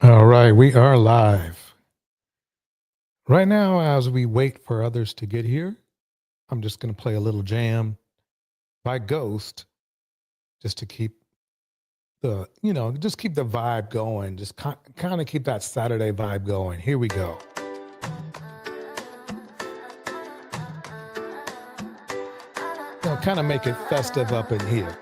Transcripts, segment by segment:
All right, we are live. Right now, as we wait for others to get here, I'm just going to play a little jam by Ghost just to keep just keep the vibe going. Just kind of keep that Saturday vibe going. Here we go. Kind of make it festive up in here.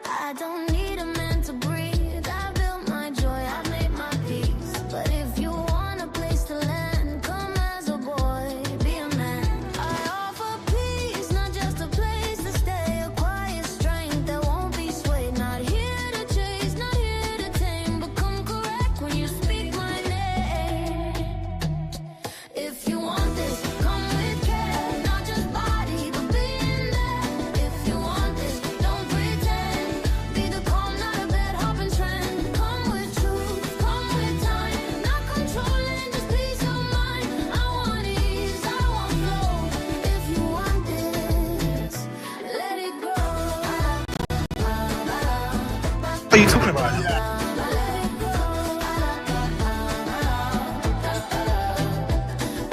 I don't need a man to breathe. I built my joy, I made my peace. But if you want a place to land, come as a boy, be a man. I offer peace, not just a place to stay. A quiet strength that won't be swayed. Not here to chase, not here to tame. But come correct when you speak my name. If you want this, come with care. Not just body, but being there. If you want this, don't pretend. Be the calm, not a bed hopping trend. Come with truth, come with time. Not controlling, just peace of mind. I want ease, I want flow. If you want this, let it go. What are you talking about? Let it go.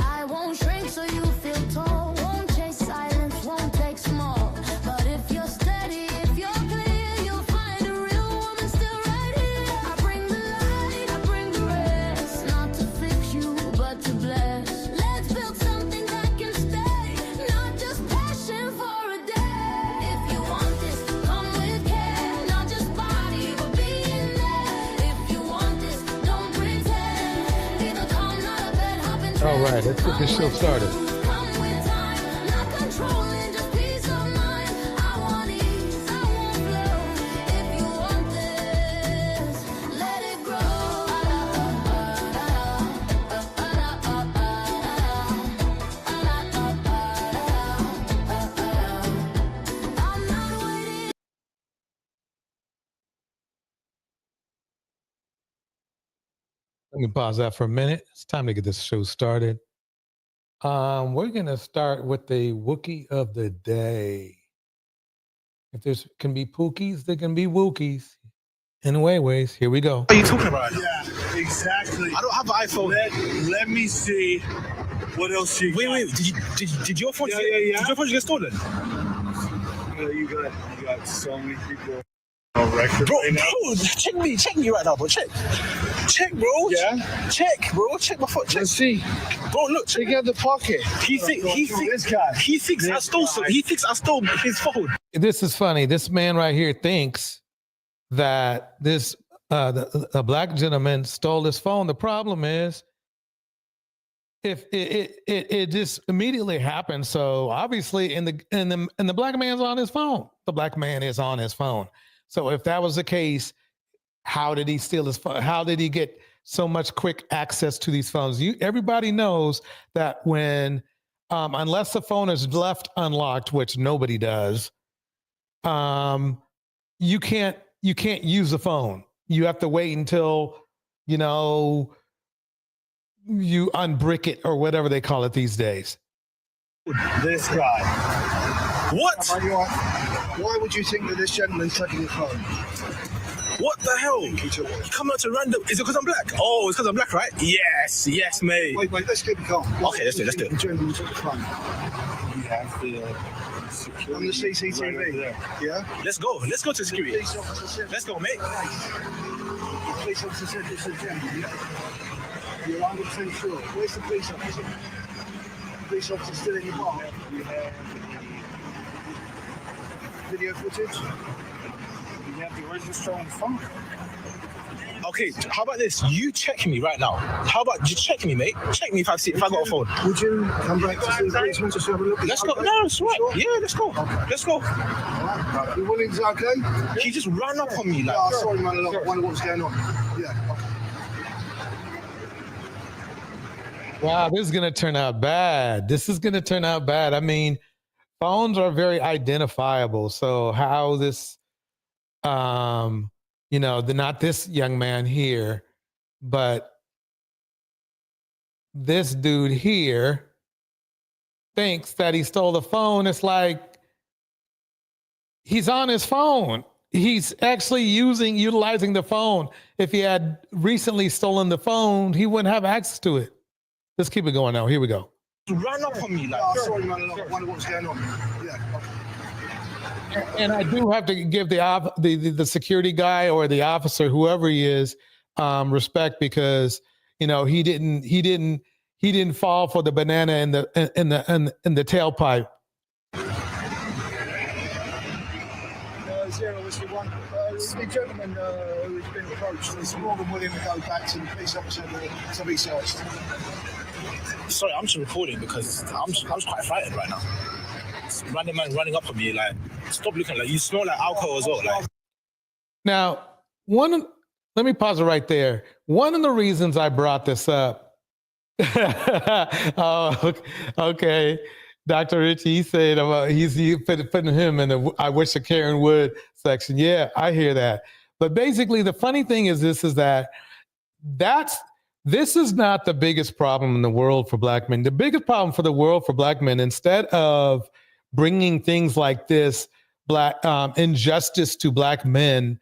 I won't shrink so you feel tall. Won't chase silence, won't take small. But if you're steady, if you're clear, you'll find a real woman still right here. I bring the light, I bring the rest. Not to fix you, but to bless. Let's build something that can stay. Not just passion for a day. If you want this, come with care. Not just body, but being there. If you want this, don't pretend. Be the calm, not a bed hopping trend. All right, let's get this show started. Come with time, not controlling, just peace of mind. I want ease, I want flow. If you want this, let it grow. I'm not waiting. Let me pause that for a minute. It's time to get this show started. We're gonna start with the Wookie of the day. If there's can be Pookies, there can be Wookies. In ways, here we go. What are you talking about? Yeah, exactly. I don't have an iPhone. Let me see what else you got. Wait. Did your phone? Yeah. Did your phone get stolen? You got so many people on record Bro, right now. check me right now, bro. Check, bro. Yeah? Check, bro. Check my phone. Check. Let's see. Bro, look. Check out the pocket. He thinks This guy. I stole some. He thinks I stole his phone. This is funny. This man right here thinks that this a black gentleman stole his phone. The problem is, if it just immediately happened. So obviously, in the black man's on his phone. The black man is on his phone. So if that was the case, how did he steal his phone? How did he get so much quick access to these phones? Everybody knows that when, unless the phone is left unlocked, which nobody does, you can't use the phone. You have to wait until you unbrick it or whatever they call it these days. This guy. What? Why would you think that this gentleman's taking your phone? What the hell? You come out to random. Is it because I'm black? Oh, it's because I'm black, right? Yes, mate. Wait, let's keep it calm. Okay, let's do it. The gentleman took the phone. You have the security On the CCTV. right over there. Yeah? Let's go to security. Police officer said, Let's go, mate. the police officer said this is gentleman, yeah? You're 100% sure. Where's the police officer? The police officer still in your bar? You have Video footage? the register on the phone. Okay, how about this? You check me right now. How about you check me, mate? Check me if I got a phone. Would you come back to see the policeman to have a look? Let's go. No, that's right. Sure? Yeah, let's go. Let's go. Alright. You willing to okay? He just ran up on me like. Yeah, sorry man, I wonder what's going on. Yeah, okay. Wow, this is going to turn out bad. I mean, phones are very identifiable. So how this, not this young man here, but this dude here thinks that he stole the phone. It's like he's on his phone. he's actually utilizing the phone. If he had recently stolen the phone, he wouldn't have access to it. Let's keep it going now. Here we go. Ran up on me like. Oh, sorry, man. I wonder what's going on. Yeah. Okay. And I do have to give the security guy or the officer, whoever he is, respect, because he didn't fall for the banana in the tailpipe. Zero, obviously one. The gentleman who's been approached is more than willing to go back to the police officer to be searched. Sorry, I'm just recording because I'm just quite frightened right now. This random man running up on me, like, stop looking, like, you smell like alcohol as well. Like, Now, let me pause it right there. One of the reasons I brought this up, oh, okay, Dr. Richie, he said about he's putting him in the "I wish a Karen would" section. Yeah, I hear that. But basically, the funny thing is this is not the biggest problem in the world for black men. The biggest problem for the world for black men, instead of bringing things like this injustice to black men,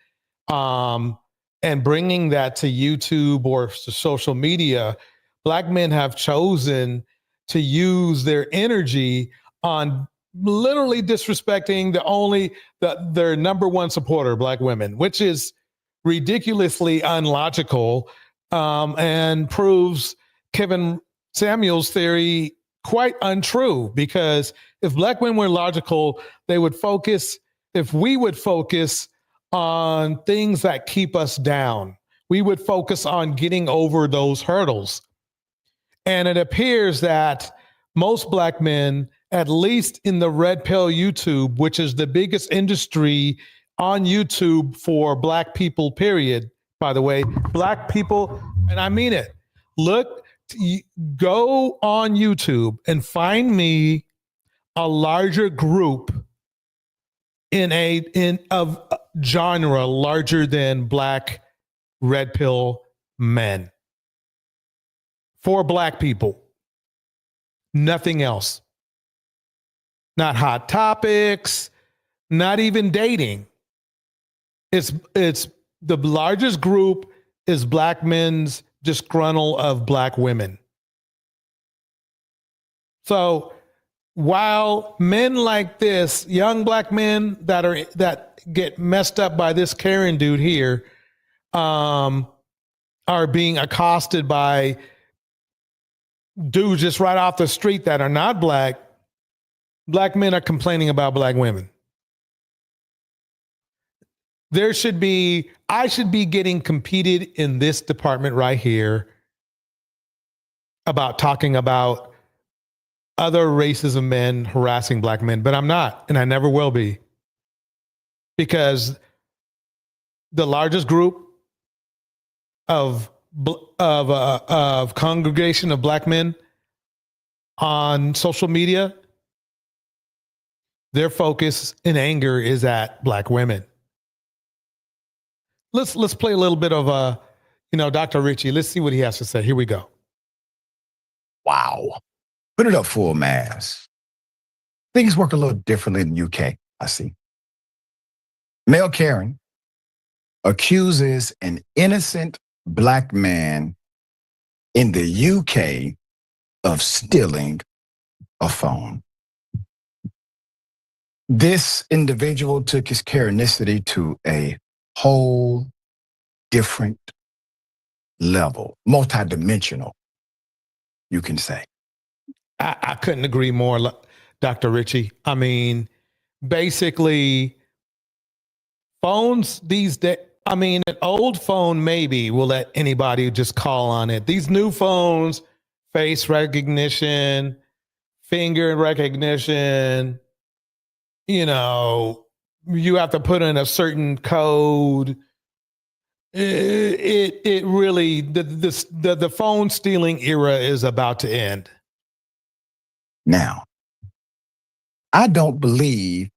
and bringing that to YouTube or to social media, black men have chosen to use their energy on literally disrespecting their number one supporter, black women, which is ridiculously unlogical, and proves Kevin Samuel's theory quite untrue. Because if black women were logical, they would focus. If we would focus on things that keep us down, we would focus on getting over those hurdles. And it appears that most black men, at least in the red pill YouTube, which is the biggest industry on YouTube for black people, period. By the way, black people, and I mean it. Go on YouTube and find me a larger group in a genre larger than black red pill men. For black people, nothing else. Not hot topics, not even dating. It's the largest group is black men's disgruntled of black women. So while men like this, young black men that get messed up by this Karen dude here, are being accosted by dudes just right off the street that are not black men are complaining about black women. I should be getting competed in this department right here about talking about other races of men harassing black men, but I'm not, and I never will be, because the largest group of congregation of black men on social media, their focus and anger is at black women. Let's play a little bit of Dr. Richie. Let's see what he has to say. Here we go. Wow. Put it up full mass. Things work a little differently in the UK, I see. Male Karen accuses an innocent black man in the UK of stealing a phone. This individual took his Karenicity to a whole different level, multidimensional, you can say. I couldn't agree more, Dr. Richie. I mean, basically, phones these days, I mean, an old phone maybe will let anybody just call on it. These new phones, face recognition, finger recognition, you have to put in a certain code. It really, the phone stealing era is about to end. Now, I don't believe,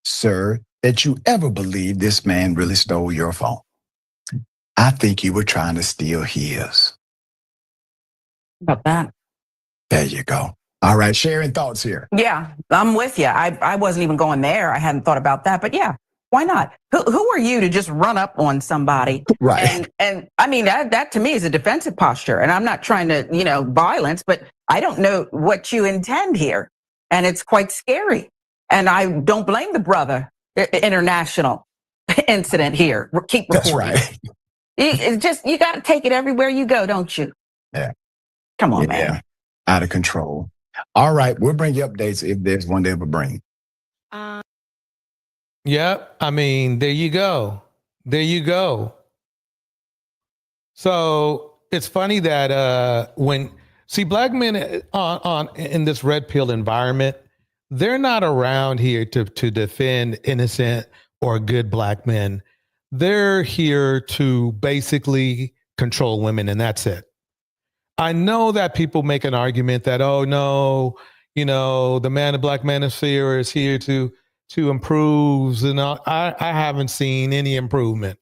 sir, that you ever believed this man really stole your phone. I think you were trying to steal his. About that. There you go. All right, sharing thoughts here. Yeah, I'm with you. I wasn't even going there. I hadn't thought about that, but yeah, Why not? Who are you to just run up on somebody? Right. And I mean, that to me is a defensive posture. And I'm not trying to, violence, but I don't know what you intend here. And it's quite scary. And I don't blame the brother. International incident here. Keep recording. That's right. It's just, you got to take it everywhere you go, don't you? Yeah. Come on, man. Out of control. All right. We'll bring you updates if there's one they ever bring. Yep. I mean, there you go. There you go. So it's funny that black men on in this red pill environment, they're not around here to defend innocent or good black men. They're here to basically control women, and that's it. I know that people make an argument that, oh no, the black manosphere is here to improve, and I haven't seen any improvement.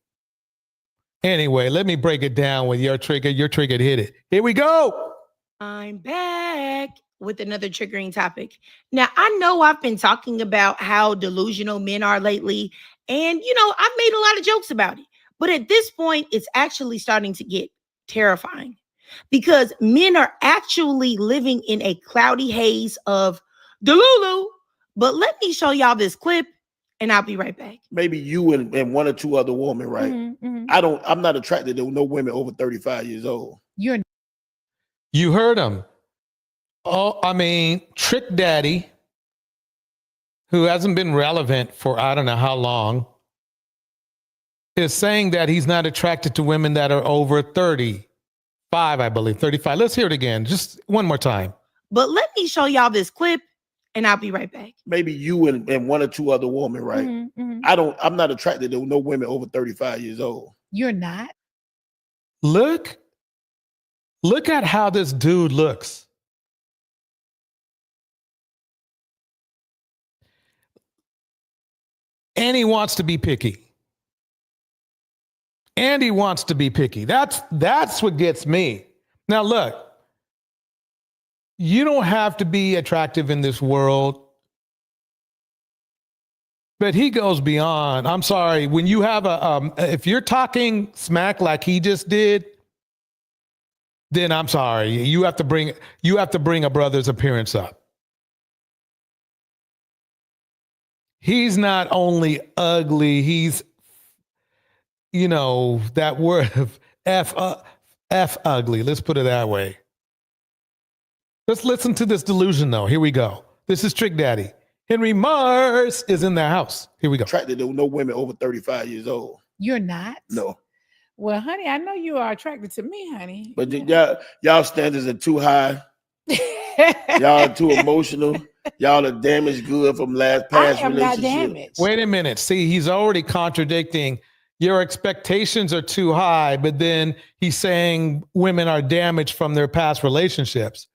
Anyway, let me break it down with your trigger. Your trigger hit it. Here we go. I'm back with another triggering topic. Now, I know I've been talking about how delusional men are lately, and I've made a lot of jokes about it. But at this point, it's actually starting to get terrifying because men are actually living in a cloudy haze of delulu. But let me show y'all this clip and I'll be right back. Maybe you and one or two other women, right? Mm-hmm. I'm not attracted to no women over 35 years old. You heard him. Oh, I mean, Trick Daddy, who hasn't been relevant for I don't know how long, is saying that he's not attracted to women that are over 35, I believe, 35. Let's hear it again, just one more time. But let me show y'all this clip and I'll be right back. Maybe you and one or two other women, right? Mm-hmm. I'm not attracted to no women over 35 years old. You're not? Look at how this dude looks. And he wants to be picky. That's what gets me. Now, look, you don't have to be attractive in this world, but he goes beyond. I'm sorry. When you have if you're talking smack like he just did, then I'm sorry. You have to bring a brother's appearance up. He's not only ugly, he's, that word of F ugly. Let's put it that way. Let's listen to this delusion, though. Here we go. This is Trick Daddy. Henry Mars is in the house. Here we go. Attracted to no women over 35 years old. You're not? No. Well, honey, I know you are attracted to me, honey. But y'all standards are too high. Y'all are too emotional. Y'all are damaged good from past I am not relationships. damaged. Wait a minute. See, he's already contradicting. Your expectations are too high, but then he's saying women are damaged from their past relationships.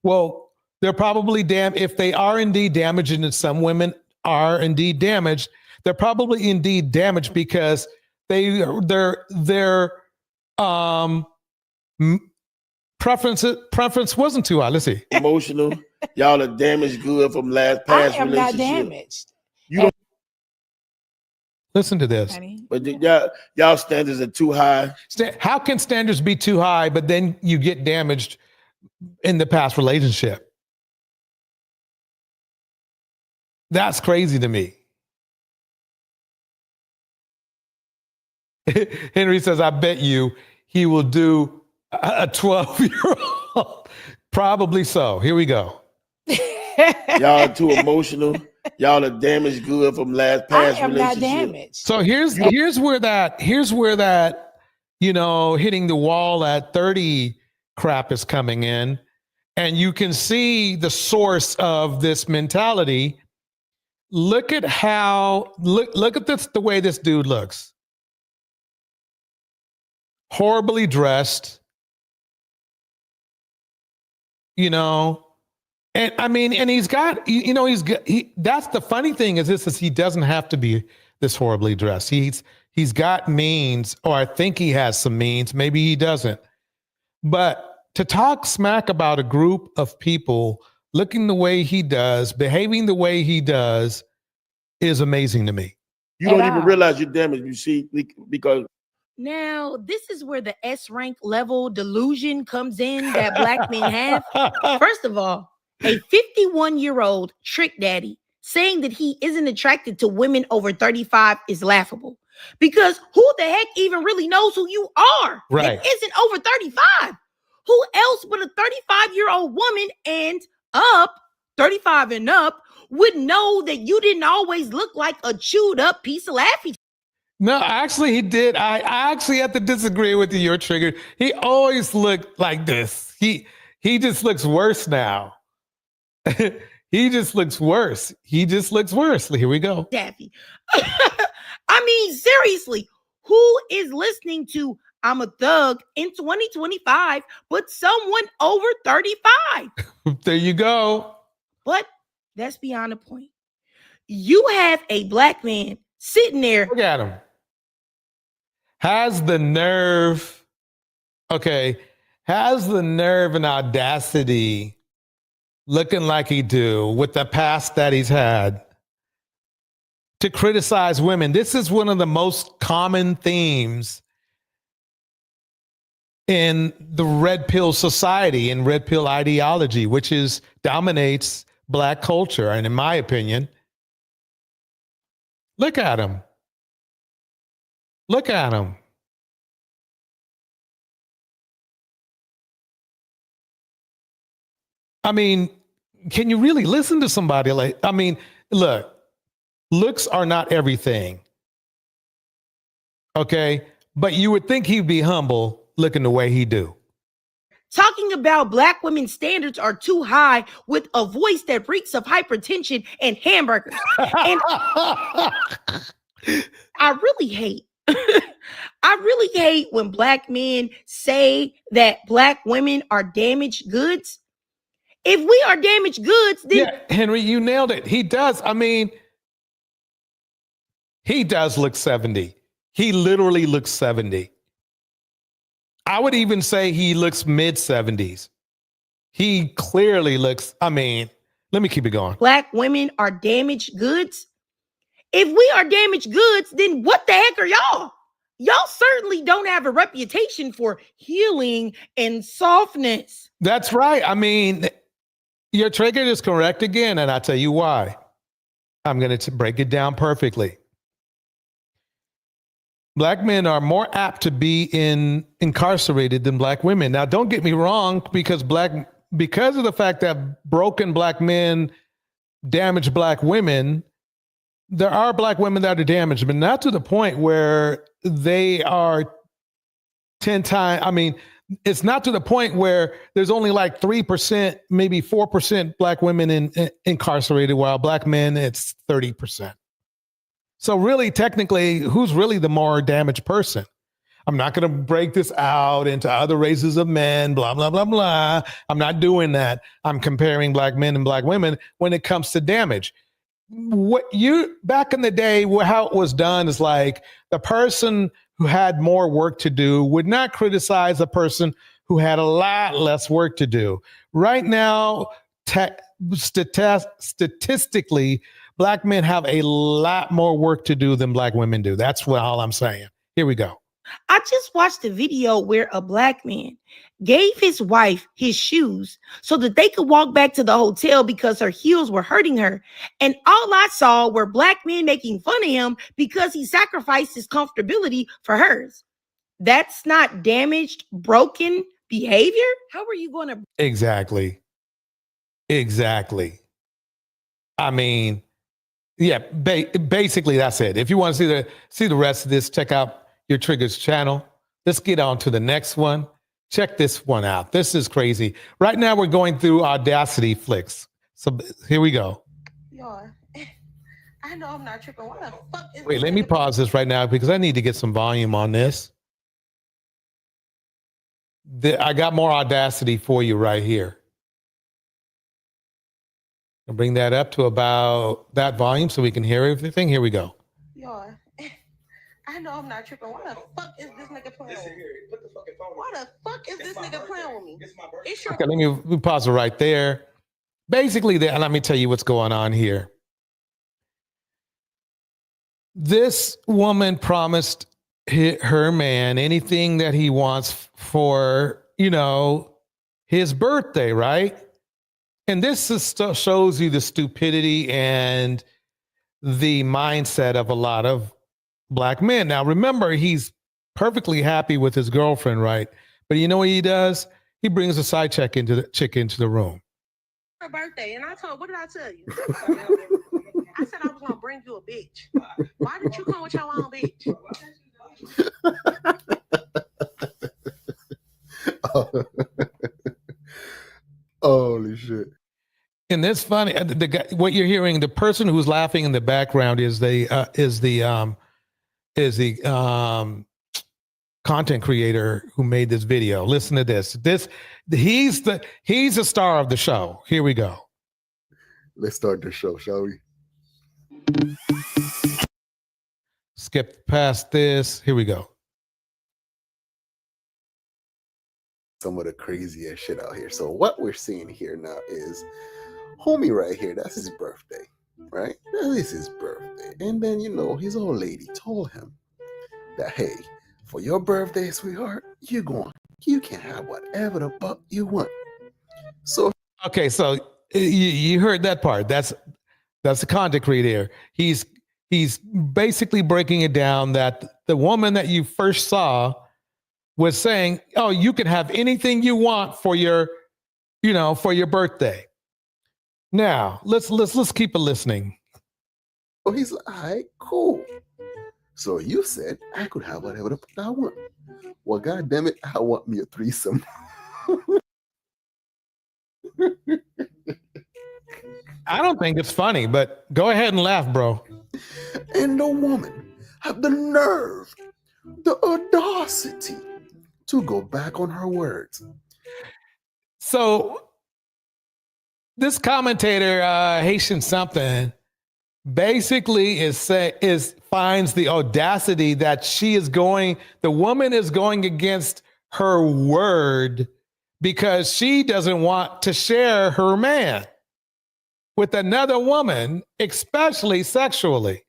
Well, they're probably if they are indeed damaged, and some women are indeed damaged, they're probably indeed damaged because their preference wasn't too high. Let's see. Emotional. Y'all are damaged good from past I am relationships. not damaged. You don't. Listen to this. Honey. But y'all standards are too high. How can standards be too high, but then you get damaged in the past relationship? That's crazy to me. Henry says, I bet you he will do a 12-year-old. Probably so. Here we go. Y'all are too emotional. Y'all are damaged good from past I am not relationships. damaged. So here's where that hitting the wall at 30 crap is coming in, and you can see the source of this mentality. Look at this, the way this dude looks. Horribly dressed, and I mean, and he's got, that's the funny thing is he doesn't have to be this horribly dressed. He's got means, or I think he has some means. Maybe he doesn't. But to talk smack about a group of people looking the way he does, behaving the way he does, is amazing to me. You At don't even all. realize you're damaged. You see, because Now, this is where the S rank level delusion comes in that black men have. First of all, a 51-year-old trick daddy saying that he isn't attracted to women over 35 is laughable. Because who the heck even really knows who you are Right. that isn't over 35? Who else but a 35-year-old woman and up, 35 and up, would know that you didn't always look like a chewed up piece of Laffy? No, actually, he did. I actually have to disagree with you. You're triggered. He always looked like this. He just looks worse now. He just looks worse. He just looks worse. Here we go. Daffy. I mean, seriously, who is listening to I'm a thug in 2025, but someone over 35? There you go. But that's beyond the point. You have a black man sitting there. Look at him. Has the nerve, has the nerve and audacity looking like he do with the past that he's had to criticize women. This is one of the most common themes in the red pill society and red pill ideology, which is dominates black culture. And in my opinion, look at him. Look at him. I mean, can you really listen to somebody like, I mean, look, looks are not everything. Okay. But you would think he'd be humble looking the way he do. Talking about black women's standards are too high with a voice that reeks of hypertension and hamburgers. And I really hate when black men say that black women are damaged goods. If we are damaged goods, then yeah, Henry, you nailed it. He does. I mean, he does look 70. He literally looks 70. I would even say he looks mid 70s. He clearly looks, I mean, let me keep it going. Black women are damaged goods. If we are damaged goods, then what the heck are y'all? Y'all certainly don't have a reputation for healing and softness. That's right. I mean, your trigger is correct again, and I'll tell you why. I'm going to break it down perfectly. Black men are more apt to be incarcerated than black women. Now, don't get me wrong, because of the fact that broken black men damage black women, there are black women that are damaged, but not to the point where they are 10 times. I mean, it's not to the point where there's only like 3%, maybe 4% black women incarcerated, while black men, it's 30%. So really, technically, who's really the more damaged person? I'm not going to break this out into other races of men, blah, blah, blah, blah. I'm not doing that. I'm comparing black men and black women when it comes to damage. Back in the day, how it was done is like the person who had more work to do would not criticize a person who had a lot less work to do. Right now, statistically, black men have a lot more work to do than black women do. That's all I'm saying. Here we go. I just watched a video where a black man gave his wife his shoes so that they could walk back to the hotel because her heels were hurting her. And all I saw were black men making fun of him because he sacrificed his comfortability for hers. That's not damaged, broken behavior. How are you going to? Exactly. I mean, yeah, basically that's it. If you want to see the rest of this, check out your Triggers channel. Let's get on to the next one. Check this one out. This is crazy. Right now we're going through Audacity flicks. So here we go. Y'all, I know I'm not tripping. What the fuck is Wait, let me pause this right now because I need to get some volume on this. I got more Audacity for you right here. I'll bring that up to about that volume so we can hear everything. Here we go. Y'all, I know I'm not tripping. Why the fuck is this nigga playing with me? Why the fuck is this nigga playing with me? It's your Okay, let me pause it right there. Basically, and let me tell you what's going on here. This woman promised her man anything that he wants for, his birthday, right? And this shows you the stupidity and the mindset of a lot of black men. Now, remember, he's perfectly happy with his girlfriend, right? But you know what he does? He brings a side chick into the room. Her birthday, and I told her, what did I tell you? I said I was gonna bring you a bitch. Why didn't you come with your own bitch? Holy shit. And that's funny. The guy, what you're hearing, the person who's laughing in the background is the content creator who made this video. Listen to this. He's the star of the show. Here we go. Let's start the show, shall we? Skip past this. Here we go. Some of the craziest shit out here. So what we're seeing here now is homie right here. That's his birthday, right? That is his birthday. And then, his old lady told him that, hey, for your birthday, sweetheart, you can have whatever the fuck you want. So okay, so you heard that part. That's the content creator. He's basically breaking it down that the woman that you first saw was saying, "Oh, you can have anything you want for your birthday." Now let's keep it listening. Oh, he's like, all right, cool. So you said I could have whatever the fuck I want. Well, God damn it, I want me a threesome. I don't think it's funny, but go ahead and laugh, bro. And the woman had the nerve, the audacity to go back on her words. So this commentator, Haitian something, basically finds the audacity that the woman is going against her word because she doesn't want to share her man with another woman, especially sexually.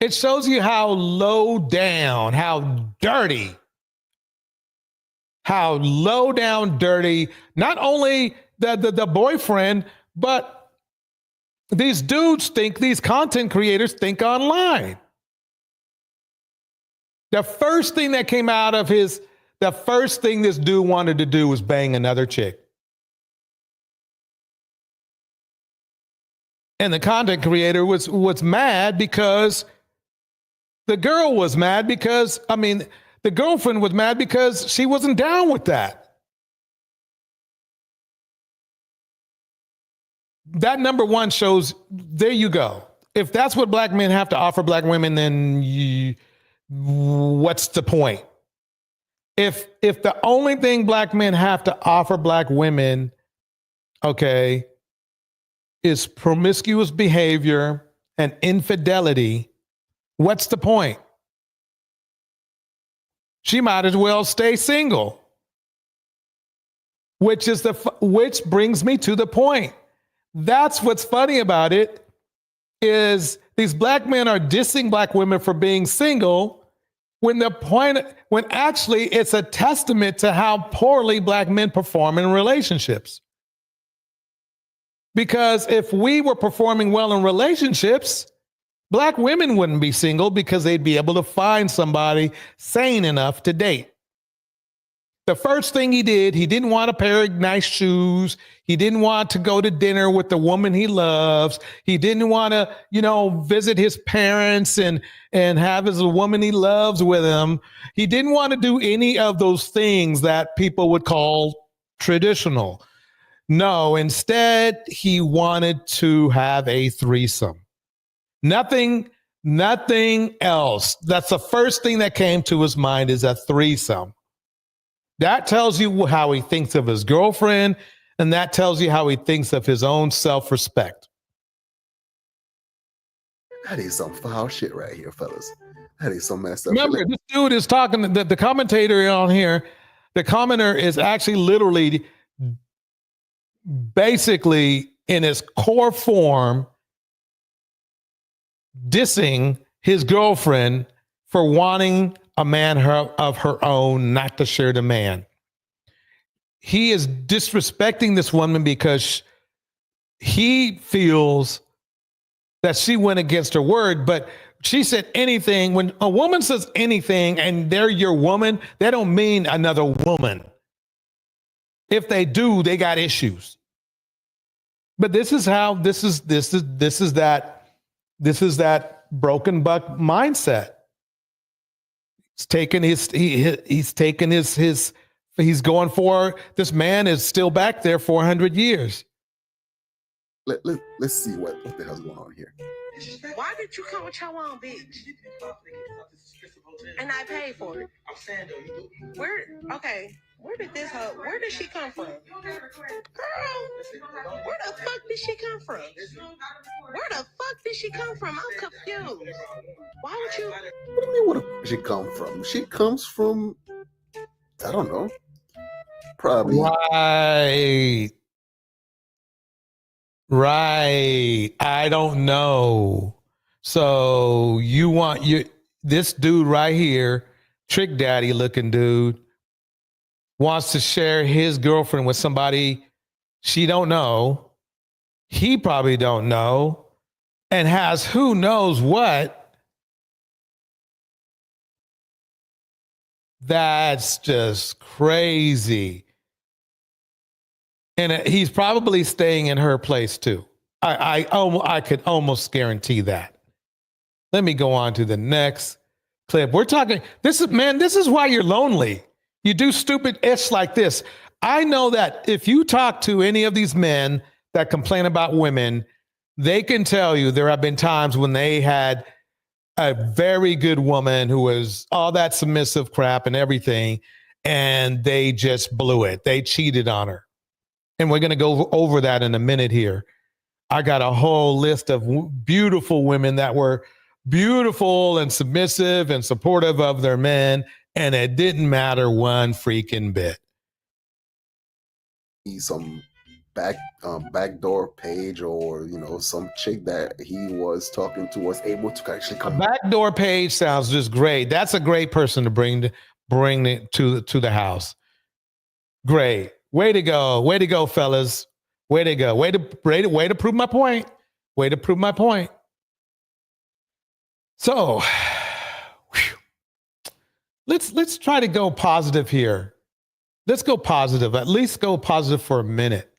It shows you how low down, how low down dirty, not only the boyfriend, but these dudes think, these content creators think online. The first thing this dude wanted to do was bang another chick. And the content creator was mad because the girl was mad because, the girlfriend was mad because she wasn't down with that. That number one shows, there you go. If that's what black men have to offer black women, then what's the point? If the only thing black men have to offer black women, okay, is promiscuous behavior and infidelity, what's the point? She might as well stay single. Which brings me to the point. That's what's funny about it, is these black men are dissing black women for being single when actually it's a testament to how poorly black men perform in relationships. Because if we were performing well in relationships, black women wouldn't be single because they'd be able to find somebody sane enough to date. The first thing he didn't want a pair of nice shoes. He didn't want to go to dinner with the woman he loves. He didn't want to, visit his parents and have his woman he loves with him. He didn't want to do any of those things that people would call traditional. No, instead, he wanted to have a threesome. Nothing else. That's the first thing that came to his mind, is a threesome. That tells you how he thinks of his girlfriend, and that tells you how he thinks of his own self-respect. That is some foul shit right here, fellas. That is some messed up. Remember, this dude is talking, the commentator on here, the commenter is actually literally basically in his core form dissing his girlfriend for wanting a man of her own, not to share the man. He is disrespecting this woman because he feels that she went against her word, but she said anything. When a woman says anything and they're your woman, they don't mean another woman. If they do, they got issues. But this is that broken buck mindset. He's going for, this man is still back there 400 years. Let's see what the hell's going on here. Why did you come with your own bitch? And I paid for it. Where did she come from? Girl, where the fuck did she come from? Where the fuck did she come from? I'm confused. Why would you? What do you mean, where did she come from? She comes from, I don't know. Probably. Right. I don't know. So this dude right here, Trick Daddy looking dude, wants to share his girlfriend with somebody she don't know. He probably don't know, and has who knows what. That's just crazy. And he's probably staying in her place too. I could almost guarantee that. Let me go on to the next clip. We're talking, this is why you're lonely. You do stupid ish like this. I know that if you talk to any of these men that complain about women, they can tell you there have been times when they had a very good woman who was all that submissive crap and everything, and they just blew it. They cheated on her. And we're going to go over that in a minute here. I got a whole list of beautiful women that were beautiful and submissive and supportive of their men, and it didn't matter one freaking bit. Some backdoor page, or some chick that he was talking to was able to actually come. Backdoor page sounds just great. That's a great person to bring it to the house. Great. Way to go, fellas. Way to go. Way to prove my point. Way to prove my point. So, let's try to go positive here. Let's go positive. At least go positive for a minute.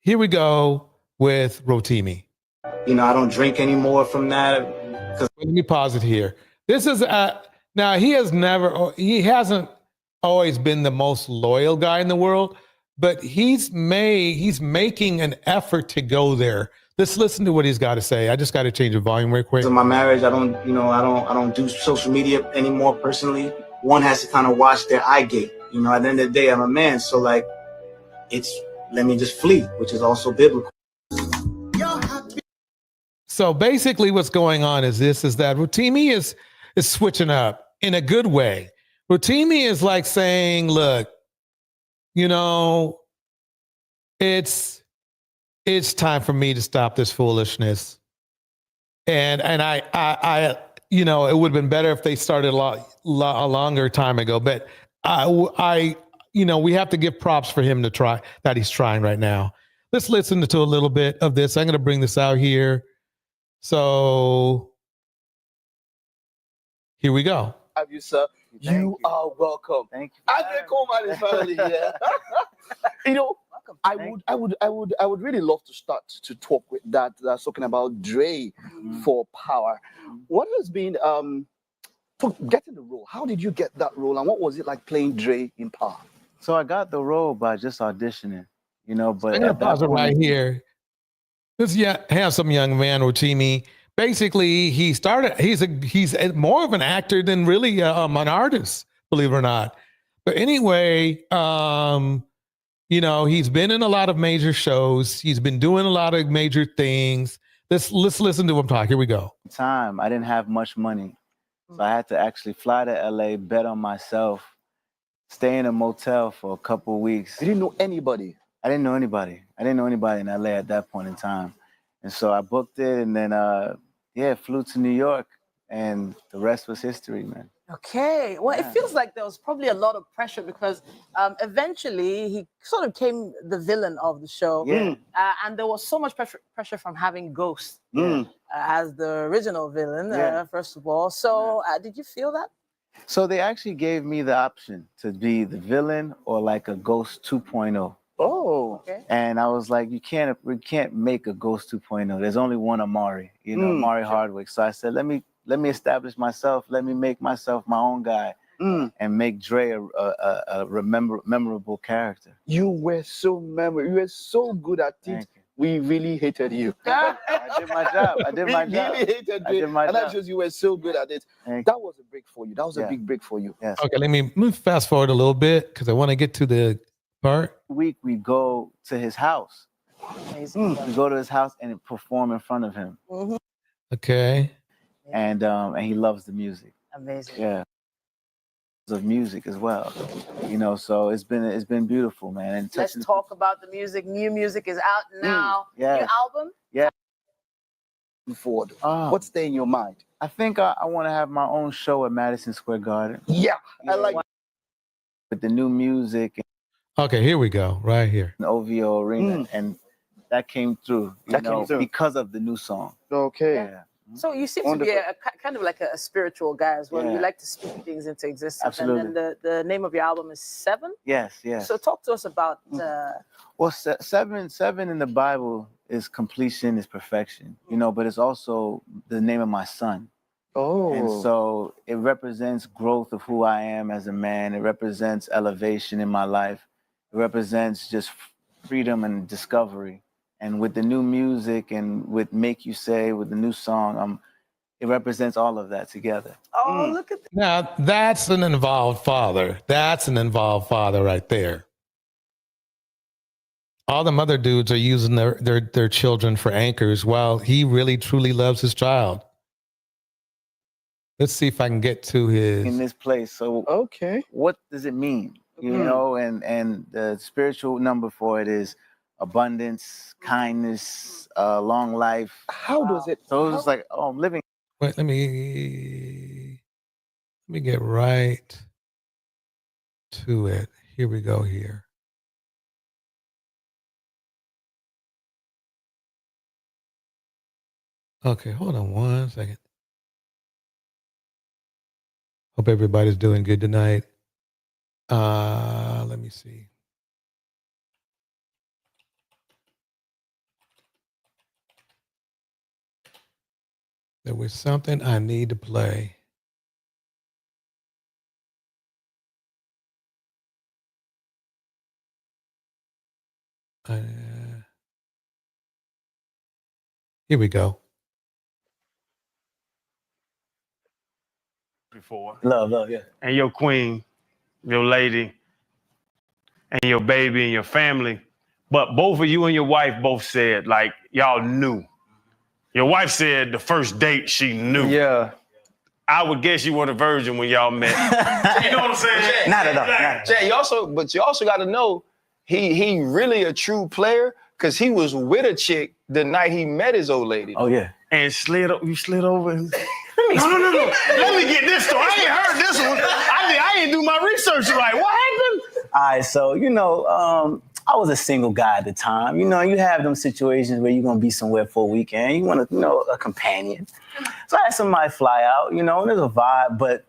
Here we go with Rotimi. I don't drink anymore from that. Let me pause it here. This is now he hasn't always been the most loyal guy in the world, but he's making an effort to go there. Let's listen to what he's got to say. I just got to change the volume real quick. In my marriage, I don't do social media anymore personally. One has to kind of watch their eye gate. At the end of the day, I'm a man, so let me just flee, which is also biblical. So basically what's going on is that Rotimi is switching up in a good way. Rotimi is like saying, look, it's time for me to stop this foolishness. And I it would have been better if they started a longer time ago, but we have to give props for him to try that. He's trying right now. Let's listen to a little bit of this. I'm going to bring this out here. So here we go. Have you, sir? You are welcome. Thank you. I can call my family here. I would really love to start to talk with that's talking about Dre for power. What has been for getting the role? How did you get that role, and what was it like playing Dre in Power? So I got the role by just auditioning, but I'm gonna pause it right here. This handsome young man, Rotimi, basically he's more of an actor than really an artist, believe it or not. But anyway, he's been in a lot of major shows. He's been doing a lot of major things. Let's listen to him talk. Here we go. I didn't have much money, so I had to actually fly to LA, bet on myself, stay in a motel for a couple of weeks. You didn't know anybody? I didn't know anybody. I didn't know anybody in LA at that point in time. And so I booked it, and then flew to New York, and the rest was history, man. Okay. Well, Yeah. it feels like there was probably a lot of pressure because eventually he sort of came the villain of the show. Yeah. And there was so much pressure from having Ghost Yeah. as the original villain, Yeah. first of all. So did you feel that? So they actually gave me the option to be the villain or like a Ghost 2.0. Oh. Okay. And I was like, we can't make a Ghost 2.0. There's only one Amari, Amari Hardwick. So I said, let me establish myself. Let me make myself my own guy and make Dre a memorable character. You were so memorable. You were so good at it. We really hated you. I did my job. I did my We job. really hated I you. did my And that job. shows you were so good at it. That was a break for you. That was a big break for you. Yes. Okay, let me fast forward a little bit because I want to get to the part. Week we go to his house. Amazing. We go to his house and perform in front of him. Okay. And he loves the music. Amazing. Yeah. Of music as well, so it's been beautiful, man. And Let's talk about the music. New music is out now. Yeah. New album? Yeah. Forward. What's there in your mind? I think I want to have my own show at Madison Square Garden. Yeah, I like with the new music. Okay, here we go, right here. And OVO Arena, and that came through, came through. because of the new song. Okay. Yeah. So you seem to be kind of like a spiritual guy as well. Yeah. You like to speak things into existence. Absolutely. And then the name of your album is Seven? Yes. So talk to us about... Well, seven in the Bible is completion, is perfection, but it's also the name of my son. Oh. And so it represents growth of who I am as a man. It represents elevation in my life. It represents just freedom and discovery. And with the new music and with Make You Say, with the new song, it represents all of that together. Oh, look at that. Now, that's an involved father. That's an involved father right there. All the other dudes are using their children for anchors while he really, truly loves his child. Let's see if I can get to his... In this place. So okay, what does it mean? And the spiritual number for it is abundance, kindness, long life. How does it? So it's like, I'm living. Wait, let me get right to it. Here we go here. Okay, hold on one second. Hope everybody's doing good tonight. Let me see. There was something I need to play. Here we go. Before. Love, yeah. And your queen, your lady, and your baby and your family. But both of you and your wife both said, like, y'all knew. Your wife said the first date she knew. Yeah. I would guess you were a virgin when y'all met. You know what I'm saying? Not at all. Jay, you also got to know he really a true player because he was with a chick the night he met his old lady. Oh yeah. And you slid over and no. Let me get this story. I ain't heard this one. I didn't do my research right. What happened? All right, so I was a single guy at the time. You have them situations where you're gonna be somewhere for a weekend. You want a companion. So I had somebody fly out. There's a vibe, but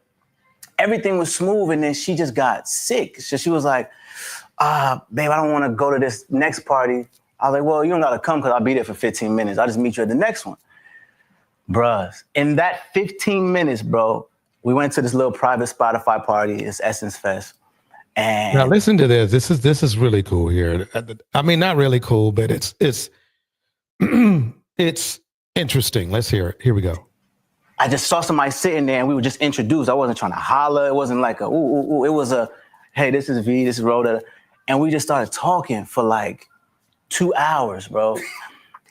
everything was smooth. And then she just got sick. So she was like, "Babe, I don't want to go to this next party." I was like, "Well, you don't gotta come because I'll be there for 15 minutes. I'll just meet you at the next one." Bruh, in that 15 minutes, bro, we went to this little private Spotify party. It's Essence Fest. And now listen to this. This is really cool here. I mean, not really cool, but it's it's interesting. Let's hear it. Here we go. I just saw somebody sitting there and we were just introduced. I wasn't trying to holler. It wasn't like a ooh, ooh, ooh. It was a, hey, this is V, this is Rhoda. And we just started talking for like 2 hours, bro.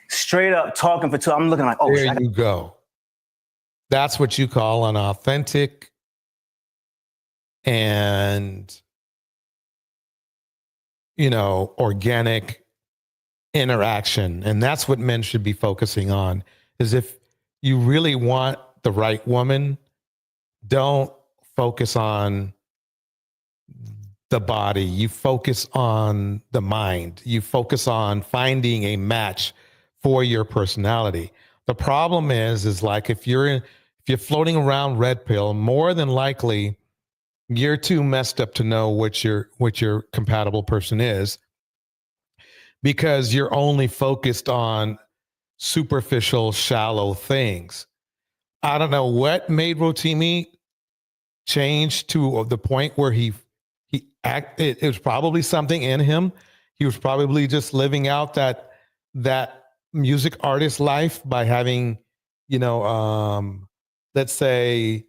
Straight up talking for 2 hours. I'm looking like, oh, there you go. That's what you call an authentic and organic interaction. And that's what men should be focusing on, is if you really want the right woman, don't focus on the body. You focus on the mind. You focus on finding a match for your personality. The problem is like if you're floating around red pill, more than likely you're too messed up to know what your compatible person is, because you're only focused on superficial, shallow things. I don't know what made Rotimi change to the point where he acted. It was probably something in him. He was probably just living out that music artist life by having, let's say,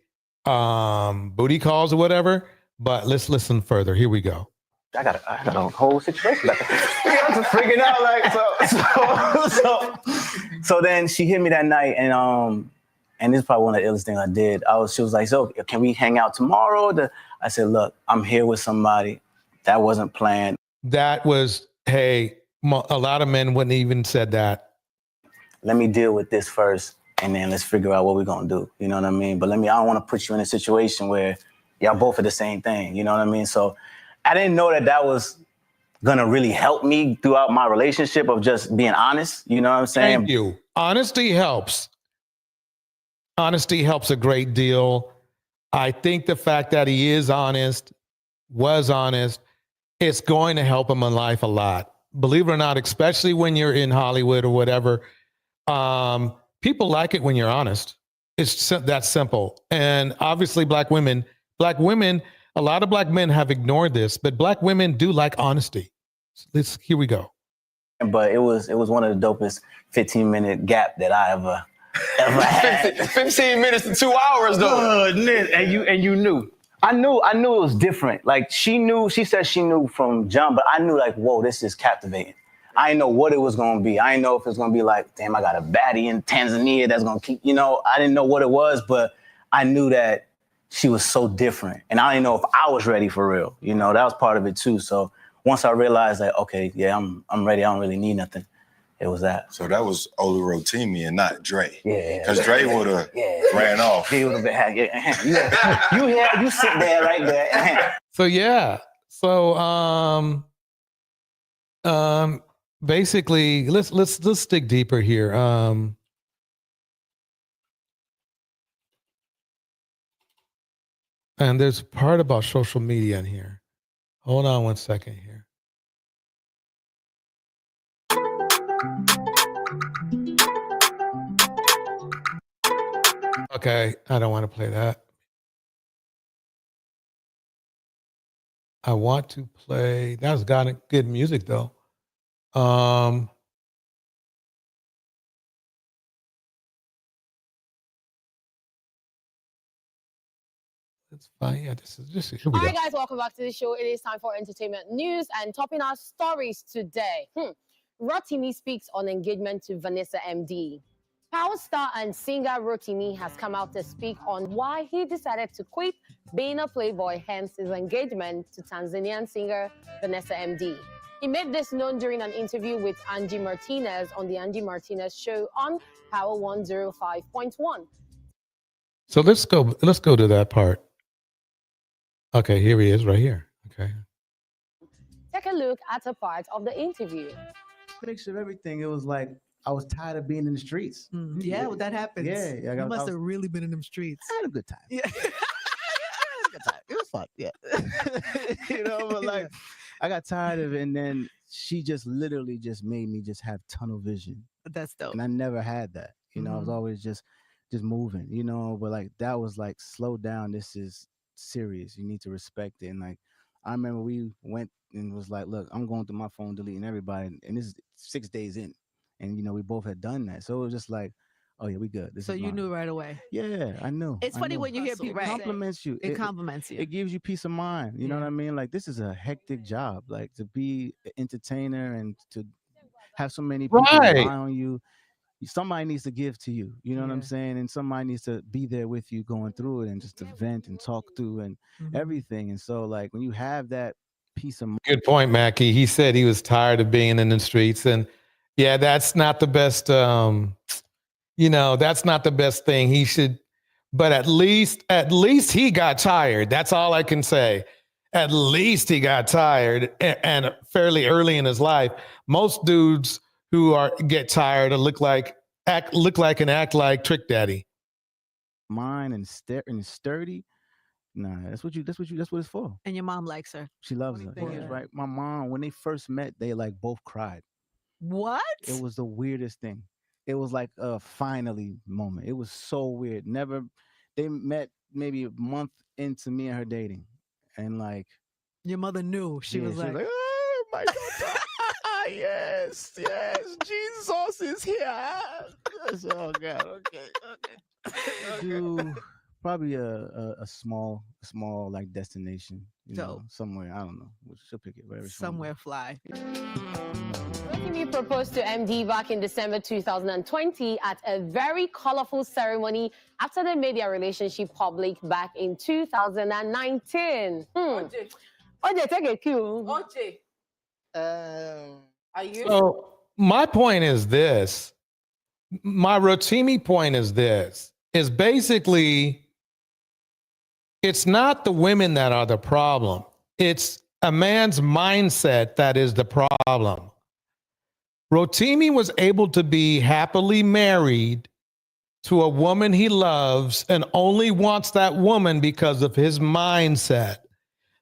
booty calls or whatever. But let's listen further. Here we go. I got a whole situation back there. I was freaking out so then she hit me that night, and this is probably one of the illest things I did. She was like, so can we hang out tomorrow? I said, look, I'm here with somebody. That wasn't planned. That was, hey, a lot of men wouldn't even said that. Let me deal with this first, and then let's figure out what we're gonna do. You know what I mean? But I don't want to put you in a situation where y'all both are the same thing. You know what I mean? So I didn't know that was gonna really help me throughout my relationship of just being honest. You know what I'm saying? Thank you. Honesty helps. Honesty helps a great deal. I think the fact that he was honest, it's going to help him in life a lot. Believe it or not, especially when you're in Hollywood or whatever, people like it when you're honest. It's that simple. And obviously black women, a lot of black men have ignored this, but black women do like honesty. Here we go. But it was one of the dopest 15-minute gap that I ever had. 15 minutes to 2 hours though. And you knew. I knew it was different. Like she said she knew from jump, but I knew like, whoa, this is captivating. I didn't know what it was gonna be. I didn't know if it was gonna be like, damn, I got a baddie in Tanzania that's gonna keep, I didn't know what it was, but I knew that she was so different. And I didn't know if I was ready for real. That was part of it too. So once I realized that, okay, yeah, I'm ready. I don't really need nothing. It was that. So that was Olu Rotimi and not Dre. Yeah. Because Dre would have ran off. He would have been, you sit there right there. So yeah. So basically let's dig deeper here. And there's a part about social media in here. Hold on one second here. Okay, I don't want to play that. I want to play, that's got good music though. That's fine. Yeah, this is just, here we go. Hi guys, welcome back to the show. It is time for entertainment news and topping our stories today. Rotimi speaks on engagement to Vanessa MD. Power star and singer Rotimi has come out to speak on why he decided to quit being a playboy, hence his engagement to Tanzanian singer Vanessa MD. He made this known during an interview with Angie Martinez on the Angie Martinez show on Power 105.1. So let's go to that part. Okay, here he is right here. Okay. Take a look at a part of the interview. Picture of everything. It was like I was tired of being in the streets. Yeah, well, that happens. Yeah, you must have really been in them streets. I had a good time. Yeah, I had a good time. It was fun. Yeah, but like I got tired of it, and then she just literally just made me just have tunnel vision. That's dope. And I never had that. I was always just moving. But like that was like, slow down. This is serious. You need to respect it. And like I remember we went and was like, look, I'm going through my phone, deleting everybody, and this is 6 days in, and we both had done that, so it was just like, oh yeah, we good. So you knew right away. Yeah, I knew. It's funny when you hear people it compliments you. It compliments you. It gives you peace of mind. You know what I mean? Like this is a hectic job. Like to be an entertainer and to have so many people rely on you. Somebody needs to give to you, you know what I'm saying? And somebody needs to be there with you going through it and just to vent and talk through and everything. And so like when you have that peace of mind. Good point, Mackie. He said he was tired of being in the streets. And Yeah, that's not the best. That's not the best thing. He should, but at least he got tired. That's all I can say. At least he got tired, and fairly early in his life. Most dudes who get tired look like and act like Trick Daddy. Mine and sturdy. Nah, that's what it's for. And your mom likes her. She loves her. Thing is, right? My mom, when they first met, they like both cried. What? It was the weirdest thing. It was like a finally moment. It was so weird. They met maybe a month into me and her dating, and like your mother knew. She was like, "Oh my God, yes, Jesus is here." Oh God, okay. Do probably a small like destination, somewhere. I don't know. She'll pick it wherever. Somewhere fly. Rotimi proposed to MD back in December 2020 at a very colorful ceremony after they made their relationship public back in 2019. OJ, take a cue. OJ. Are you? So my point is this. My Rotimi point is this. Is basically, it's not the women that are the problem. It's a man's mindset that is the problem. Rotimi was able to be happily married to a woman he loves and only wants that woman because of his mindset,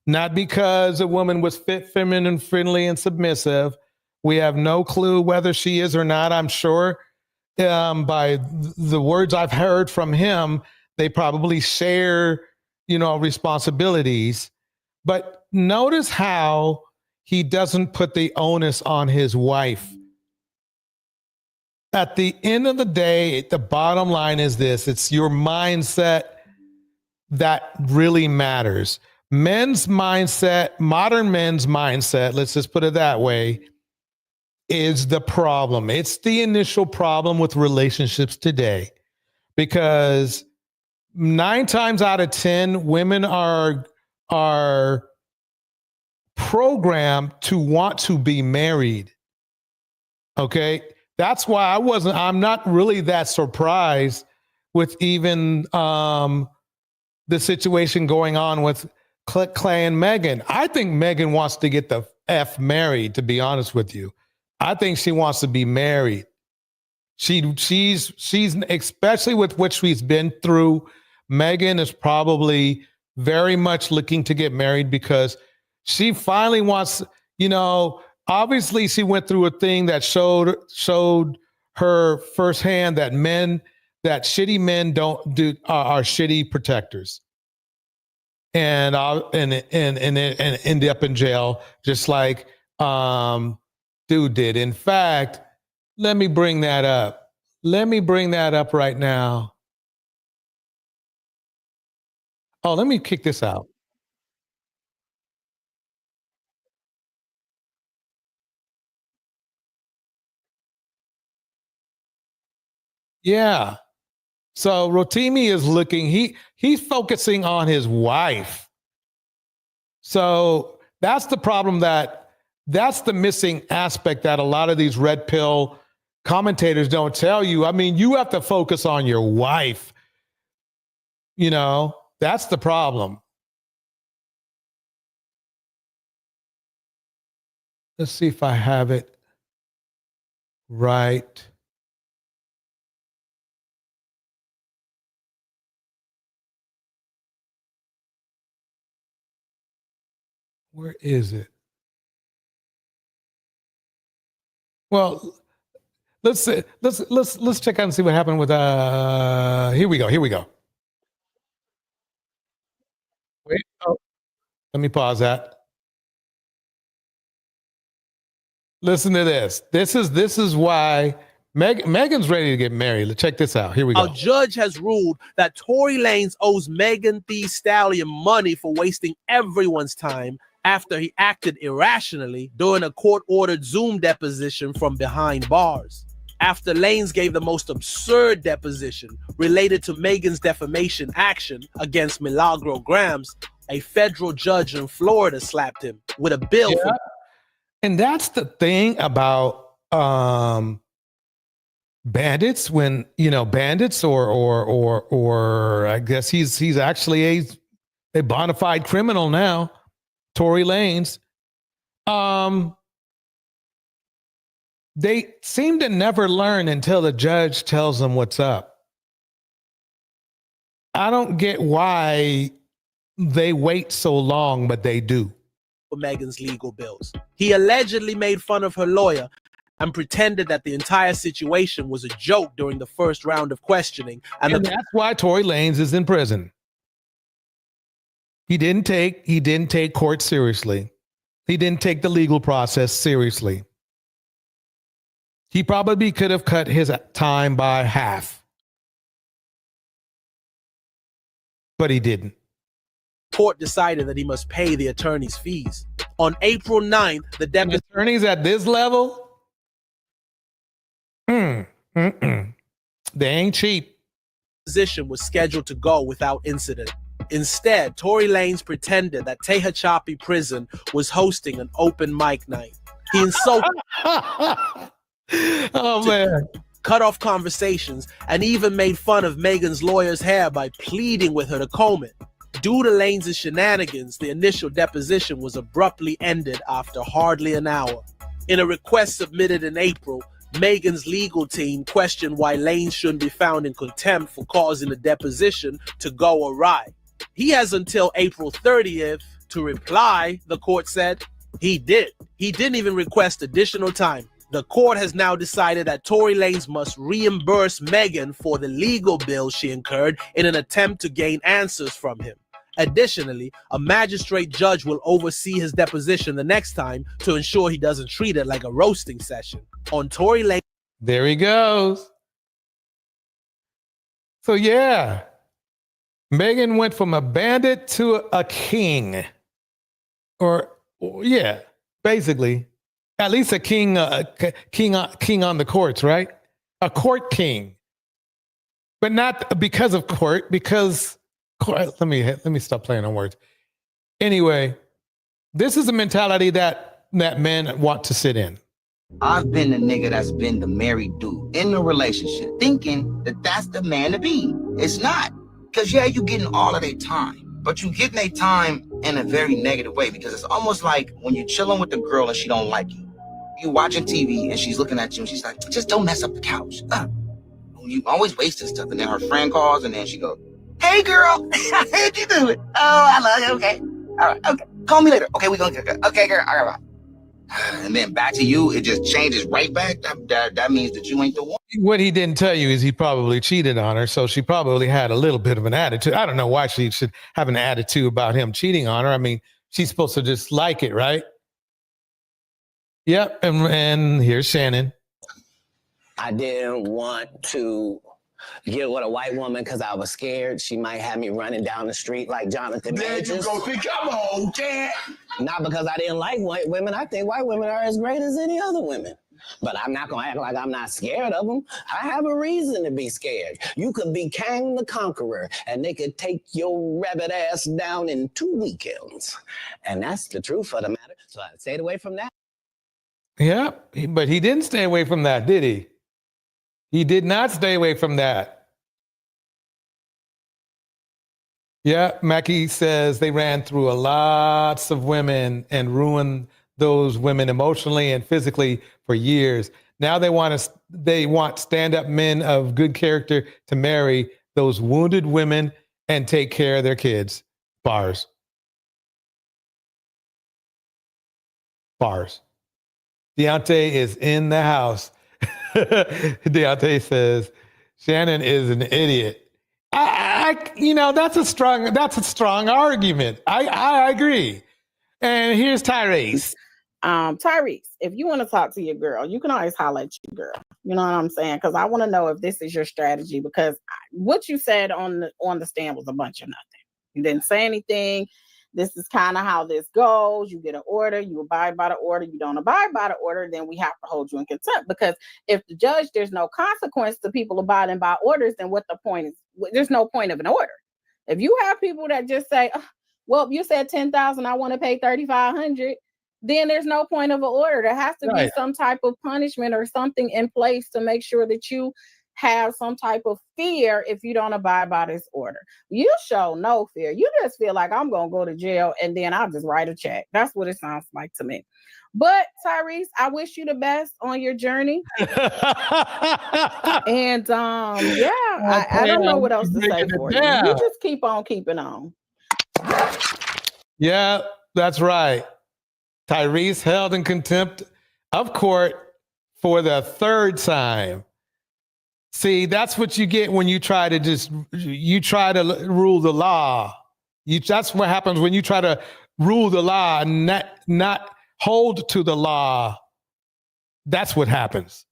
not because a woman was fit, feminine, friendly, and submissive. We have no clue whether she is or not. I'm sure by the words I've heard from him, they probably share, responsibilities. But notice how he doesn't put the onus on his wife. At the end of the day, the bottom line is this. It's your mindset that really matters. Men's mindset, modern men's mindset, let's just put it that way, is the problem. It's the initial problem with relationships today, because 9 times out of 10, women are programmed to want to be married. Okay. That's why I'm not really that surprised with even the situation going on with Clay and Megan. I think Megan wants to get the F married, to be honest with you. I think she wants to be married. She's especially with what she's been through. Megan is probably very much looking to get married because she finally wants, obviously she went through a thing that showed her firsthand that shitty men are shitty protectors. And end up in jail, just like dude did. In fact, let me bring that up. Let me bring that up right now. Oh, let me kick this out. Yeah. So Rotimi is he's focusing on his wife. So that's the problem, that's the missing aspect that a lot of these red pill commentators don't tell you. I mean, you have to focus on your wife. That's the problem. Let's see if I have it right. Where is it? Well, let's check out and see what happened with here we go. Wait, let me pause that. Listen to this. This is why Megan's ready to get married. Let's check this out. Here we go. A judge has ruled that Tory Lanez owes Megan Thee Stallion money for wasting everyone's time after he acted irrationally during a court-ordered Zoom deposition from behind bars. After Lanez gave the most absurd deposition related to Megan's defamation action against Milagro Grams, a federal judge in Florida slapped him with a bill. Yeah. And that's the thing about bandits when, you know, bandits or I guess he's actually a bona fide criminal now, Tory Lanez. They seem to never learn until the judge tells them what's up. I don't get why they wait so long, but they do. For Meghan's legal bills. He allegedly made fun of her lawyer and pretended that the entire situation was a joke during the first round of questioning. And that's why Tory Lanez is in prison. He didn't take court seriously. He didn't take the legal process seriously. He probably could have cut his time by half. But he didn't. Court decided that he must pay the attorney's fees. On April 9th, the attorneys at this level, they ain't cheap. Position was scheduled to go without incident. Instead, Tory Lanez pretended that Tehachapi Prison was hosting an open mic night. He insulted, cut off conversations, and even made fun of Meghan's lawyer's hair by pleading with her to comb it. Due to Lanez's shenanigans, the initial deposition was abruptly ended after hardly an hour. In a request submitted in April, Meghan's legal team questioned why Lanez shouldn't be found in contempt for causing the deposition to go awry. He has until April 30th to reply, the court said. He did. He didn't even request additional time. The court has now decided that Tory Lanez must reimburse Meghan for the legal bills she incurred in an attempt to gain answers from him. Additionally, a magistrate judge will oversee his deposition the next time to ensure he doesn't treat it like a roasting session. On Tory Lanez. There he goes. So yeah, Meghan went from a bandit to a king. Yeah, basically. At least a king on the courts, right? A court king. But not because of court, because let me stop playing on words. Anyway, this is a mentality that men want to sit in. I've been the nigga that's been the married dude in the relationship, thinking that that's the man to be. It's not. Because, yeah, you getting all of their time, but you getting their time in a very negative way, because it's almost like when you're chilling with the girl and she don't like you. You watching TV and she's looking at you and she's like, just don't mess up the couch. You always wasting stuff. And then her friend calls and then she goes, hey, girl, how'd you do it? Oh, I love you. Okay. All right. Okay. Call me later. Okay, we're going to get okay, girl. All right. And then back to you, it just changes right back. That means that you ain't the one. What he didn't tell you is he probably cheated on her, so she probably had a little bit of an attitude. I don't know why she should have an attitude about him cheating on her. I mean, she's supposed to just like it, right? Yep, and here's Shannon. I didn't want to get with a white woman because I was scared she might have me running down the street like Jonathan Majors. There you go. Come on, Dad. Not because I didn't like white women. I think white women are as great as any other women. But I'm not going to act like I'm not scared of them. I have a reason to be scared. You could be Kang the Conqueror, and they could take your rabbit ass down in 2 weekends. And that's the truth of the matter. So I stayed away from that. Yeah, but he didn't stay away from that, did he? He did not stay away from that. Yeah, Mackie says they ran through lots of women and ruined those women emotionally and physically for years. Now they want stand-up men of good character to marry those wounded women and take care of their kids. Bars. Deontay is in the house. Deontay says Shannon is an idiot. That's a strong argument. I agree. And here's Tyrese. Tyrese, if you want to talk to your girl, you can always holler at your girl. You know what I'm saying? Because I want to know if this is your strategy. Because what you said on the stand was a bunch of nothing. You didn't say anything. This is kind of how this goes. You get an order, you abide by the order. You don't abide by the order, then we have to hold you in contempt. Because if the judge, there's no consequence to people abiding by orders, then what the point is? There's no point of an order. If you have people that just say, oh, well, you said 10,000, I want to pay 3,500. then there's no point of an order. There has to be Right. some type of punishment or something in place to make sure that you have some type of fear if you don't abide by this order. You show no fear. You just feel like I'm going to go to jail and then I'll just write a check. That's what it sounds like to me. But Tyrese, I wish you the best on your journey. And yeah, I don't know what else to say for you. You just keep on keeping on. Yeah, that's right. Tyrese held in contempt of court for the third time. See, that's what you get when you try to rule the law. That's what happens when you try to rule the law and not hold to the law. That's what happens.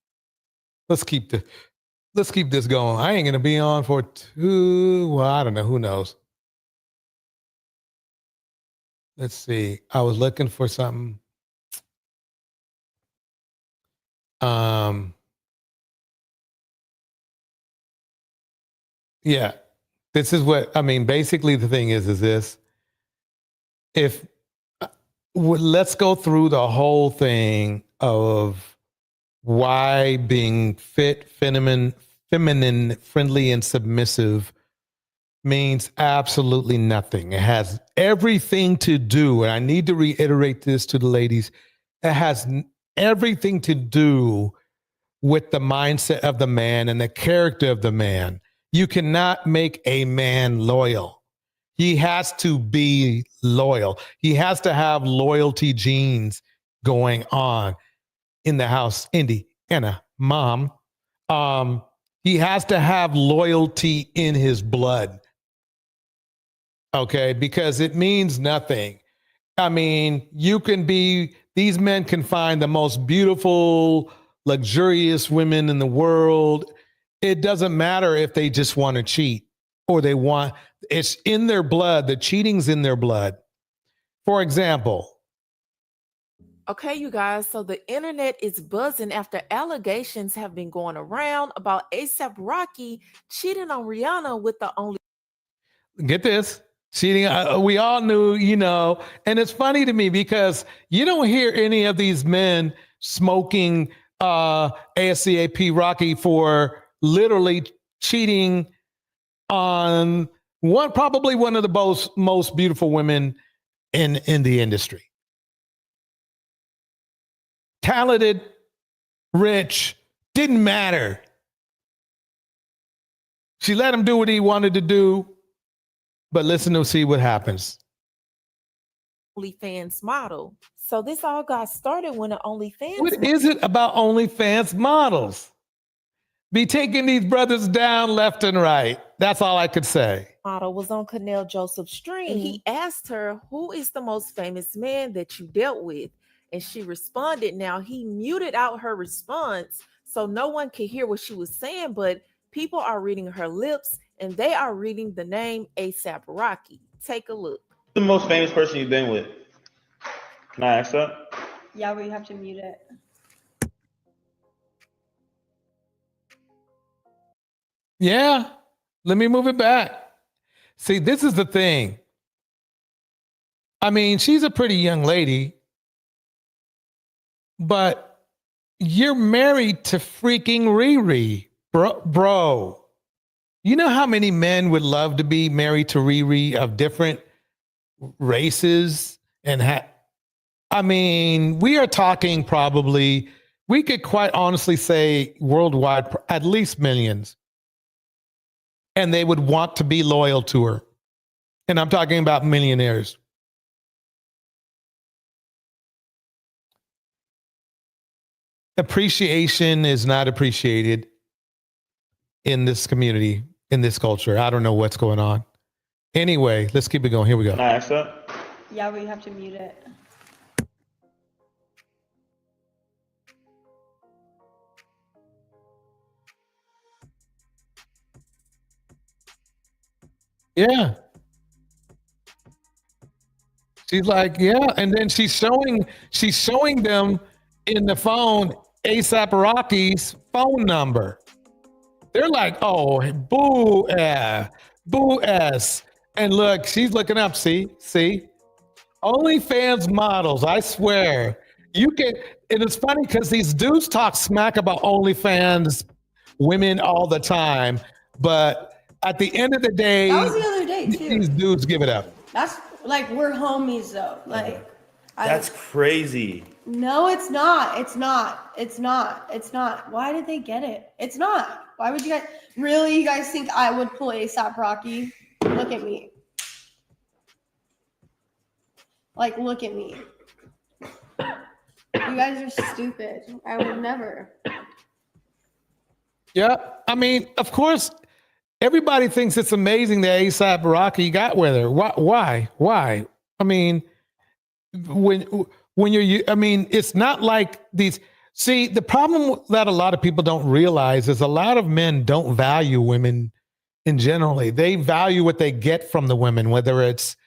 Let's keep this going. I ain't gonna be on for I don't know, who knows. Let's see. I was looking for something. Yeah. This is what I mean. Basically, the thing is this. Let's go through the whole thing of why being fit, feminine, friendly, and submissive means absolutely nothing. It has everything to do, and I need to reiterate this to the ladies, it has everything to do with the mindset of the man and the character of the man. You cannot make a man loyal. He has to be loyal. He has to have loyalty genes going on in the house. Indiana, mom. He has to have loyalty in his blood. Okay, because it means nothing. I mean, these men can find the most beautiful, luxurious women in the world. It doesn't matter if they just want to cheat or it's in their blood. The cheating's in their blood. For example. Okay, you guys, so the internet is buzzing after allegations have been going around about A$AP Rocky cheating on Rihanna with the only. Get this. Cheating, we all knew, and it's funny to me because you don't hear any of these men smoking A$AP Rocky for literally cheating on probably one of the most beautiful women in the industry. Talented, rich, didn't matter. She let him do what he wanted to do. But listen to see what happens. OnlyFans model. So this all got started when the OnlyFans. What is it about OnlyFans models? Be taking these brothers down left and right. That's all I could say. Model was on Canel Joseph's stream. He asked her, "Who is the most famous man that you dealt with?" And she responded. Now he muted out her response so no one could hear what she was saying, but people are reading her lips. And they are reading the name A$AP Rocky. Take a look. The most famous person you've been with? Can I ask that? Yeah, we have to mute it. Yeah. Let me move it back. See, this is the thing. I mean, she's a pretty young lady, but you're married to freaking Riri, bro. You know how many men would love to be married to Riri of different races? I mean, we are talking probably, we could quite honestly say worldwide, at least millions. And they would want to be loyal to her. And I'm talking about millionaires. Appreciation is not appreciated in this community, in this culture. I don't know what's going on. Anyway, let's keep it going. Here we go. Can I ask that? Yeah, we have to mute it. Yeah. She's like, yeah. And then she's showing them in the phone A$AP Rocky's phone number. They're like, oh, boo S. And look, she's looking up. See? OnlyFans models, I swear. You can, and it's funny because these dudes talk smack about OnlyFans women all the time, but at the end of the day, That was the other day too. these dudes give it up. That's like we're homies though. Like That's crazy. no, it's not. It's not. It's not. It's not. Why did they get it? It's not. Why would you guys really? You guys think I would pull ASAP Rocky? Look at me. Like, look at me. You guys are stupid. I would never. Yeah, I mean, of course, everybody thinks it's amazing that ASAP Rocky got with her. Why? I mean, when you're, I mean, it's not like these. See, the problem that a lot of people don't realize is a lot of men don't value women in generally. They value what they get from the women, whether it's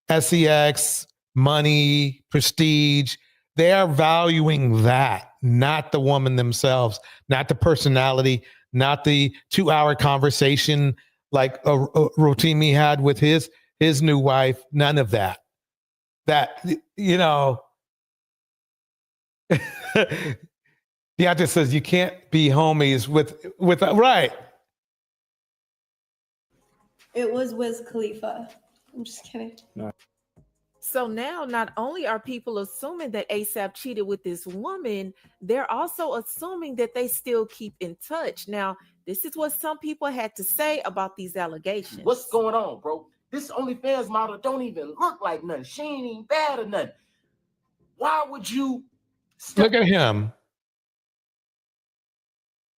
sex, money, prestige. They are valuing that, not the woman themselves, not the personality, not the 2-hour conversation like Rotimi had with his new wife. None of that. That, you know, Deontay says you can't be homies with right. It was Wiz Khalifa. I'm just kidding. No. So now not only are people assuming that ASAP cheated with this woman, they're also assuming that they still keep in touch. Now, this is what some people had to say about these allegations. What's going on, bro? This OnlyFans model don't even look like nothing. She ain't even bad or nothing. Why would you Look at him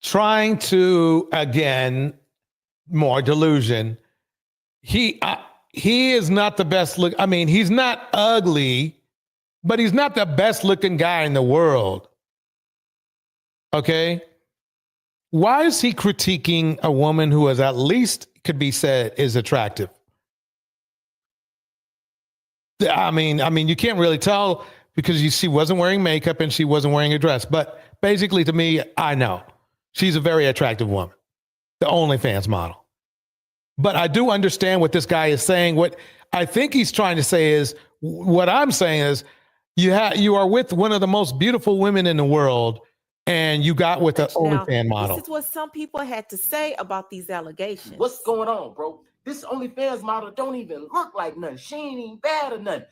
trying to, again, more delusion. He is not the best look. I mean, he's not ugly, but he's not the best looking guy in the world. Okay? Why is he critiquing a woman who is at least could be said is attractive? I mean, you can't really tell because she wasn't wearing makeup and she wasn't wearing a dress. But basically, to me, I know she's a very attractive woman, the OnlyFans model. But I do understand what this guy is saying. What I think he's trying to say is, what I'm saying is, you are with one of the most beautiful women in the world, and you got with an OnlyFans model. This is what some people had to say about these allegations. What's going on, bro? This OnlyFans model don't even look like nothing. She ain't even bad or nothing.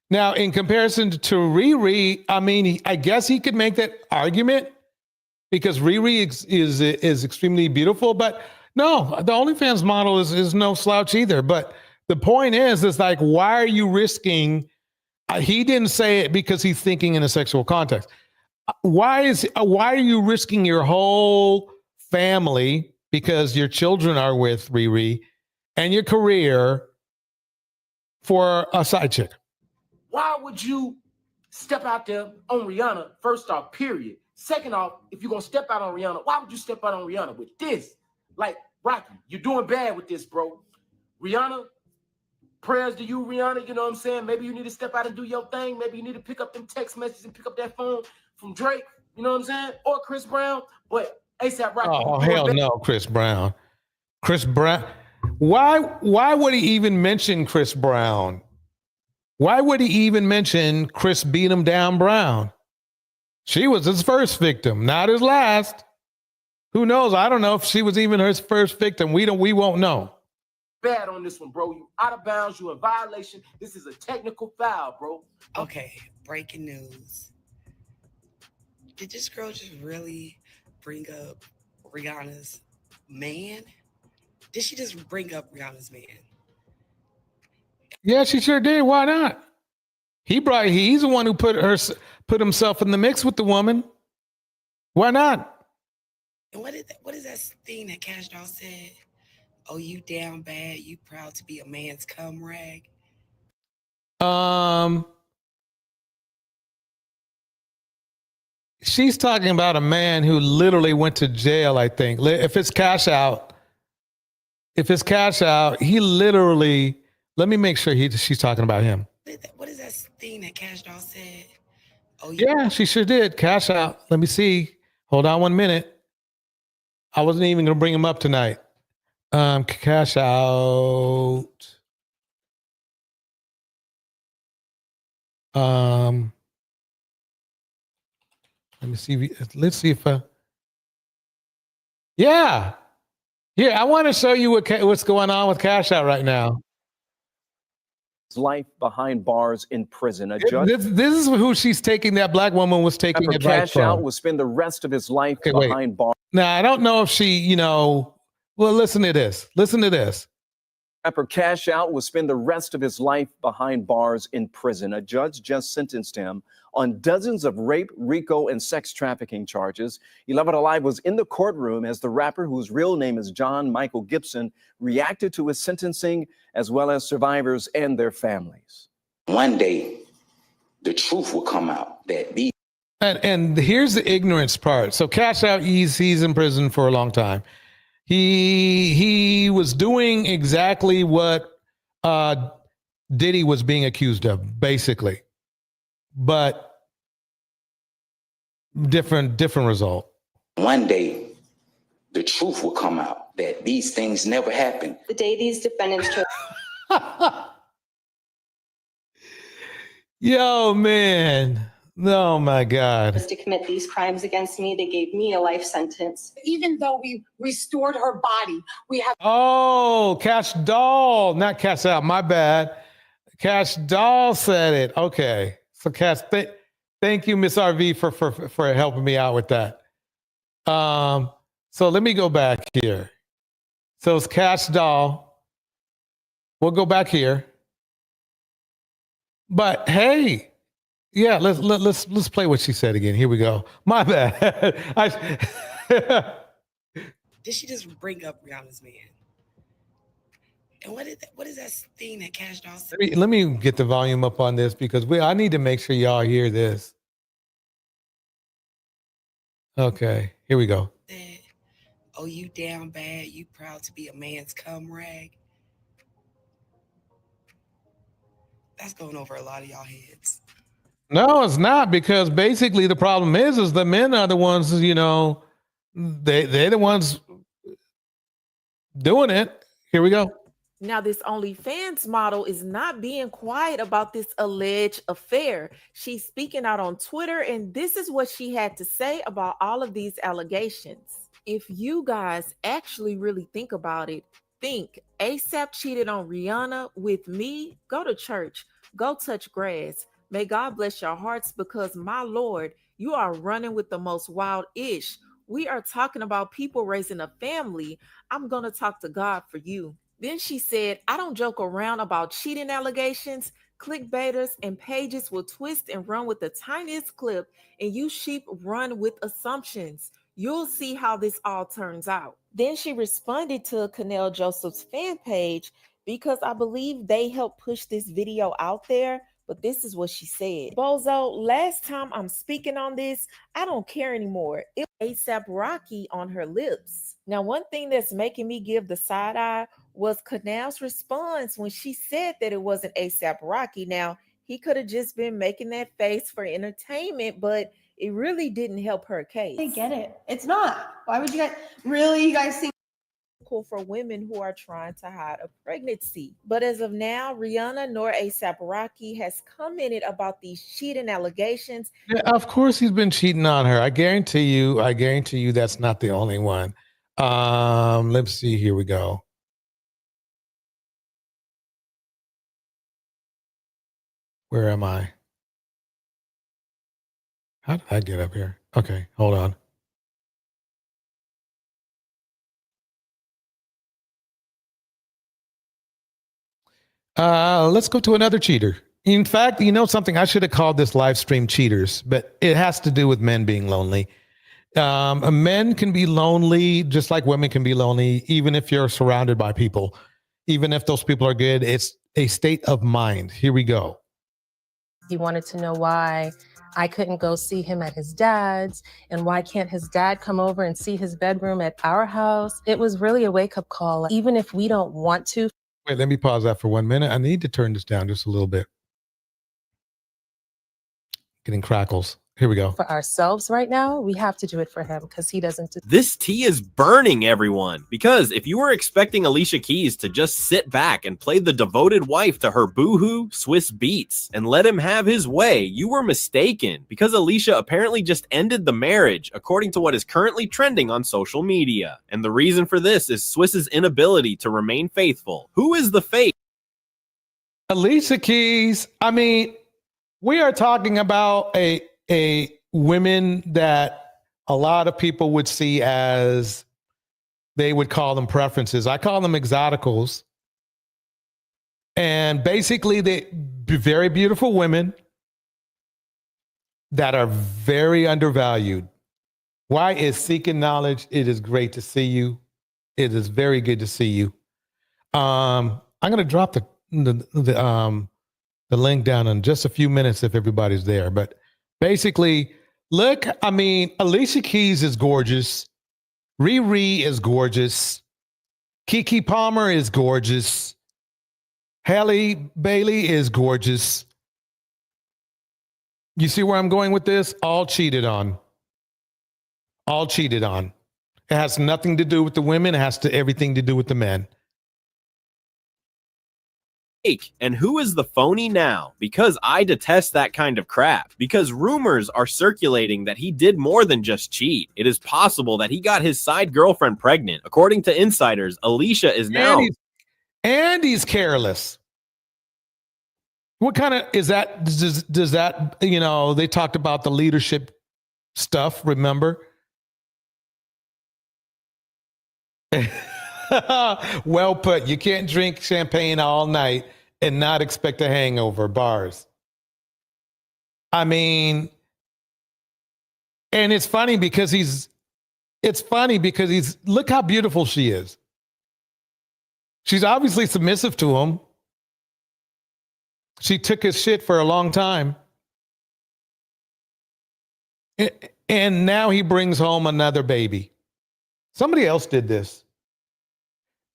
Now, in comparison to Riri, I mean, I guess he could make that argument because Riri is extremely beautiful, but no, the OnlyFans model is no slouch either. But the point is like, why are you risking? He didn't say it because he's thinking in a sexual context. Why are you risking your whole family because your children are with Riri and your career for a side chick? Why would you step out there on Rihanna, first off, period? Second off, if you're going to step out on Rihanna, why would you step out on Rihanna with this? Like, Rocky, you're doing bad with this, bro. Rihanna, prayers to you, Rihanna. You know what I'm saying? Maybe you need to step out and do your thing. Maybe you need to pick up them text messages and pick up that phone from Drake. You know what I'm saying? Or Chris Brown. But ASAP Rocky. Oh, hell no, Chris Brown. Chris Brown. Why would he even mention Chris Brown? Why would he even mention Chris beat him down Brown? She was his first victim, not his last. Who knows? I don't know if she was even his first victim. We won't know. Bad on this one, bro. You out of bounds. You in violation. This is a technical foul, bro. Okay, breaking news. Did this girl just really bring up Rihanna's man? Did she just bring up Rihanna's man? Yeah, she sure did. Why not? He's the one who put himself in the mix with the woman. Why not? And what is that thing that Cash Doll said? Oh, you down bad, you proud to be a man's cum rag? She's talking about a man who literally went to jail, I think. If it's Cash Out, he literally, let me make sure she's talking about him. What is that thing that Cash Doll said? Oh, yeah, she sure did. Cash Out. Let me see. Hold on 1 minute. I wasn't even going to bring him up tonight. Cash Out. Let me see. Let's see if yeah. Here, I want to show you what's going on with Cash Out right now. Life behind bars in prison. A judge. This is who she's taking. That black woman was taking After advice Cash Out from. will spend the rest of his life Wait. behind bars. Now, I don't know if she, well, listen to this. Listen to this. Rapper Cash Out will spend the rest of his life behind bars in prison. A judge just sentenced him on dozens of rape, RICO, and sex trafficking charges. 11 Alive was in the courtroom as the rapper, whose real name is John Michael Gibson, reacted to his sentencing, as well as survivors and their families. One day, the truth will come out that these. And here's the ignorance part. So Cash Out, he's in prison for a long time. He was doing exactly what Diddy was being accused of, basically, but different result. One day, the truth will come out that these things never happened. The day these defendants chose. Yo, man. Oh my God. To commit these crimes against me, they gave me a life sentence. Even though we restored her body, we have. Oh, Cash Doll, not Cash Out. My bad. Cash Doll said it. Okay, so Cash, thank you, Miss RV, for helping me out with that. So let me go back here. So it's Cash Doll. We'll go back here. But hey. Yeah, let's play what she said again. Here we go. My bad. Did she just bring up Rihanna's man? And what is that thing that Cash Doll said? Let me get the volume up on this because I need to make sure y'all hear this. Okay, here we go. Oh, you down bad? You proud to be a man's cum rag? That's going over a lot of y'all heads. No, it's not, because basically the problem is the men are the ones, they're the ones doing it. Here we go. Now, this OnlyFans model is not being quiet about this alleged affair. She's speaking out on Twitter, and this is what she had to say about all of these allegations. If you guys actually really think about it, think ASAP cheated on Rihanna with me? Go to church. Go touch grass. May God bless your hearts, because my Lord, you are running with the most wild ish. We are talking about people raising a family. I'm going to talk to God for you. Then she said, I don't joke around about cheating allegations. Clickbaiters and pages will twist and run with the tiniest clip, and you sheep run with assumptions. You'll see how this all turns out. Then she responded to Canel Joseph's fan page, because I believe they helped push this video out there. But this is what she said. Bozo, last time I'm speaking on this, I don't care anymore. It was ASAP Rocky on her lips. Now, one thing that's making me give the side eye was Canal's response when she said that it wasn't ASAP Rocky. Now, he could have just been making that face for entertainment, but it really didn't help her case. I get it. It's not. Why would you guys think for women who are trying to hide a pregnancy? But as of now, Rihanna nor ASAP Rocky has commented about these cheating allegations. Yeah, of course he's been cheating on her. I guarantee you that's not the only one. Let's see, here we go. Where am I? How did I get up here? Okay, hold on. Let's go to another cheater. In fact, you know something? I should have called this live stream cheaters, but it has to do with men being lonely. Men can be lonely just like women can be lonely, even if you're surrounded by people. Even if those people are good, it's a state of mind. Here we go. He wanted to know why I couldn't go see him at his dad's, and why can't his dad come over and see his bedroom at our house? It was really a wake-up call. Even if we don't want to. Wait, let me pause that for 1 minute. I need to turn this down just a little bit. Getting crackles. Here we go. For ourselves right now, we have to do it for him because he doesn't. This tea is burning everyone, because if you were expecting Alicia Keys to just sit back and play the devoted wife to her boohoo Swiss Beats and let him have his way, you were mistaken, because Alicia apparently just ended the marriage, according to what is currently trending on social media. And the reason for this is Swiss's inability to remain faithful. Who is the fake? Alicia Keys. I mean, we are talking about a women that a lot of people would see as, they would call them preferences. I call them exoticals. And basically, they very beautiful women that are very undervalued. Why is seeking knowledge? It is great to see you. It is very good to see you. I'm going to drop the link down in just a few minutes if everybody's there. But basically, look, I mean, Alicia Keys is gorgeous. Riri is gorgeous. Keke Palmer is gorgeous. Halle Bailey is gorgeous. You see where I'm going with this? All cheated on. All cheated on. It has nothing to do with the women. It has everything to do with the men. And who is the phony now? Because I detest that kind of crap. Because rumors are circulating that he did more than just cheat. It is possible that he got his side girlfriend pregnant. According to insiders, Alicia is now... And he's careless. What kind of is that? Does that, you know, they talked about the leadership stuff, remember? Well put. You can't drink champagne all night and not expect a hangover. Bars. I mean, and it's funny because look how beautiful she is. She's obviously submissive to him. She took his shit for a long time. And now he brings home another baby. Somebody else did this.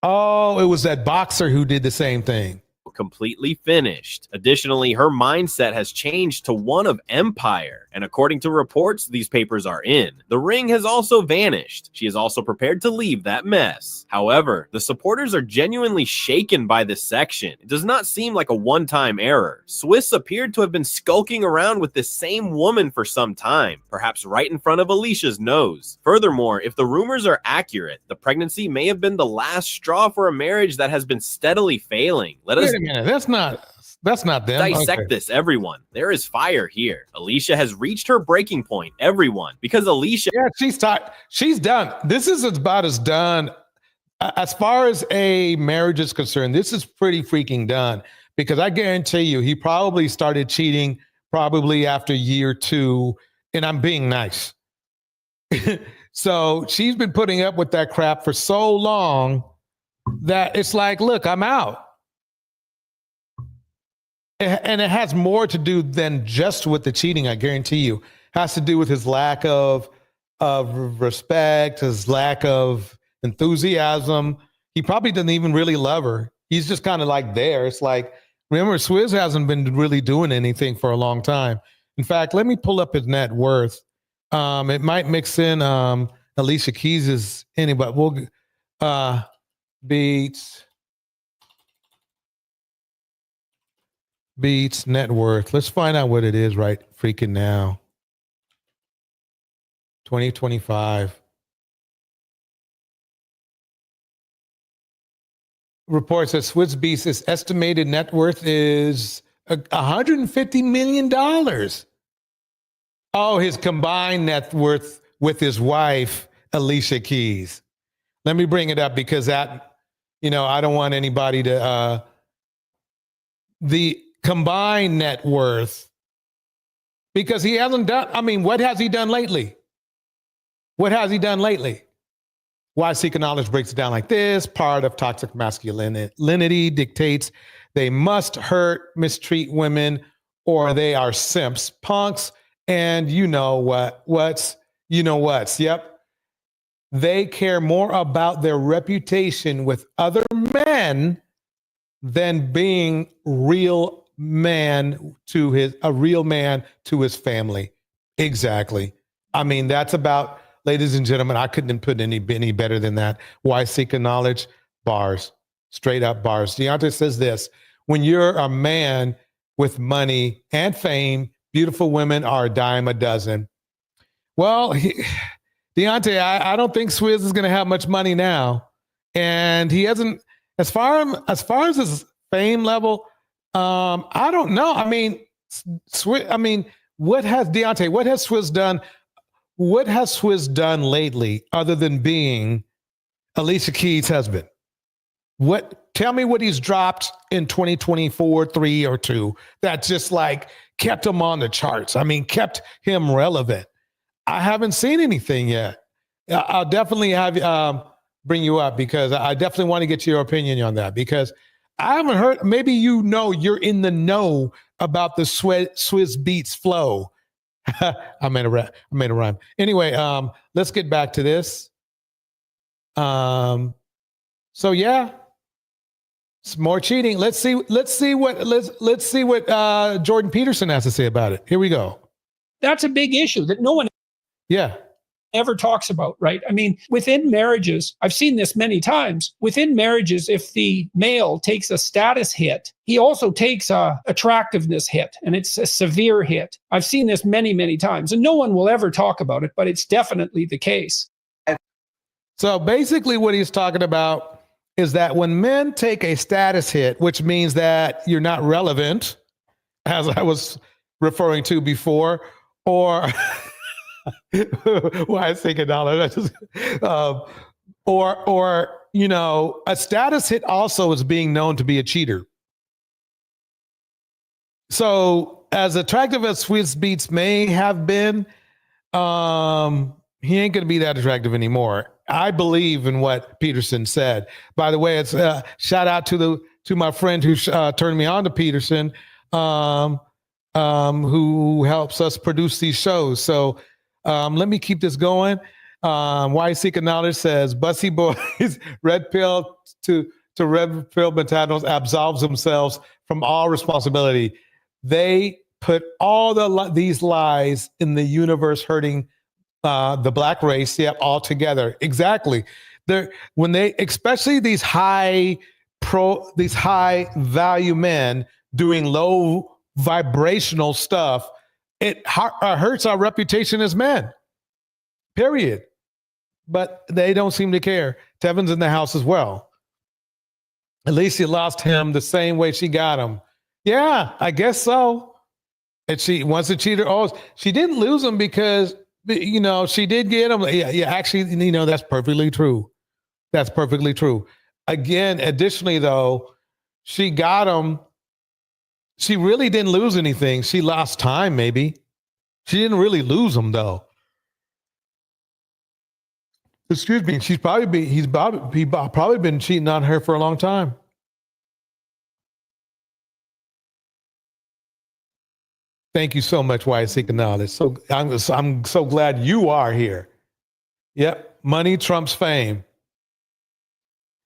Oh, it was that boxer who did the same thing. Completely finished. Additionally, her mindset has changed to one of empire, and according to reports these papers are in, the ring has also vanished. She is also prepared to leave that mess. However, the supporters are genuinely shaken by this section. It does not seem like a one-time error. Swiss appeared to have been skulking around with this same woman for some time, perhaps right in front of Alicia's nose. Furthermore, if the rumors are accurate, the pregnancy may have been the last straw for a marriage that has been steadily failing. Let us that's not them. Dissect this, everyone. There is fire here. Alicia has reached her breaking point, everyone, because Alicia... Yeah, she's done. This is about as done. As far as a marriage is concerned, this is pretty freaking done, because I guarantee you, he probably started cheating probably after year 2, and I'm being nice. So she's been putting up with that crap for so long that it's like, look, I'm out. And it has more to do than just with the cheating, I guarantee you. It has to do with his lack of respect, his lack of enthusiasm. He probably doesn't even really love her. He's just kind of like there. It's like, remember, Swizz hasn't been really doing anything for a long time. In fact, let me pull up his net worth. It might mix in Alicia Keys' anybody. We'll Beats net worth. Let's find out what it is right freaking now. 2025. Reports that Swizz Beats' estimated net worth is $150 million. Oh, his combined net worth with his wife, Alicia Keys. Let me bring it up because that, you know, I don't want anybody to, the combined net worth, because he hasn't done, I mean, what has he done lately? What has he done lately? Why Seeking Knowledge breaks it down like this. Part of toxic masculinity dictates they must hurt, mistreat women, or they are simps, punks, and you know what's. Yep. They care more about their reputation with other men than being a real man to his family. Exactly. I mean, that's about, ladies and gentlemen, I couldn't put any better than that. Why seeking knowledge? Bars. Straight up bars. Deontay says this: when you're a man with money and fame, beautiful women are a dime a dozen. Well, Deontay, I don't think Swizz is going to have much money now, and he hasn't. As far as his fame level, I don't know. I mean, what has Swizz done? What has Swizz done lately other than being Alicia Keys' husband? Tell me what he's dropped in 2024, 3 or 2 that just like kept him on the charts. I mean, kept him relevant. I haven't seen anything yet. I'll definitely have bring you up because I definitely want to get your opinion on that because I haven't heard. Maybe you're in the know about the Swizz Beats flow. I made a rhyme. Anyway, let's get back to this. So yeah, it's more cheating. Let's see what Jordan Peterson has to say about it. Here we go. That's a big issue that no one ever talks about, right? I mean, within marriages, I've seen this many times. Within marriages, if the male takes a status hit, he also takes a attractiveness hit, and it's a severe hit. I've seen this many, many times, and no one will ever talk about it, but it's definitely the case. So basically what he's talking about is that when men take a status hit, which means that you're not relevant, as I was referring to before, or why I think $1, or a status hit also is being known to be a cheater. So as attractive as Swizz Beats may have been, he ain't going to be that attractive anymore. I believe in what Peterson said. By the way, it's shout out to my friend who turned me on to Peterson, who helps us produce these shows. So let me keep this going. Why Seek Knowledge says, Bussy Boys, red pill to red pill mentalities absolves themselves from all responsibility. They put all these lies in the universe hurting the black race, all together. Exactly. When they, especially these high value men doing low vibrational stuff, it hurts our reputation as men. Period. But they don't seem to care. Tevin's in the house as well. Alicia lost him the same way she got him. Yeah, I guess so. And she wants to cheat her. Oh, she didn't lose him because she did get him. Yeah, actually, that's perfectly true. That's perfectly true. Again, additionally, though, she got him. She really didn't lose anything. She lost time, maybe. She didn't really lose him, though. Excuse me. He's probably been cheating on her for a long time. Thank you so much, Why Seek Knowledge. So I'm so glad you are here. Yep, money trumps fame.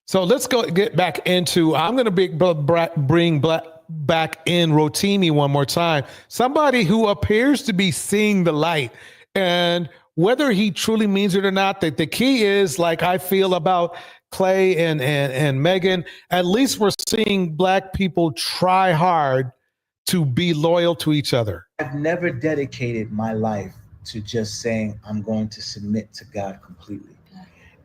So let's get back into. I'm going to bring back in Rotimi one more time. Somebody who appears to be seeing the light, and whether he truly means it or not, that the key is, like I feel about Clay and Megan. At least we're seeing black people try hard to be loyal to each other. I've never dedicated my life to just saying I'm going to submit to God completely.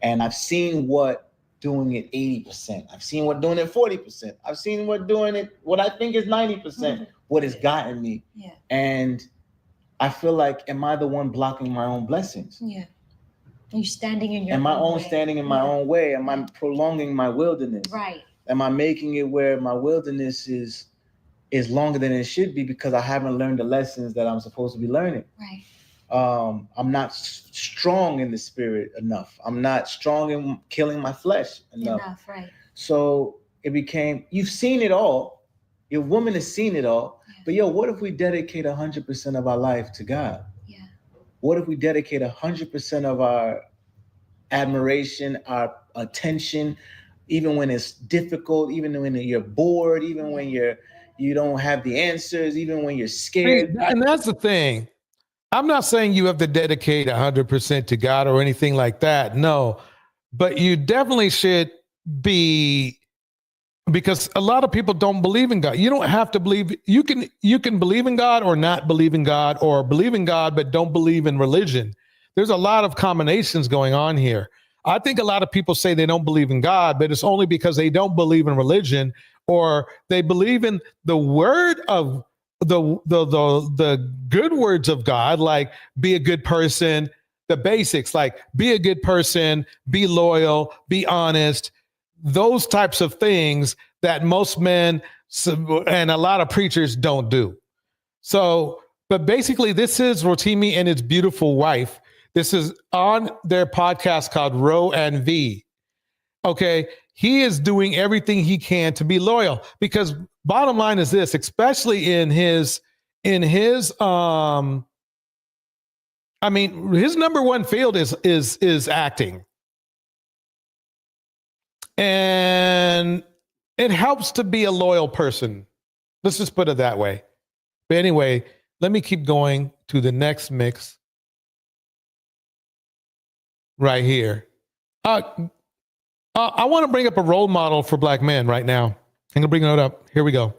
And I've seen what doing it 80%. I've seen what doing it 40%. I've seen what doing it, what I think is 90%, what has gotten me. Yeah. And I feel like, am I the one blocking my own blessings? Yeah. You're standing in your standing in my own way? Am I prolonging my wilderness? Right. Am I making it where my wilderness is longer than it should be because I haven't learned the lessons that I'm supposed to be learning? Right. I'm not strong in the spirit enough. I'm not strong in killing my flesh enough. Right. So it became, you've seen it all. Your woman has seen it all. Yeah. But what if we dedicate 100% of our life to God? Yeah. What if we dedicate 100% of our admiration, our attention, even when it's difficult, even when you're bored, even when you don't have the answers, even when you're scared? And that's the thing. I'm not saying you have to dedicate 100% to God or anything like that. No, but you definitely should be, because a lot of people don't believe in God. You don't have to believe. You can believe in God or not believe in God, or believe in God but don't believe in religion. There's a lot of combinations going on here. I think a lot of people say they don't believe in God, but it's only because they don't believe in religion, or they believe in the word of the good words of God, like be a good person, the basics, like be a good person, be loyal, be honest, those types of things that most men and a lot of preachers don't do. So, but basically, this is Rotimi and his beautiful wife. This is on their podcast called Roe and V. Okay. He is doing everything he can to be loyal, because bottom line is this, especially in his his number one field is acting. And it helps to be a loyal person. Let's just put it that way. But anyway, let me keep going to the next mix right here. I want to bring up a role model for black men right now. I'm going to bring it up. Here we go.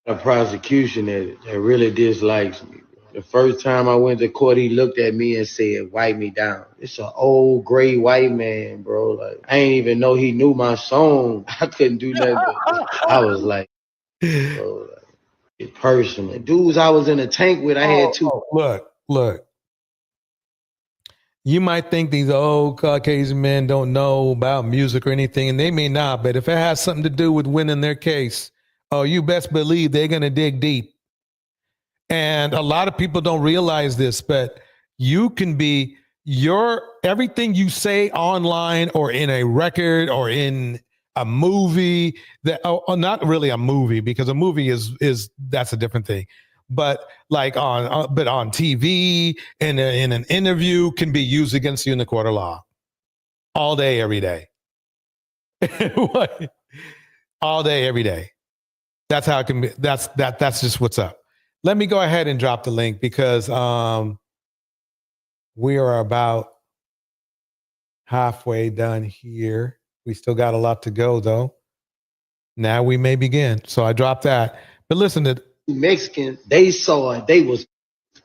A prosecution that really dislikes me. The first time I went to court, he looked at me and said, "Wipe me down." It's an old gray white man, bro. Like, I ain't even know he knew my song. I couldn't do nothing but I was like, bro, like, it's personal. Dudes I was in a tank with, I had two. Look. You might think these old Caucasian men don't know about music or anything, and they may not, but if it has something to do with winning their case, oh, you best believe they're going to dig deep. And a lot of people don't realize this, but you can be everything you say online or in a record or in a movie that, not really a movie, because a movie is that's a different thing. But like on TV and in an interview can be used against you in the court of law all day, every day. All day, every day. That's how it can be. That's just what's up. Let me go ahead and drop the link, because we are about halfway done here. We still got a lot to go, though. Now we may begin. So I dropped that. But listen to Mexicans, they saw it. They was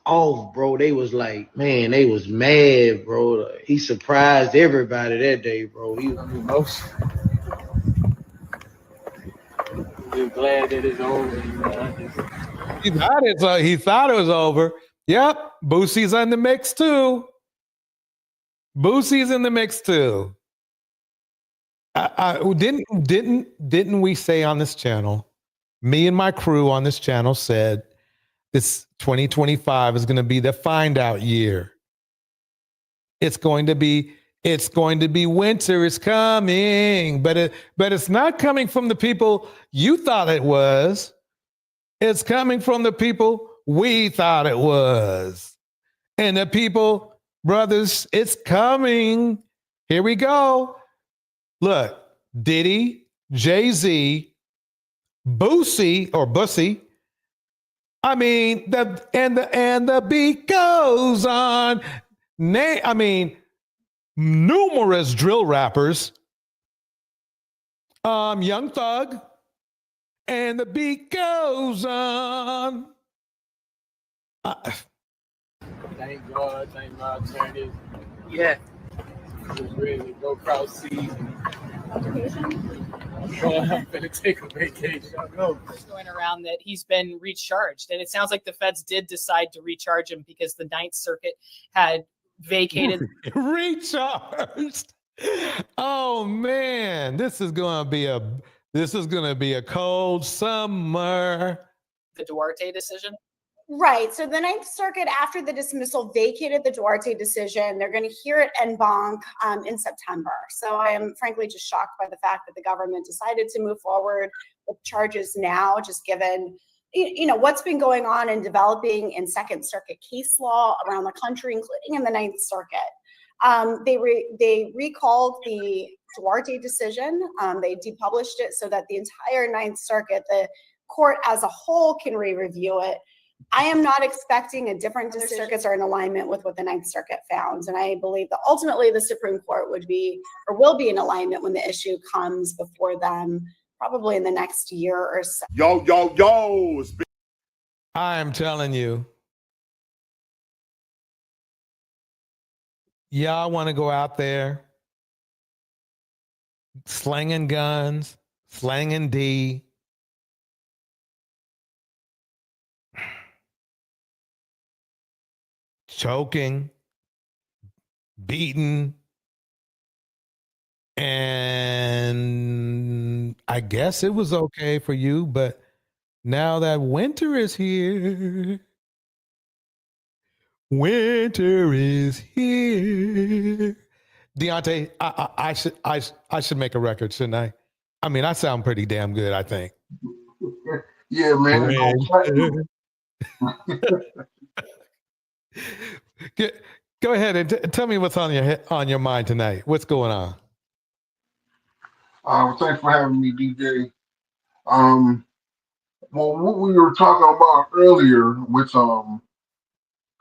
off, bro. They was like, man, they was mad, bro. Like, he surprised everybody that day, bro. He was emotional. I'm glad that it's over. He thought it was over. Yep. Boosie's in the mix too. Boosie's in the mix too. Didn't we say on this channel, me and my crew on this channel said this 2025 is going to be the find out year. It's going to be winter is coming, but it's not coming from the people you thought it was. It's coming from the people we thought it was. And the people, brothers, it's coming. Here we go. Look, Diddy, Jay-Z, Boosie. I mean, the beat goes on. Numerous drill rappers. Young Thug. And the beat goes on. Thank God, thank my attorneys. Yeah. Just ready to go cross seas. I'm gonna take a vacation. Going around that he's been recharged, and it sounds like the feds did decide to recharge him because the Ninth Circuit had vacated. Recharged. Oh man, this is gonna be a cold summer. The Duarte decision. Right. So the Ninth Circuit, after the dismissal, vacated the Duarte decision. They're going to hear it en banc in September. So I am frankly just shocked by the fact that the government decided to move forward with charges now, just given what's been going on and developing in Second Circuit case law around the country, including in the Ninth Circuit. They recalled the Duarte decision. They depublished it so that the entire Ninth Circuit, the court as a whole, can re-review it. I am not expecting a different decision. Circuits are in alignment with what the Ninth Circuit found. And I believe that ultimately the Supreme Court would be, or will be in alignment when the issue comes before them, probably in the next year or so. Yo. I am telling you, y'all want to go out there slinging guns, slanging D, choking, beating, and I guess it was okay for you, but now that winter is here, Deontay, I should make a record, shouldn't I? I mean, I sound pretty damn good, I think. Yeah, man. Go ahead and tell me what's on your mind tonight. What's going on? Thanks for having me, DJ. Well, what we were talking about earlier with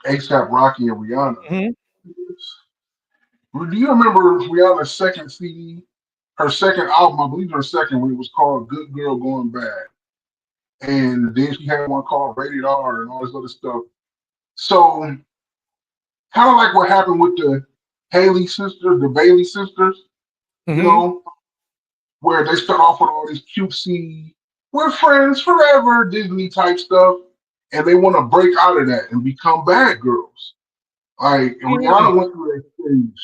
ASAP Rocky and Rihanna. Mm-hmm. Do you remember Rihanna's second CD? Her second album, I believe her second one, it was called Good Girl Going Bad. And then she had one called Rated R and all this other stuff. So, kind of like what happened with the Bailey sisters, you know, where they start off with all this cutesy, we're friends forever, Disney type stuff, and they want to break out of that and become bad girls. Like, Rihanna went through that stage.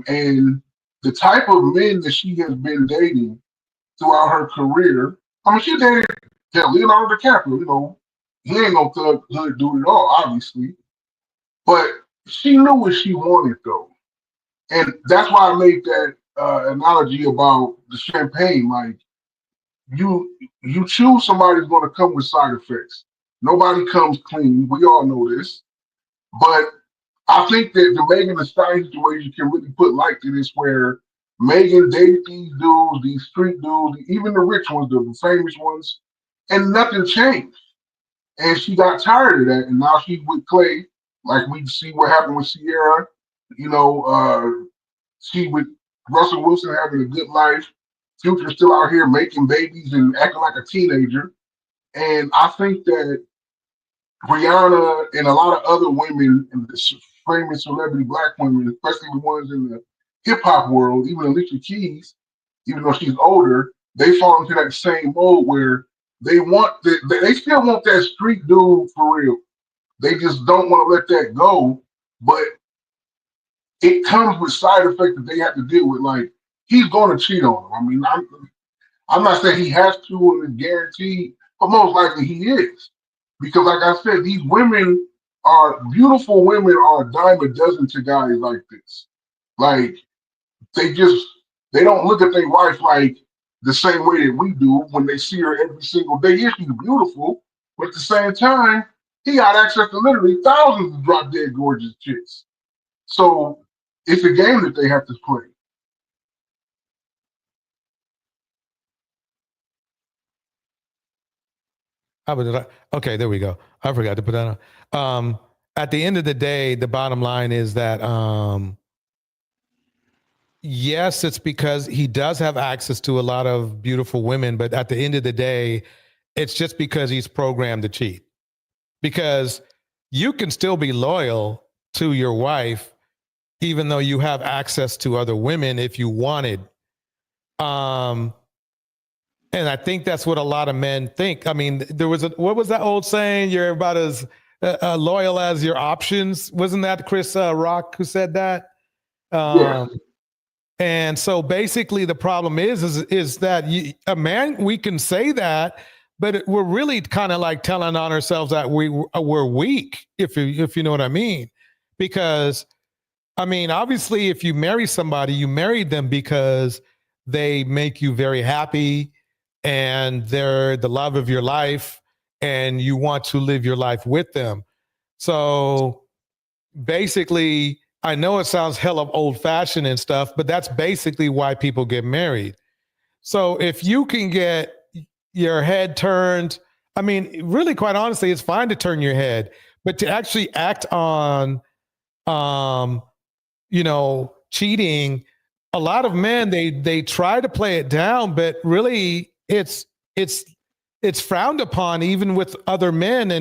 And the type of men that she has been dating throughout her career, I mean, she dated Leonardo DiCaprio, you know, he ain't no thug hood dude at all, obviously. But she knew what she wanted, though. And that's why I made that analogy about the champagne. Like, you choose somebody who's going to come with side effects. Nobody comes clean. We all know this. But I think that the Megan Thee Stallion situation can really put light to this, where Megan dated these dudes, these street dudes, even the rich ones, the famous ones, and nothing changed. And she got tired of that, and now she's with Clay. Like, we see what happened with Sierra. You know, she with Russell Wilson having a good life. Future's still out here making babies and acting like a teenager. And I think that Rihanna and a lot of other women, and famous celebrity black women, especially the ones in the hip hop world, even Alicia Keys, even though she's older, they fall into that same mode where they still want that street dude for real. They just don't want to let that go. But it comes with side effects that they have to deal with. Like, he's going to cheat on them. I mean, I'm not saying he has to and it's guaranteed, but most likely he is. Because like I said, these women beautiful women are a dime a dozen to guys like this. Like, they don't look at their wife like the same way that we do when they see her every single day. Yeah, she's beautiful, but at the same time, he got access to literally thousands of drop dead gorgeous chicks. So it's a game that they have to play. Okay, there we go. I forgot to put that on. At the end of the day, the bottom line is that yes, it's because he does have access to a lot of beautiful women, but at the end of the day, it's just because he's programmed to cheat. Because you can still be loyal to your wife, even though you have access to other women if you wanted. And I think that's what a lot of men think. I mean, what was that old saying? You're about as loyal as your options. Wasn't that Chris Rock who said that? Yeah. And so basically the problem is that a man, we can say that, but we're really kind of like telling on ourselves that we're weak, if you know what I mean. Because, I mean, obviously, if you marry somebody, you married them because they make you very happy and they're the love of your life and you want to live your life with them. So basically, I know it sounds hella old-fashioned and stuff, but that's basically why people get married. So if you can get your head turned I mean, really, quite honestly, it's fine to turn your head, but to actually act on, cheating, a lot of men, they try to play it down, but really it's frowned upon even with other men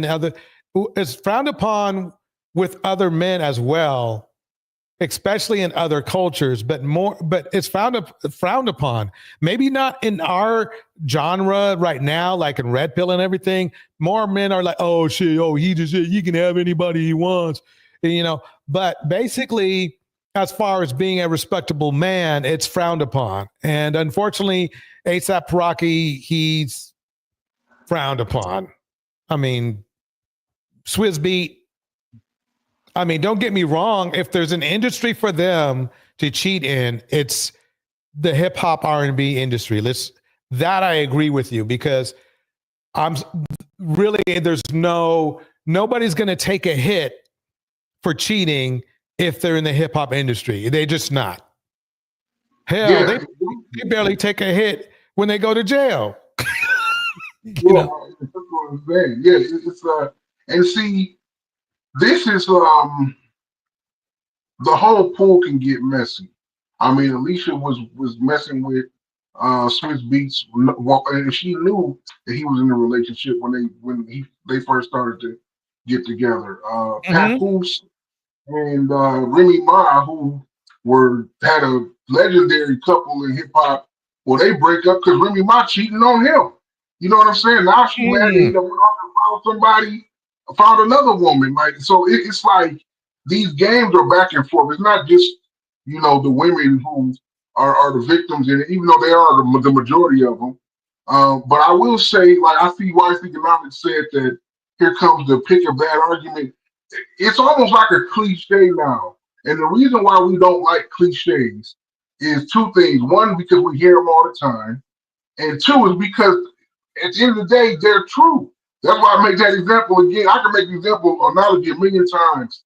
it's frowned upon with other men as well, especially in other cultures, but it's frowned upon. Maybe not in our genre right now, like in Red Pill and everything. More men are like, oh shit, he can have anybody he wants, but basically, as far as being a respectable man, it's frowned upon. And unfortunately, A$AP Rocky, he's frowned upon. I mean, Swizz Beat, I mean, don't get me wrong. If there's an industry for them to cheat in, it's the hip hop R&B industry. That I agree with you, because there's nobody's going to take a hit for cheating if they're in the hip hop industry. They're just not. Hell, they barely take a hit when they go to jail. That's what I'm saying. Yeah, it's and see, this is the whole pool can get messy. I mean, Alicia was messing with Swizz Beatz, and she knew that he was in a relationship when they first started to get together. Papoose and Remy Ma, who had a legendary couple in hip hop. Well, they break up because Remy Ma cheating on him. You know what I'm saying? Now she married, found another woman. Like, so it's like these games are back and forth. It's not just the women who are the victims in it, even though they are the majority of them. But I will say, like, I see Wise Economics said that here comes the pick a bad argument. It's almost like a cliche now. And the reason why we don't like cliches is two things. One, because we hear them all the time. And two is because at the end of the day, they're true. That's why I make that example again. I can make the example analogy a million times.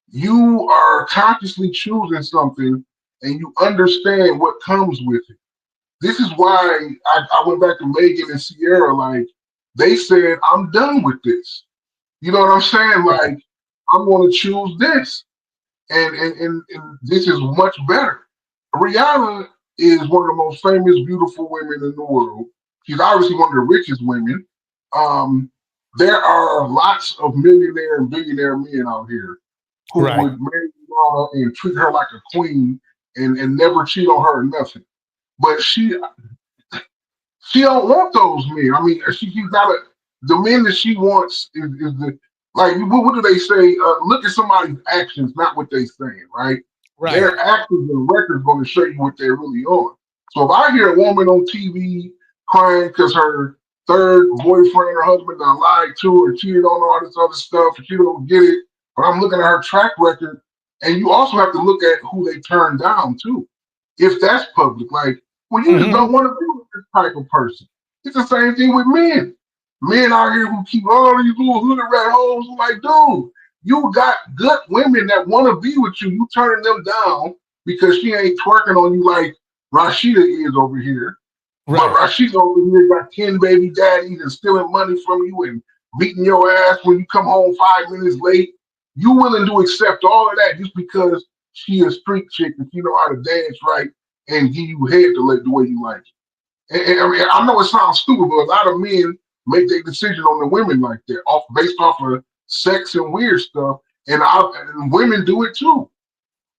You are consciously choosing something and you understand what comes with it. This is why I went back to Megan and Sierra. Like, they said, I'm done with this. You know what I'm saying? Like, I'm going to choose this. And this is much better. Rihanna is one of the most famous, beautiful women in the world. She's obviously one of the richest women. There are lots of millionaire and billionaire men out here who would marry Rihanna and treat her like a queen and never cheat on her or nothing. But she don't want those men. I mean, she's not the men that she wants is the, like, what do they say? Look at somebody's actions, not what they saying, right? Their actions and records going to show you what they're really on. So if I hear a woman on TV crying because her third boyfriend or husband done lied to her, cheated on her, all this other stuff, and she don't get it, but I'm looking at her track record, and you also have to look at who they turned down too. If that's public, like, well, you just don't want to be with this type of person. It's the same thing with men. Men out here who keep all these little hooded rat holes, like, dude, you got good women that want to be with you. You turning them down because she ain't twerking on you like Rashida is over here. But Rashida over here got 10 baby daddies and stealing money from you and beating your ass when you come home 5 minutes late. You willing to accept all of that just because she a street chick and she know how to dance right and give you head to let the way you like it. And I mean, I know it sounds stupid, but a lot of men make their decision on the women like that, based off of sex and weird stuff. And women do it too.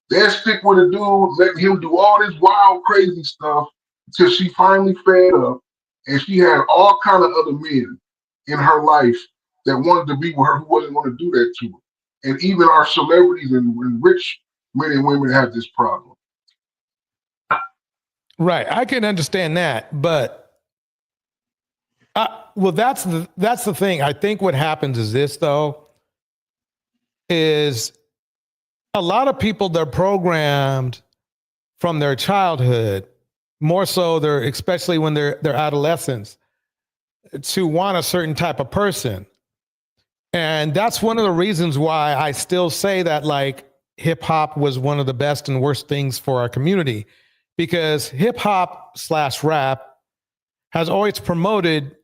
They'll stick with a dude, letting him do all this wild, crazy stuff until she finally fed up, and she had all kind of other men in her life that wanted to be with her who wasn't going to do that to her. And even our celebrities and rich men and women have this problem. Right, I can understand that, but well, that's the thing. I think what happens is this, though, is a lot of people, they're programmed from their childhood, more so especially when they're adolescents, to want a certain type of person. And that's one of the reasons why I still say that, like, hip hop was one of the best and worst things for our community, because hip hop / rap has always promoted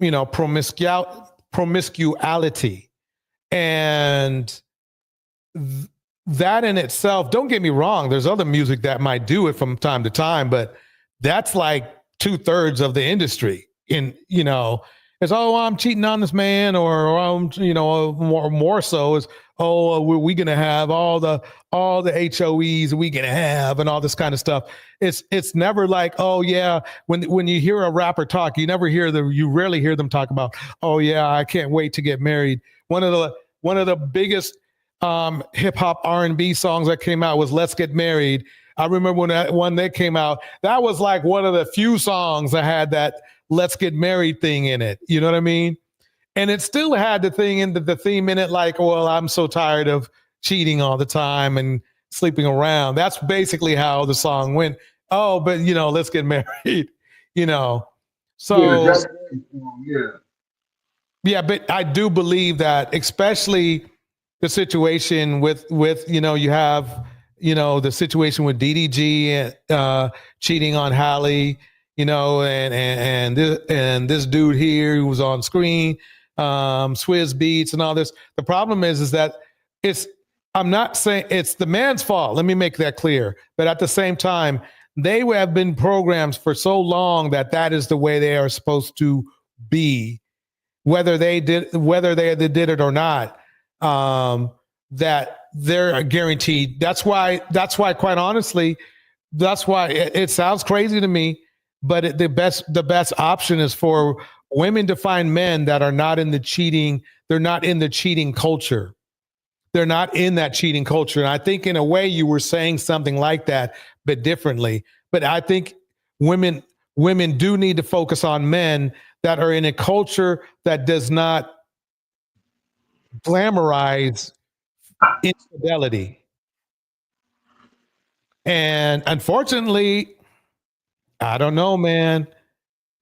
promiscuity. And that in itself, don't get me wrong, there's other music that might do it from time to time, but that's like 2/3 of the industry. It's, I'm cheating on this man, or I'm, more so is, we're going to have all the HOEs we going to have and all this kind of stuff. It's never like, oh yeah, when you hear a rapper talk, you rarely hear them talk about, oh yeah, I can't wait to get married. One of the biggest hip hop R&B songs that came out was "Let's Get Married." I remember when that came out, that was like one of the few songs that had that "Let's Get Married" thing in it. You know what I mean? And it still had the theme in it, like, well, I'm so tired of cheating all the time and sleeping around. That's basically how the song went. Oh, but let's get married. So yeah, but I do believe that, especially the situation with you have the situation with DDG cheating on Halle, and this dude here who was on screen, Swizz Beats and all this. The problem is that I'm not saying it's the man's fault. Let me make that clear. But at the same time, they have been programmed for so long that is the way they are supposed to be, whether they did it or not. That they're guaranteed. That's why, quite honestly, it sounds crazy to me, but the best option is for women to find men that are not in the cheating. They're not in the cheating culture. They're not in that cheating culture. And I think in a way you were saying something like that, but differently. But I think women do need to focus on men that are in a culture that does not glamorize infidelity. And unfortunately, I don't know, man.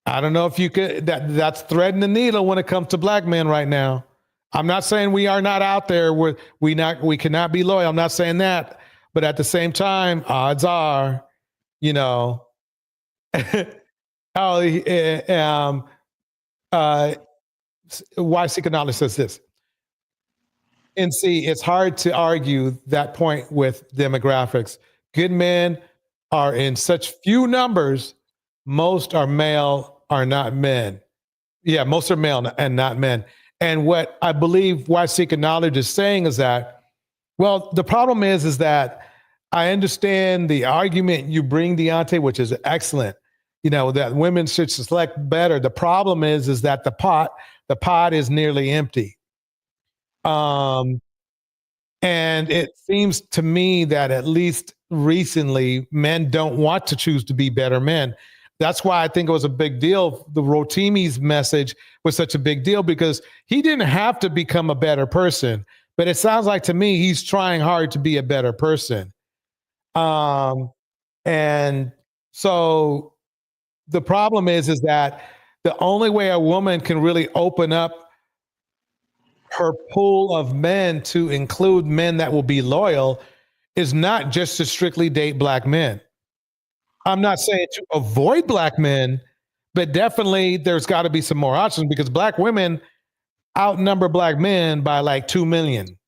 I don't know if you could, that's threading the needle when it comes to black men right now. I'm not saying we are not out there where we cannot be loyal. I'm not saying that, but at the same time, odds are, YC Canales says this. And see, it's hard to argue that point with demographics. Good men are in such few numbers. Most are male, are not men. Yeah, most are male and not men. And what I believe YC Knowledge is saying is that, well, the problem is that I understand the argument you bring, Deontay, which is excellent, that women should select better. The problem is that the pot is nearly empty. And it seems to me that at least recently, men don't want to choose to be better men. That's why I think it was a big deal. The Rotimi's message was such a big deal because he didn't have to become a better person, but it sounds like to me he's trying hard to be a better person. And so the problem is that the only way a woman can really open up her pool of men to include men that will be loyal is not just to strictly date black men. I'm not saying to avoid black men, but definitely there's got to be some more options because black women outnumber black men by like 2 million.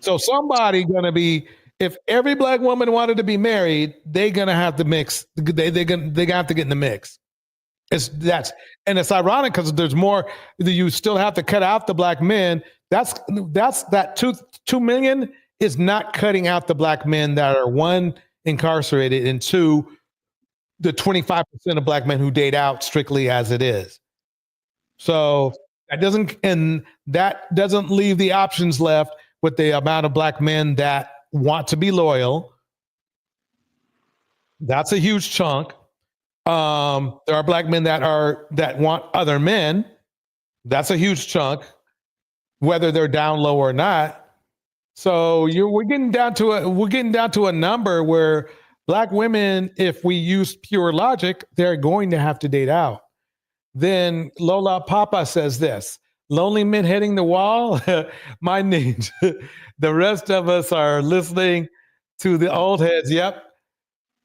So somebody going to be, if every black woman wanted to be married, they're going to have to mix. They have to get in the mix. And it's ironic because there's more. You still have to cut out the black men. That's that 2 million is not cutting out the black men that are one, incarcerated, and two, the 25% of black men who date out strictly as it is. So that doesn't leave the options left with the amount of black men that want to be loyal. That's a huge chunk. There are black men that want other men. That's a huge chunk, whether they're down low or not. So we're getting down to a number where black women, if we use pure logic, they're going to have to date out. Then Lola Papa says this: lonely men hitting the wall. My ninja. The rest of us are listening to the old heads. Yep.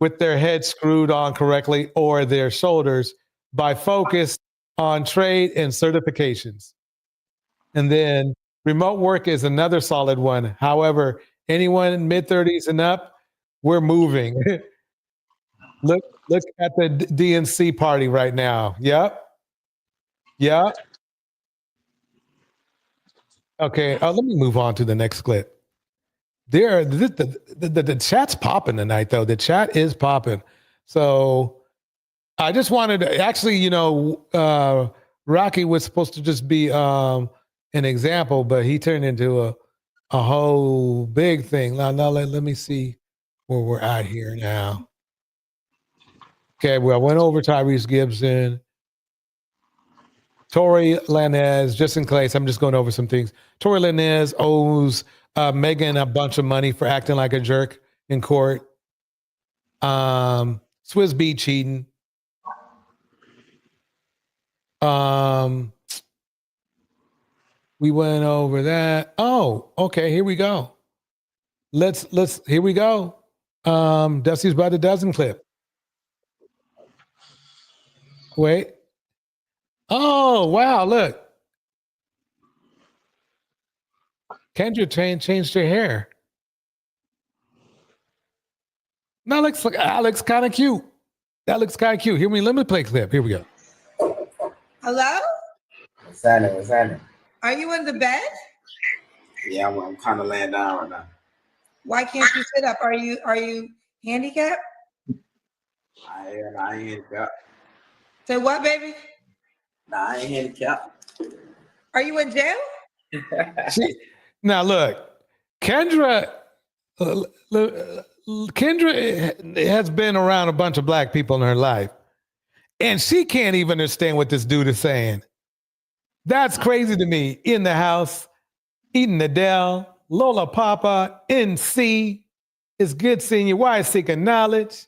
With their heads screwed on correctly or their shoulders by focus on trade and certifications. And then remote work is another solid one. However, anyone in mid-30s and up, we're moving. Look at the DNC party right now. Yep. Yep. Okay, let me move on to the next clip. The chat's popping tonight, though. The chat is popping. So I just wanted to actually, Rocky was supposed to just be an example, but he turned into a whole big thing. Now let me see where we're at here now. Okay, well, I went over Tyrese Gibson, Tory Lanez, just in case, I'm just going over some things. Tory Lanez owes Megan a bunch of money for acting like a jerk in court. Swizz Beatz cheating. We went over that. Oh, okay, here we go. Here we go. Dusty's by the dozen clip. Wait. Oh, wow, look. Kendra changed her hair. That looks kind of cute. That looks kind of cute. Let me play a clip. Here we go. Hello? What's happening? What's happening? Are you in the bed? Yeah, I'm kind of laying down right now. Why can't you sit up? Are you handicapped? I ain't handicapped. Say what, baby? Nah, I ain't handicapped. Are you in jail? Now look, Kendra has been around a bunch of black people in her life, and she can't even understand what this dude is saying. That's crazy to me. In the house, eating Adele, Lola Papa, NC. It's good seeing you. Why seeking knowledge?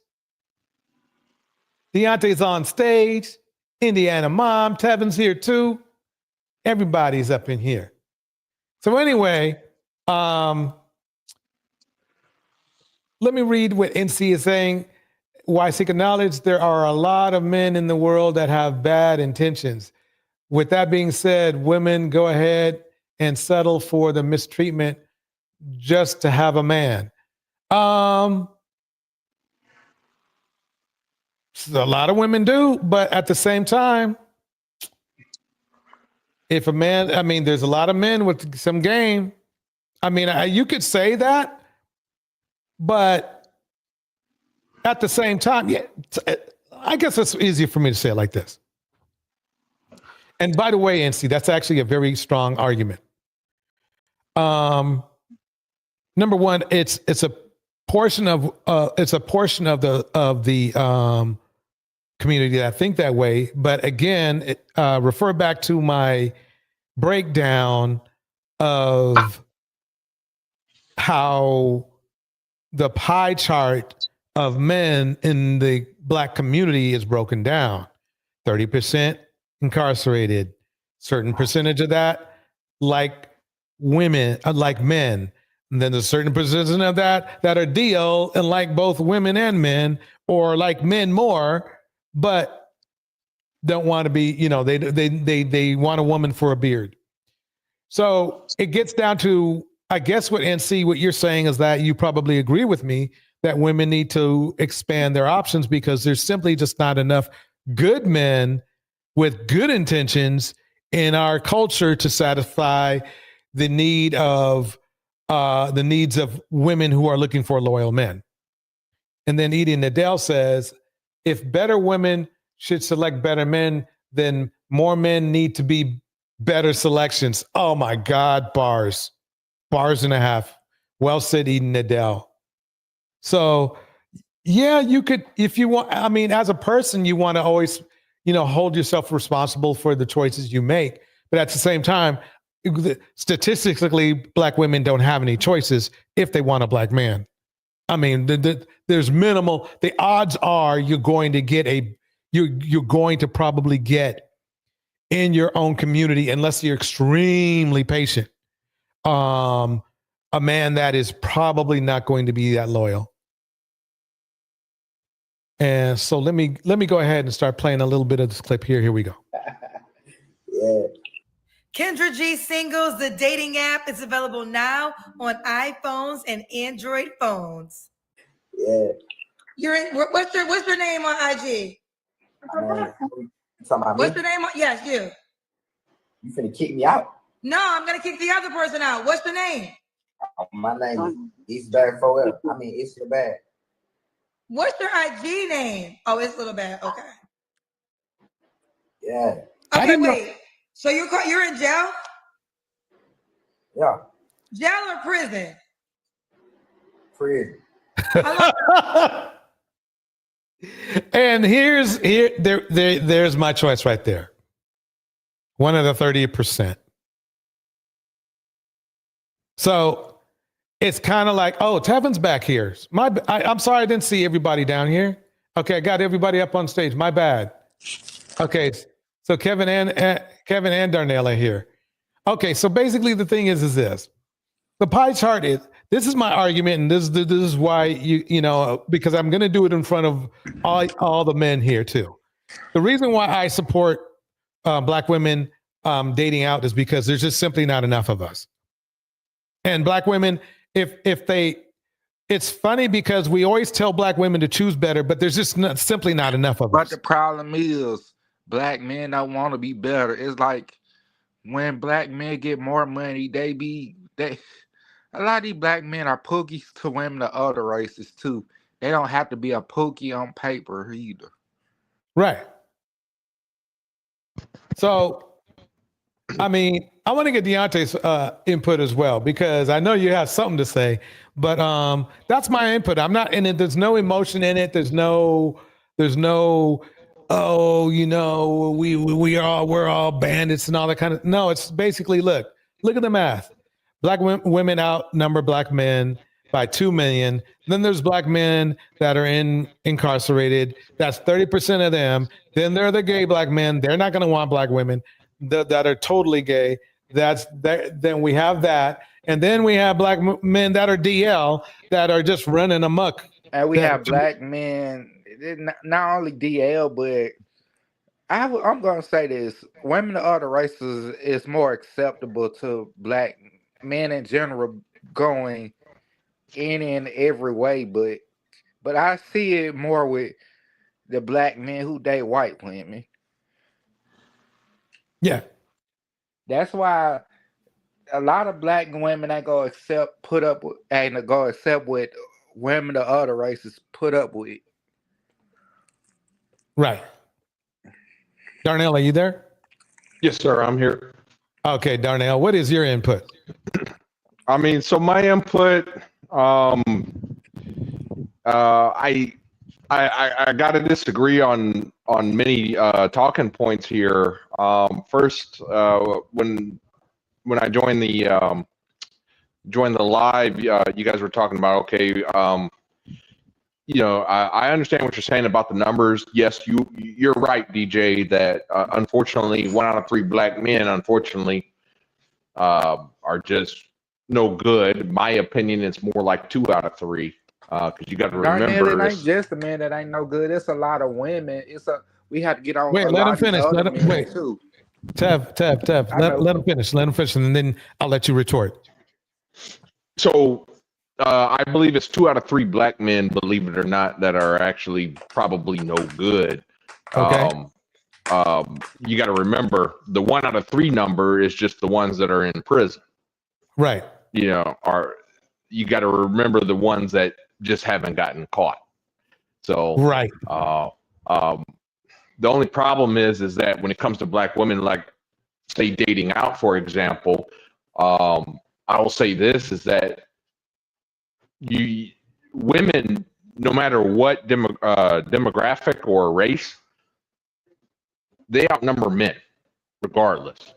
Deontay's on stage. Indiana Mom, Tevin's here too. Everybody's up in here. So anyway, let me read what NC is saying. Why seek knowledge? There are a lot of men in the world that have bad intentions. With that being said, women go ahead and settle for the mistreatment just to have a man. A lot of women do, but at the same time, if a man, there's a lot of men with some game. You could say that, but at the same time, yeah, I guess it's easier for me to say it like this. And by the way, NC, that's actually a very strong argument. Number one, it's a portion of the community that think that way. But again, refer back to my breakdown of how the pie chart of men in the black community is broken down. 30% incarcerated, certain percentage of that like women, like men. And then there's a certain percentage of that are DL and like both women and men, or like men more, but don't want to be, they want a woman for a beard. So it gets down to, I guess what you're saying is that you probably agree with me that women need to expand their options because there's simply just not enough good men with good intentions in our culture to satisfy the needs of women who are looking for loyal men. And then Edie Nadell says, if better women should select better men, then more men need to be better selections. Oh my God, bars and a half. Well said, Edie Nadell. So yeah, you could, if you want, as a person, you want to always, hold yourself responsible for the choices you make. But at the same time, statistically, black women don't have any choices if they want a black man. There's minimal. The odds are you're going to probably get in your own community, unless you're extremely patient, a man that is probably not going to be that loyal. And so let me go ahead and start playing a little bit of this clip here. Here we go. Yeah. Kendra G Singles, the dating app, is available now on iPhones and Android phones. Yeah. You're in, what's your name on IG? I mean, you talking about What's me? the name? Yes, you. You finna kick me out? No, I'm gonna kick the other person out. What's the name? My name is East Bag Forever. I mean, it's your bag. What's your IG name? Oh, it's Little Bad. Okay. Yeah. Okay, wait. So you're in jail? Yeah. Jail or prison? Prison. And there's my choice right there. One of the 30%. So it's kind of like, oh, Tevin's back here. I'm sorry I didn't see everybody down here. Okay, I got everybody up on stage. My bad. Okay, so Kevin and Darnell are here. Okay, so basically the thing is this. The pie chart is, this is my argument, and this is why you know, because I'm going to do it in front of all the men here too. The reason why I support Black women dating out is because there's just simply not enough of us. And Black women, it's funny because we always tell Black women to choose better, but there's just simply not enough of us. But the problem is, Black men don't want to be better. It's like when Black men get more money, a lot of these Black men are pookies to women of other races too. They don't have to be a pookie on paper either. Right. So, I mean, I want to get Deontay's input as well, because I know you have something to say, but that's my input. I'm not in it. There's no emotion in it. There's no, oh, you know, we're all bandits and all that kind of. No, it's basically, look at the math. Black women outnumber Black men by 2 million. Then there's Black men that are incarcerated. That's 30% of them. Then there are the gay Black men. They're not going to want Black women that are totally gay. Then we have that. And then we have Black men that are DL that are just running amok. And we have Black men, not only DL, but I'm going to say this. Women of other races is more acceptable to Black men in general going in every way, but I see it more with the Black men who date white women. Yeah. That's why a lot of Black women ain't gonna accept what women of other races put up with. Right. Darnell, are you there? Yes, sir. I'm here. Okay, Darnell, what is your input? I mean, so my input, I got to disagree on many talking points here. First, when I joined the live, you guys were talking about, okay, you know, I understand what you're saying about the numbers. Yes, you're right, DJ, that unfortunately 1 out of 3 Black men, unfortunately, are just no good. My opinion, it's more like 2 out of 3. Because you got to remember, it ain't just a man that ain't no good. It's a lot of women. We have to get on. Wait, let him finish. Let him wait. Too. Tev. Let him finish. Let him finish, and then I'll let you retort. So, I believe it's 2 out of 3 Black men, believe it or not, that are actually probably no good. Okay. You got to remember the 1 out of 3 number is just the ones that are in prison. Right. You know, you got to remember the ones that just haven't gotten caught. So, right. The only problem is that when it comes to Black women, like say dating out, for example, I will say this is that women, no matter what demographic or race, they outnumber men, regardless.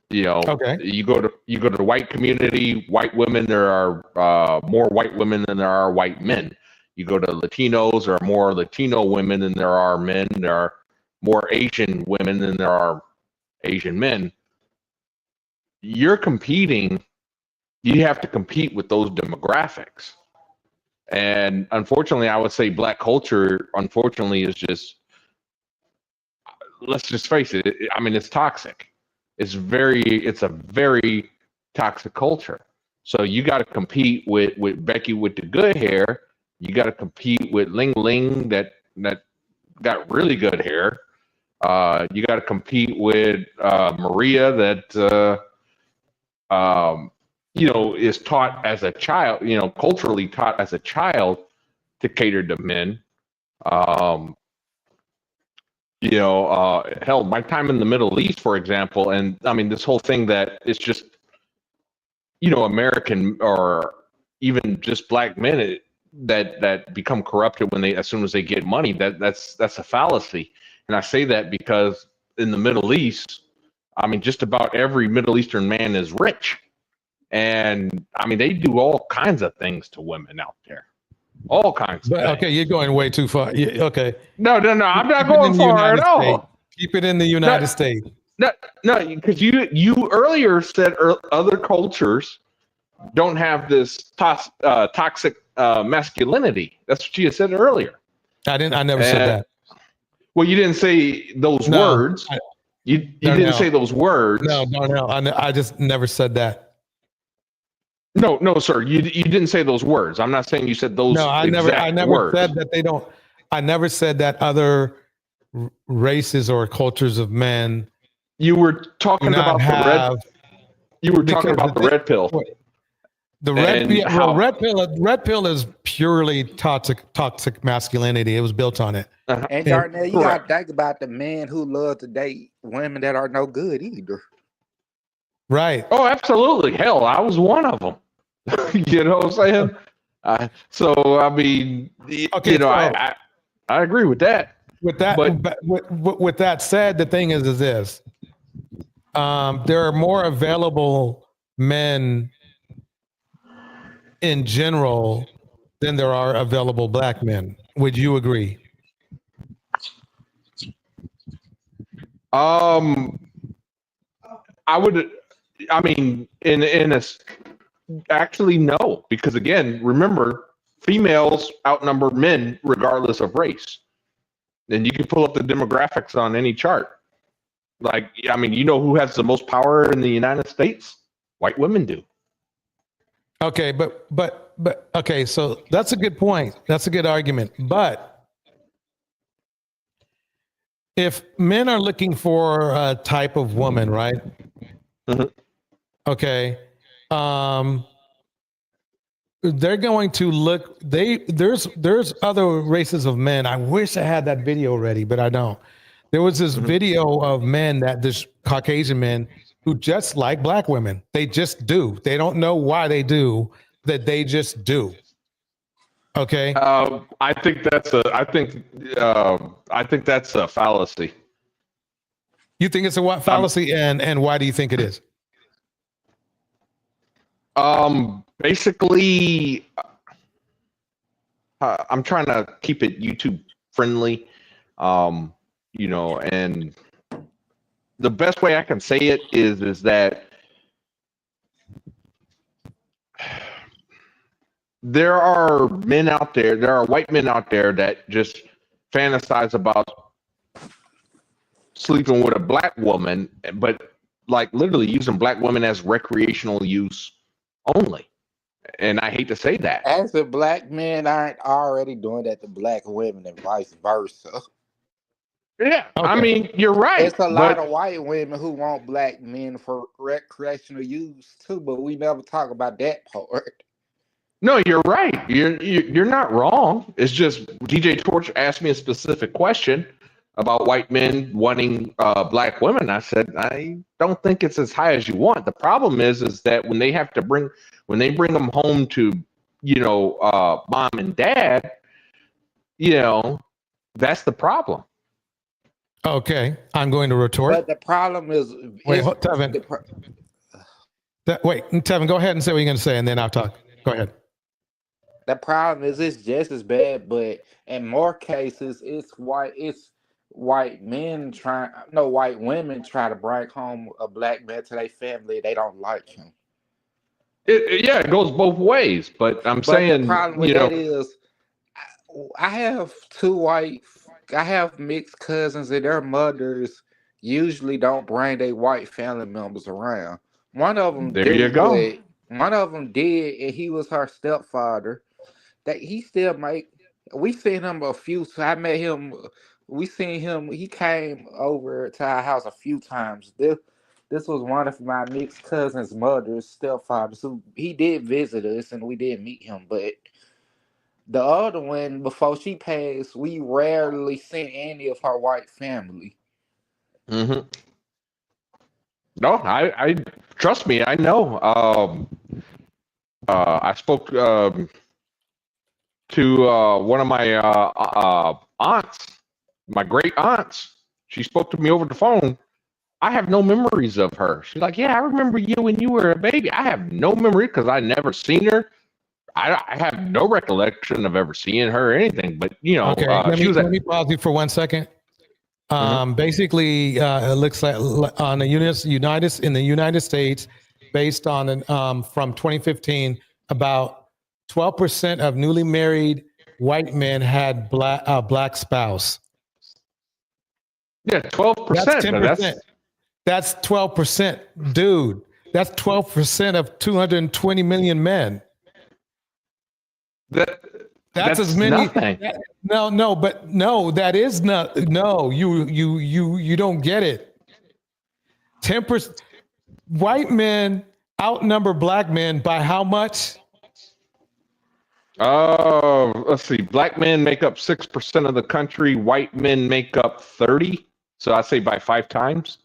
You know, okay. You go to the white community, white women, there are more white women than there are white men. You go to Latinos, there are more Latino women than there are men. There are more Asian women than there are Asian men. You're competing. You have to compete with those demographics. And unfortunately, I would say Black culture, unfortunately, is just, let's just face it. I mean, it's toxic. it's a very toxic culture. So you got to compete with Becky with the good hair. You got to compete with Ling Ling that got really good hair. You got to compete with Maria that is taught as a child, culturally taught as a child to cater to men. Hell, my time in the Middle East, for example, and I mean this whole thing that it's just American or even just black men that become corrupted as soon as they get money. That's a fallacy. And I say that because in the Middle East, I mean, just about every Middle Eastern man is rich. And I mean, they do all kinds of things to women out there. All kinds of things. Okay, you're going way too far. Okay. No, I'm not going far at all. Keep it in the United States. No, because you earlier said other cultures don't have this toxic masculinity. That's what you said earlier. I never said that. Well, you didn't say those words. You didn't say those words. No. I just never said that. No, sir. You didn't say those words. I'm not saying you said those. No, I never words. Said that they don't. I never said that other races or cultures of men. You were talking about the red. You were talking about the red pill. The red pill. Red pill is purely toxic masculinity. It was built on it. And Darnell, you got to think about the men who love to date women that are no good either. Right. Oh, absolutely. Hell, I was one of them. You know what I'm saying? So I mean, I agree with that. With that said, the thing is this: there are more available men in general than there are available black men. Would you agree? I would. I mean, in a actually no, because again, remember, females outnumber men regardless of race. And you can pull up the demographics on any chart. Like, I mean, you know who has the most power in the United States? White women do. Okay, but okay, so that's a good point. That's a good argument. But if men are looking for a type of woman, right? Mm-hmm. Okay. They're going to look. There's other races of men. I wish I had that video ready, but I don't. There was this video of men this Caucasian men who just like black women. They just do. They don't know why they do that. They just do. Okay. I think that's a fallacy. You think it's a fallacy, and why do you think it is? Basically, I'm trying to keep it YouTube friendly, and the best way I can say it is that there are men out there, there are white men out there that just fantasize about sleeping with a black woman, but like literally using black women as recreational use only. And I hate to say that. As if black men aren't already doing that to black women and vice versa. Yeah, okay. I mean, you're right. It's a lot of white women who want black men for recreational use too, but we never talk about that part. No, you're right. You're not wrong. It's just DJ Torch asked me a specific question about white men wanting black women. I said, I don't think it's as high as you want. The problem is that when they bring them home to, mom and dad, that's the problem. Okay, I'm going to retort. But the problem is, Tevin. Tevin, go ahead and say what you're going to say, and then I'll talk. Go ahead. The problem is it's just as bad, but in more cases, it's white women try to bring home a black man to their family. They don't like him. It goes both ways, but saying the problem with that is, I have mixed cousins and their mothers usually don't bring their white family members around. One of them There you do, go. but one of them did, and he was her stepfather. That he still make. We seen him a few. I met him. We seen him. He came over to our house a few times. This was one of my mixed cousin's mother's stepfathers. Who he did visit us, and we did meet him. But the other one, before she passed, we rarely seen any of her white family. Mm-hmm. No, I trust me. I know. I spoke to one of my aunts, my great aunts. She spoke to me over the phone. I have no memories of her. She's like, yeah, I remember you when you were a baby. I have no memory because I never seen her. I have no recollection of ever seeing her or anything. But you know, Okay, let me pause you for 1 second. Basically, it looks like on the United States, based on from 2015, about 12% of newly married white men had black spouse. Yeah, 12%. That's 10%. That's 12%, dude. That's 12% of 220 million men. That's as many. Nothing. That is not. No, you don't get it. 10%. White men outnumber black men by how much? Let's see. Black men make up 6% of the country. White men make up 30%. So I say by 5 times.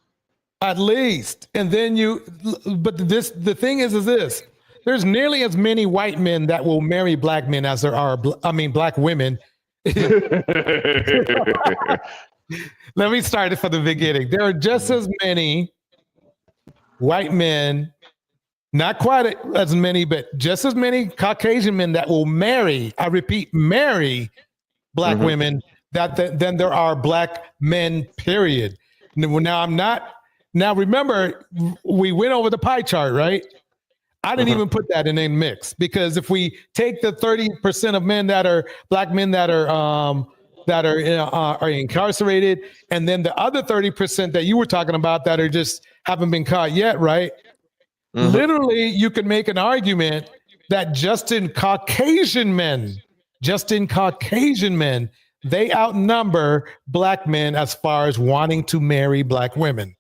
At least. And then the thing is this. There's nearly as many white men that will marry black men as there are, black women. Let me start it from the beginning. There are just as many white men, not quite as many, but just as many Caucasian men that will marry, I repeat, marry black women than there are black men, period. Now remember, we went over the pie chart, right? I didn't even put that in a mix because if we take the 30% of men that are black men that are incarcerated, and then the other 30% that you were talking about that are just haven't been caught yet, right? Literally, you could make an argument that just in Caucasian men, they outnumber black men as far as wanting to marry black women.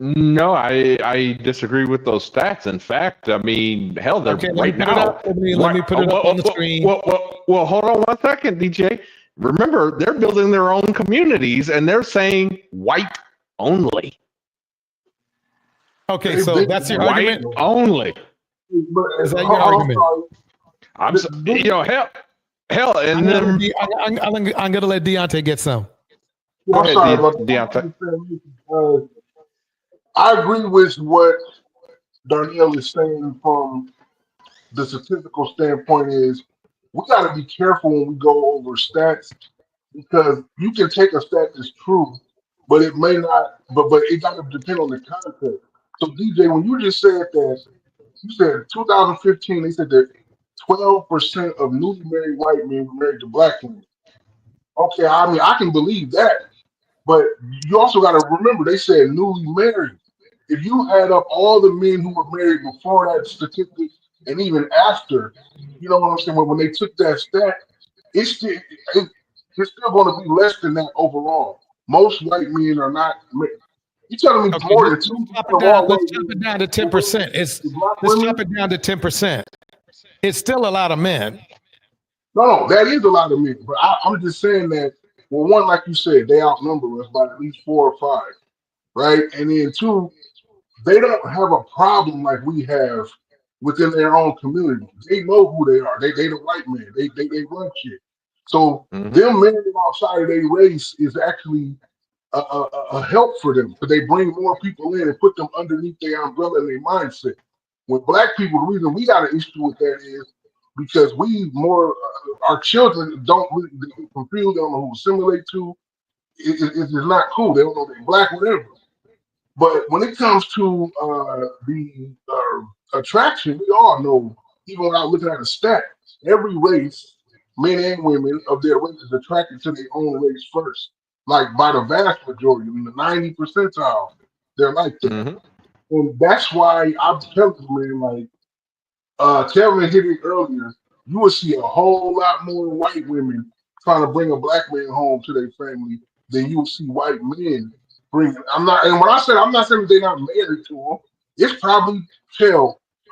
No, I disagree with those stats. In fact, I mean, hell, they're right now. Let me put it up on the screen. Well, hold on 1 second, DJ. Remember, they're building their own communities, and they're saying white only. Okay, so that's your argument? White only. Is that your argument? Hell, and then I'm gonna let Deontay get some. Go ahead, Deontay. I agree with what Darnell is saying from the statistical standpoint is we got to be careful when we go over stats because you can take a stat that's true, but it may not, but it got to depend on the context. So DJ, when you just said that, you said 2015, they said that 12% of newly married white men were married to black women. Okay, I mean, I can believe that. But you also got to remember, they said newly married. If you add up all the men who were married before that statistic and even after, you know what I'm saying? When they took that stat, it's still going to be less than that overall. Most white men are not married. You're telling me more than 2%? Let's chop it down to 10%. Let's chop it down to 10%. It's still a lot of men. No, that is a lot of men. But I'm just saying that, well, one, like you said, they outnumber us by at least 4 or 5, right? And then 2, they don't have a problem like we have within their own community. They know who they are. They the white man. They run shit. So them marrying outside of their race is actually a help for them because they bring more people in and put them underneath their umbrella and their mindset. With black people, the reason we got an issue with that is because our children don't really confuse, they don't know who to assimilate to. It's not cool. They don't know they're black, whatever. But when it comes to the attraction, we all know, even without looking at a stat, every race, men and women of their race, is attracted to their own race first. like by the vast majority, in the 90 percentile, they're like that. Mm-hmm. And that's why I'm telling you, man, like Kevin hit it earlier, you will see a whole lot more white women trying to bring a black man home to their family than you will see white men bring. And when I said I'm not saying they're not married to them, it's probably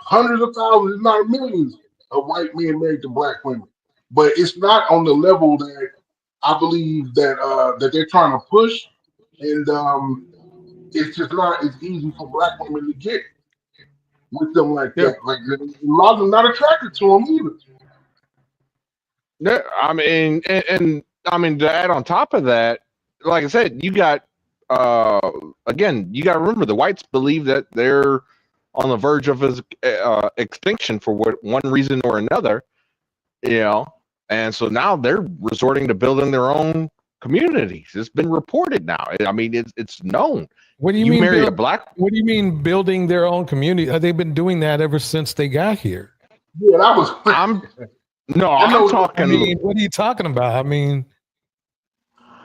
hundreds of thousands, if not millions, of white men married to black women. But it's not on the level that I believe that that they're trying to push, and it's just not as easy for black women to get with them like that. Like a lot of them not attracted to them either. Yeah, I mean, and I mean to add on top of that, like I said, you got again, you got to remember the whites believe that they're on the verge of extinction for one reason or another, you know, and so now they're resorting to building their own communities. It's been reported now. I mean, it's known. What do you mean? Marry a black? What do you mean building their own community? They've been doing that ever since they got here. Yeah, that was. I'm talking. I mean, what are you talking about? I mean,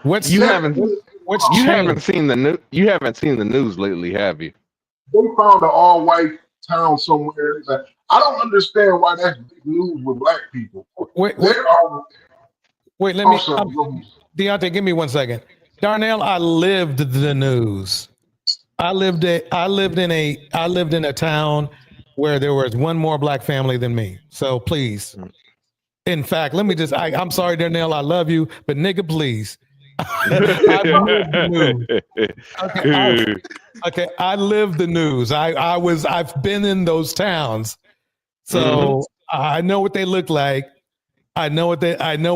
you haven't seen the news. You haven't seen the news lately, have you? They found an all-white town somewhere. Like, I don't understand why that's big news with black people. Wait, let me. Deontay, give me 1 second. Darnell, I lived the news. I lived in a town where there was one more black family than me. So please. In fact, let me I'm sorry, Darnell, I love you, but nigga, please. I lived the news. Okay, I lived the news. I've been in those towns. So I know what they look like. I know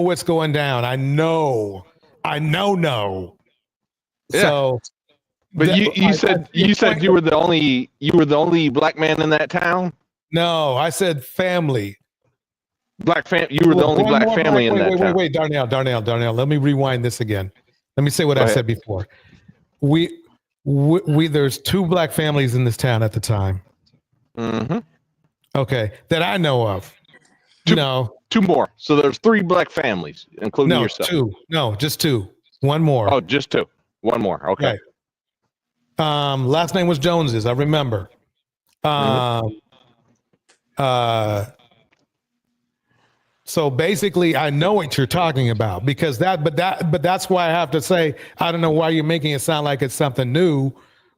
what's going down. I know. Yeah. So but you said you were the only black man in that town? No, I said family. You were the only black family in that town. Wait, Darnell. Let me rewind this again. Let me say what I said before. We there's 2 black families in this town at the time. Mm-hmm. Okay, that I know of. Two more. So there's 3 black families, including yourself. 2. No, just 2. One more. Oh, just 2. One more. Okay. Right. Last name was Joneses. I remember. So basically, I know what you're talking about because but that's why I have to say I don't know why you're making it sound like it's something new,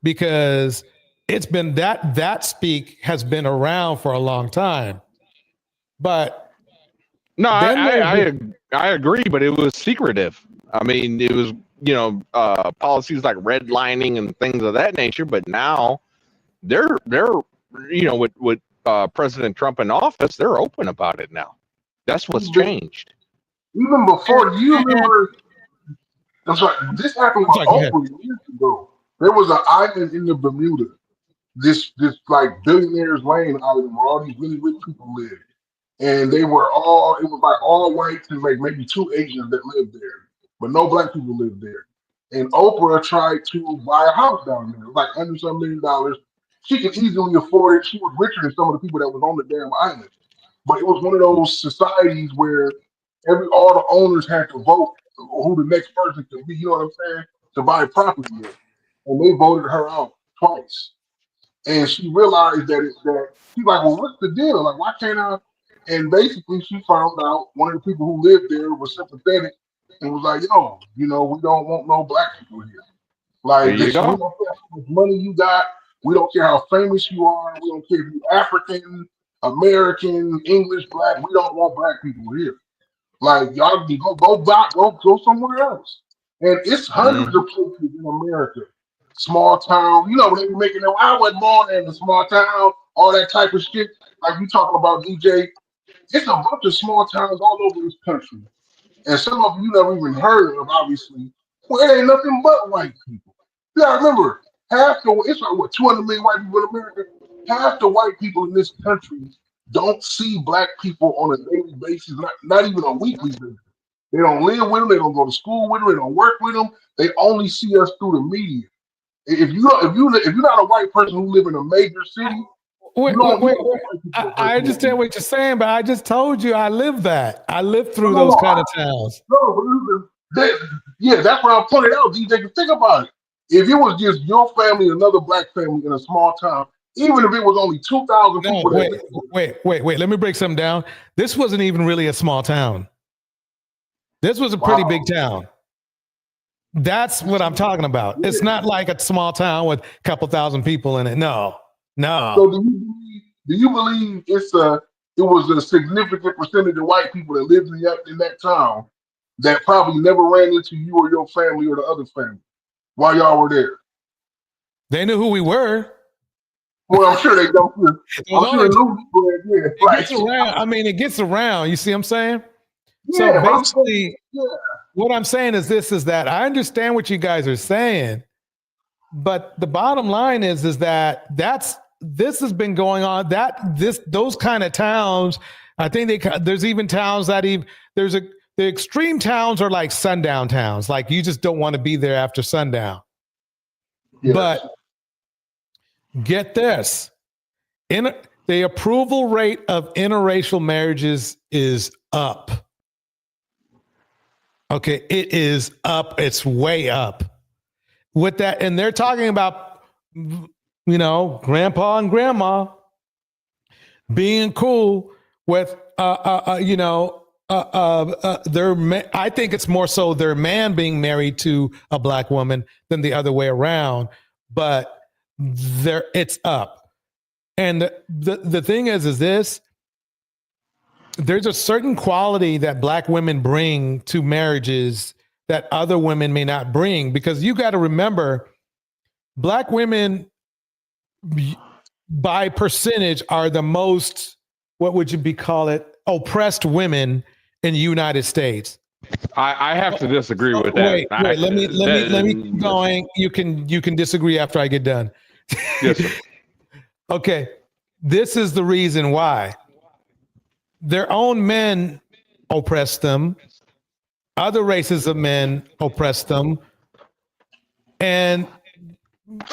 because it's been that speak has been around for a long time. But no, I agree, but it was secretive. I mean, it was policies like redlining and things of that nature. But now they're with President Trump in office, they're open about it now. That's what's changed. Even before, you remember, I'm sorry, this happened with Oprah years ago. There was an island in the Bermuda, this like billionaires lane island where all these really rich people lived. And it was like all whites and like maybe 2 Asians that lived there, but no black people lived there. And Oprah tried to buy a house down there, like under some $1 million. She could easily afford it. She was richer than some of the people that was on the damn island. But it was one of those societies where all the owners had to vote who the next person could be, you know what I'm saying, to buy property there. And they voted her out twice. And she realized that she's like, well, what's the deal? Like, why can't I? And basically she found out one of the people who lived there was sympathetic and was like, yo, we don't want no black people here. Like, we don't care how much money you got. We don't care how famous you are. We don't care if you're African, American, English, black. We don't want black people here. Like, y'all can go somewhere else. And it's hundreds of places in America, small town. They be making them. I was born in a small town, all that type of shit. Like you talking about, DJ. It's a bunch of small towns all over this country, and some of you never even heard of. Obviously, well, it ain't nothing but white people. You gotta remember, it's like 200 million white people in America. Half the white people in this country don't see black people on a daily basis, not even a weekly basis. They don't live with them. They don't go to school with them. They don't work with them. They only see us through the media. If you're not a white person who live in a major city, wait. I understand what you're saying, but I just told you I lived that. I lived through those kind of towns. No, That's what I pointed out, DJ. Think about it. If it was just your family, another black family in a small town, even if it was only 2,000 No, people. wait. Let me break something down. This wasn't even really a small town. This was a pretty big town. That's what I'm talking about. It's not like a small town with a couple thousand people in it. No. So do you believe it was a significant percentage of white people that lived in that town that probably never ran into you or your family or the other family while y'all were there? They knew who we were. Well, I'm sure they don't. I'm sure it gets around. I mean, it gets around. You see what I'm saying? So basically, what I'm saying is that I understand what you guys are saying, but the bottom line is that this has been going on. Those kind of towns. I think there's even towns that the extreme towns are like sundown towns. Like you just don't want to be there after sundown. Yes. But get this, the approval rate of interracial marriages is up. Okay, it is up. It's way up. With that, and they're talking about, grandpa and grandma being cool with, I think it's more so their man being married to a black woman than the other way around. But it's up. And the thing is this. There's a certain quality that black women bring to marriages that other women may not bring, because you got to remember, black women by percentage are the most, what would you call it, oppressed women in the United States. I have to disagree with that. Wait, let me keep going. You can disagree after I get done. Yes, sir. Okay, this is the reason why. Their own men oppress them. Other races of men oppress them. And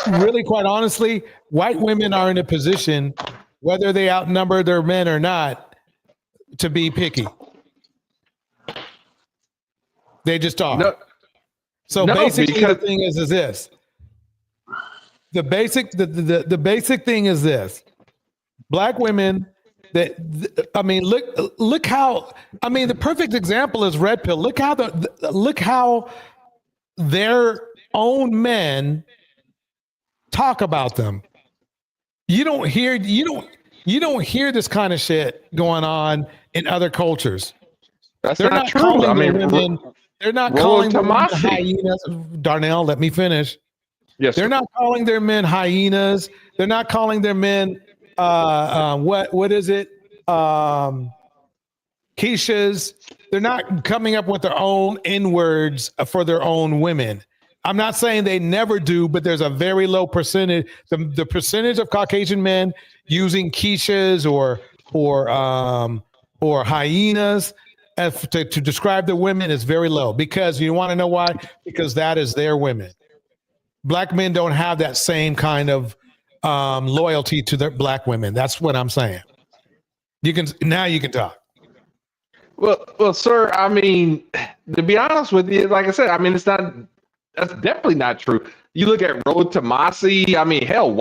really, quite honestly, white women are in a position, whether they outnumber their men or not, to be picky. They just are. Basically, the thing is this. The basic thing is this. Black women, look how, the perfect example is Red Pill. Look how their own men talk about them. You don't hear this kind of shit going on in other cultures. They're not true. They're not calling them hyenas. Darnell, let me finish. Yes. They're not calling their men hyenas. They're not calling their men what is it? Keishas. They're not coming up with their own N-words for their own women. I'm not saying they never do, but there's a very low percentage. The percentage of Caucasian men using Keishas or hyenas to describe the women is very low, because you want to know why? Because that is their women. Black men don't have that same kind of loyalty to their black women. That's what I'm saying. You can talk. Well, sir. To be honest with you, like I said, that's definitely not true. You look at Road to Mossy. Hell,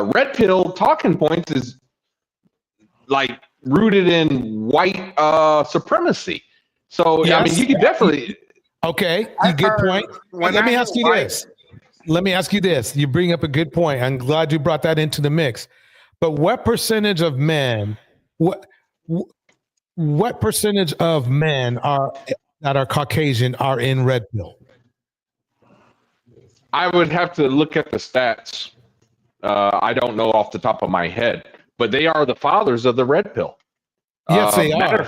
Red Pill talking points is like rooted in white supremacy. So yes. You can definitely. Okay, good point. Let me ask you this. You bring up a good point. I'm glad you brought that into the mix. But what percentage of men, what percentage of men that are Caucasian are in Red Pill? I would have to look at the stats. I don't know off the top of my head, but they are the fathers of the Red Pill. Yes, they are.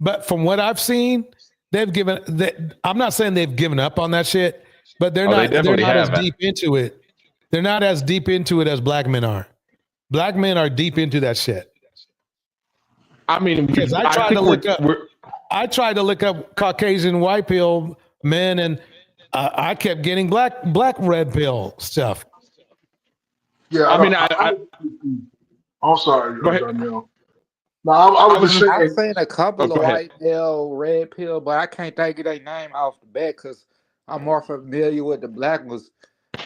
But from what I've seen, I'm not saying they've given up on that shit, but they're not as deep into it. They're not as deep into it as black men are. Black men are deep into that shit. Because I tried to look up Caucasian white pill men, and I kept getting black red pill stuff. Yeah, I'm sorry. Go ahead. No, I was just I've saying. seen a couple go of ahead. white male red pill, but I can't think of their name off the bat because I'm more familiar with the black ones.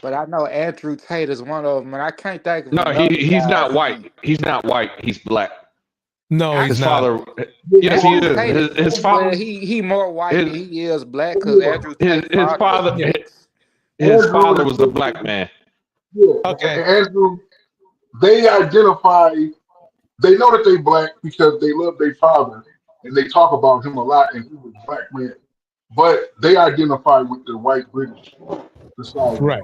But I know Andrew Tate is one of them, and I can't think of No, another he's guy's not white. name. He's not white. He's black. No, I, he's His not. father. Yes, he Andrew is. Tate is His black, father. but he more white than His he is black because Andrew Tate's his father was father. mixed. His Andrew father and was a black man. Okay. Andrew, they identify. They know that they black because they love their father and they talk about him a lot, and he was a black man. But they identify with the white British society. Right.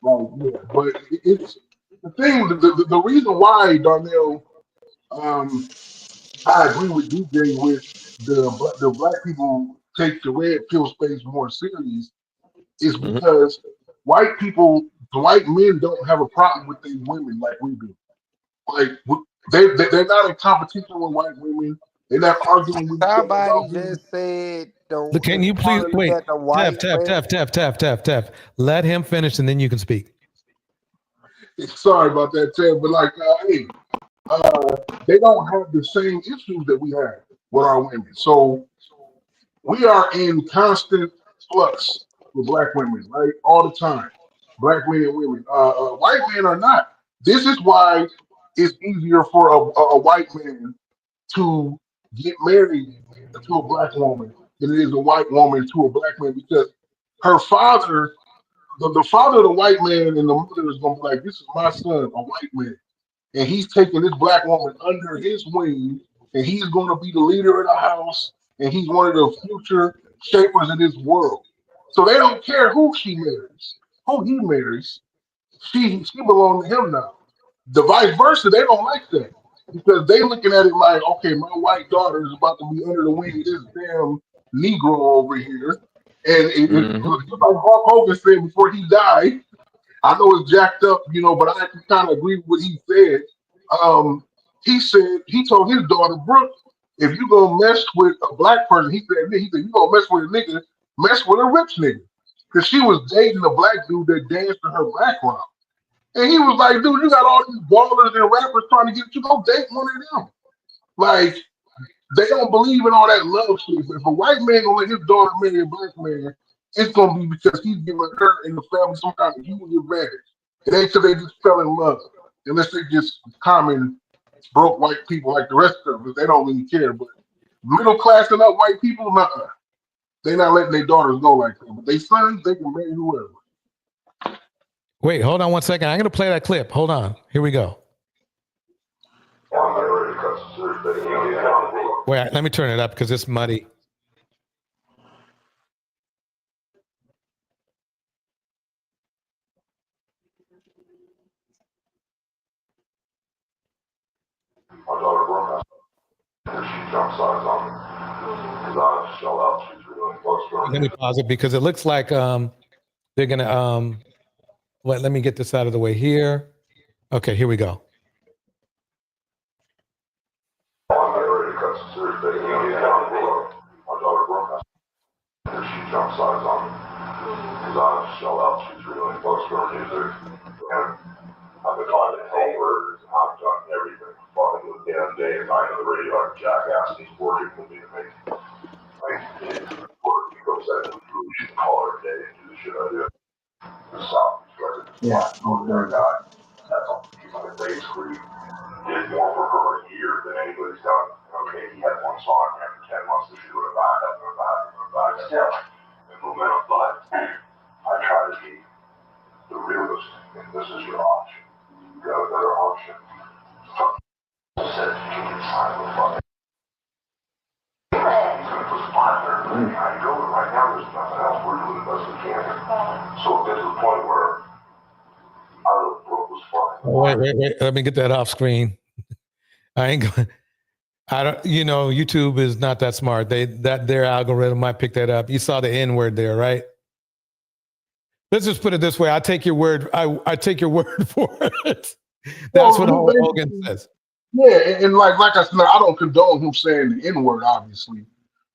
Right, yeah. But it's the thing. The reason why Darnell, I agree with DJ with the black people take the red pill space more serious is because white people, the white men don't have a problem with these women like we do. Like they're not in competition with white women. They're not arguing with each other Somebody about who. just said Can the you please quality wait? that the white Tef. Let him finish and then you can speak. Sorry about that, Ted, but like, hey, they don't have the same issues that we have with our women. So we are in constant flux with black women, right? All the time. Black men and women. White men are not. This is why it's easier for a white man to get married to a black woman than it is a white woman to a black man because her father, the father of the white man and the mother is going to be like, this is my son, a white man. And he's taking this black woman under his wing, and he's going to be the leader of the house, and he's one of the future shapers of this world. So they don't care who she marries, who he marries. She belongs to him now. The vice versa, they don't like that because they looking at it like, okay, my white daughter is about to be under the wing of this damn Negro over here. And it's like Hulk Hogan said before he died, I know it's jacked up, but I actually kind of agree with what he said. He said he told his daughter Brooke, if you gonna mess with a black person, he said you gonna mess with a nigga, mess with a rich nigga, because she was dating a black dude that danced in her background, and he was like, dude, you got all these ballers and rappers trying to get you, go date one of them. Like they don't believe in all that love shit. If a white man gonna let his daughter marry a black man, it's gonna be because he's giving her and the family some kind of huge advantage. It ain't because they just fell in love. Unless they just common broke white people like the rest of us, they don't really care. But middle class and up white people, they not letting their daughters go like that. But they sons, they can marry whoever. Wait, hold on one second. I'm going to play that clip. Hold on. Here we go. Wait, let me turn it up because it's muddy. Let me pause it because it looks like they're gonna let me get this out of the way here. Okay, here we go. I've been trying to help her. I've done everything. Fucking the damn day. And I know the radio like jackass. He's working with me to make work. He goes out and we should call her today and do the shit I do. Stop. Yeah. Over guy. That's all. He's like a base creep. Did more for her a year than anybody's done. Okay, he had one song after 10 months to shoot it back up and back. Yeah. And momentum, but I try to be the realist. And this is your option. You got a better option. Said you can try to fuck. I go right now. There's nothing else. We're doing the best we can. So it gets to the point where our Brooke was fucking. Wait. Let me get that off screen. I ain't going. I don't. YouTube is not that smart. Their algorithm might pick that up. You saw the N word there, right? Let's just put it this way. I take your word. I take your word for it. That's what Hogan says. Yeah, and like I said, I don't condone him saying the N word, obviously,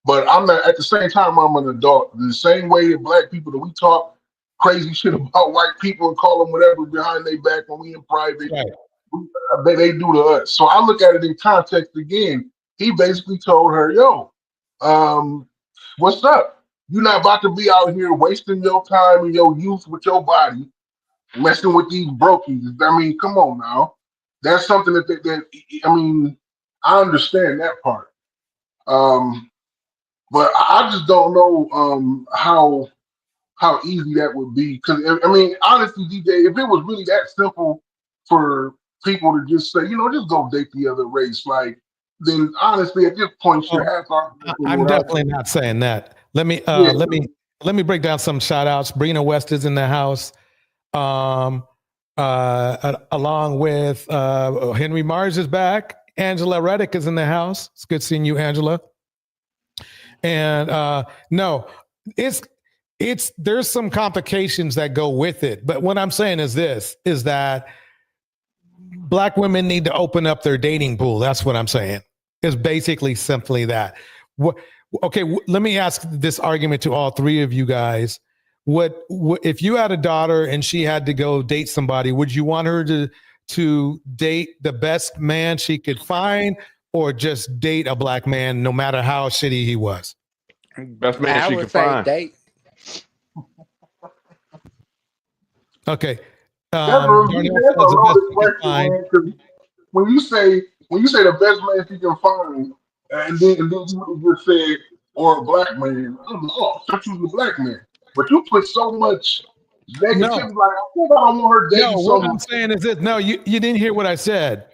but I'm not. At the same time, I'm an adult. The same way that black people that we talk crazy shit about white people and call them whatever behind their back when we in private. Right. they do to us. So I look at it in context again. He basically told her, "Yo, what's up? You're not about to be out here wasting your time and your youth with your body, messing with these brokies." I mean, come on now. That's something that I mean, I understand that part. But I just don't know how easy that would be. Because I mean, honestly, DJ, if it was really that simple for people to just say, just go date the other race, like, then honestly, at this point, your ass off. I'm definitely not saying that. Let me break down some shout outs. Brina West is in the house. Along with Henry Mars is back. Angela Reddick is in the house. It's good seeing you, Angela. And no, there's some complications that go with it. But what I'm saying is that Black women need to open up their dating pool. That's what I'm saying. It's basically simply that. Okay, let me ask this argument to all three of you guys. What if you had a daughter and she had to go date somebody, would you want her to date the best man she could find, or just date a Black man no matter how shitty he was? Best man she could find. Date. That's Okay. a loaded question, man, 'cause when you say the best man she can find, and then you just said, or a Black man, oh, I choose the Black man. But you put so much negativity, like, I think I don't want her dating what I'm saying is this. No, you didn't hear what I said.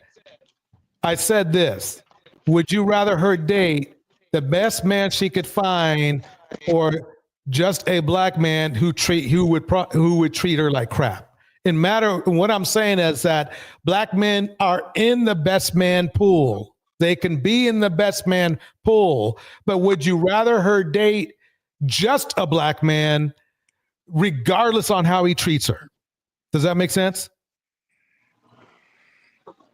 I said this. Would you rather her date the best man she could find, or just a Black man who would treat her like crap? What I'm saying is that Black men are in the best man pool. They can be in the best man pool, but would you rather her date just a Black man, regardless on how he treats her? Does that make sense?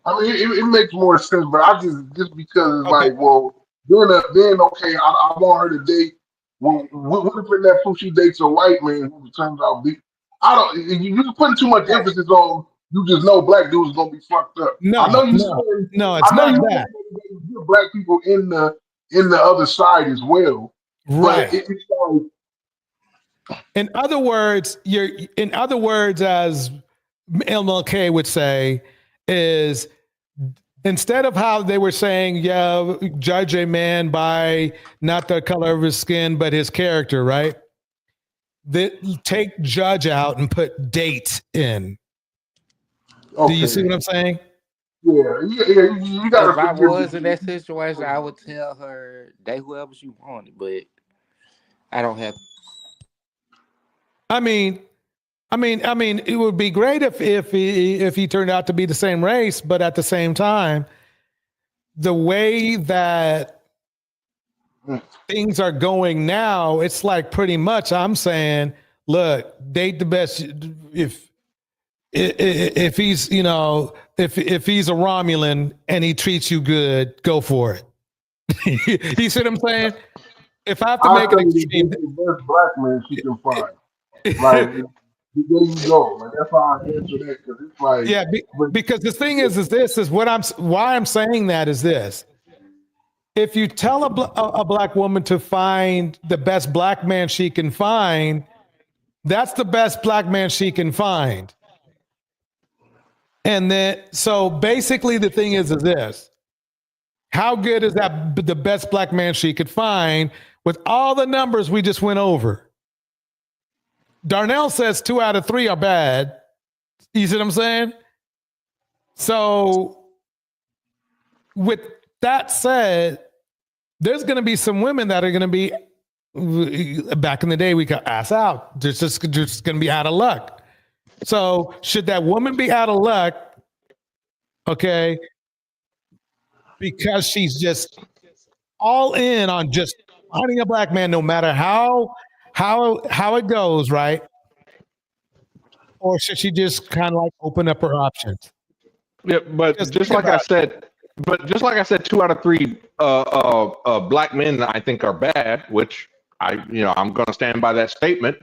I mean, it makes more sense, but I just because it's like, well, then okay, I want her to date. Well, what if in that pool she dates a white man who turns out be? I don't. You're putting too much emphasis on. You just know Black dudes gonna be fucked up. No, I know you. No, it's not that. Black people in the other side as well, right? But it's like, in other words, as MLK would say, is instead of how they were saying, yeah, judge a man by not the color of his skin, but his character, right? Take judge out and put date in. okay. Do you see what I'm saying? Yeah. You gotta. If I was in that situation, I would tell her date whoever she wanted, but I don't have. I mean, it would be great if he turned out to be the same race, but at the same time, the way that things are going now, it's like pretty much I'm saying, look, date the best. If he's if he's a Romulan and he treats you good, go for it. You see what I'm saying? If I have to make an extreme, the best Black man she can find. Like, there you go. Like, that's how I answer that, because it's like, yeah. Because the thing is why I'm saying that is this: if you tell a Black woman to find the best Black man she can find, that's the best Black man she can find. And then, so basically, the thing is this: how good is that the best Black man she could find with all the numbers we just went over? Darnell says 2 out of 3 are bad. You see what I'm saying? So with that said, there's going to be some women that are going to be, back in the day, we got ass out. They're just going to be out of luck. So should that woman be out of luck? Okay. Because she's just all in on just finding a Black man, no matter how it goes, right? Or should she just kind of like open up her options? Yeah, but just like I said, 2 out of 3 Black men I think are bad, which I'm going to stand by that statement.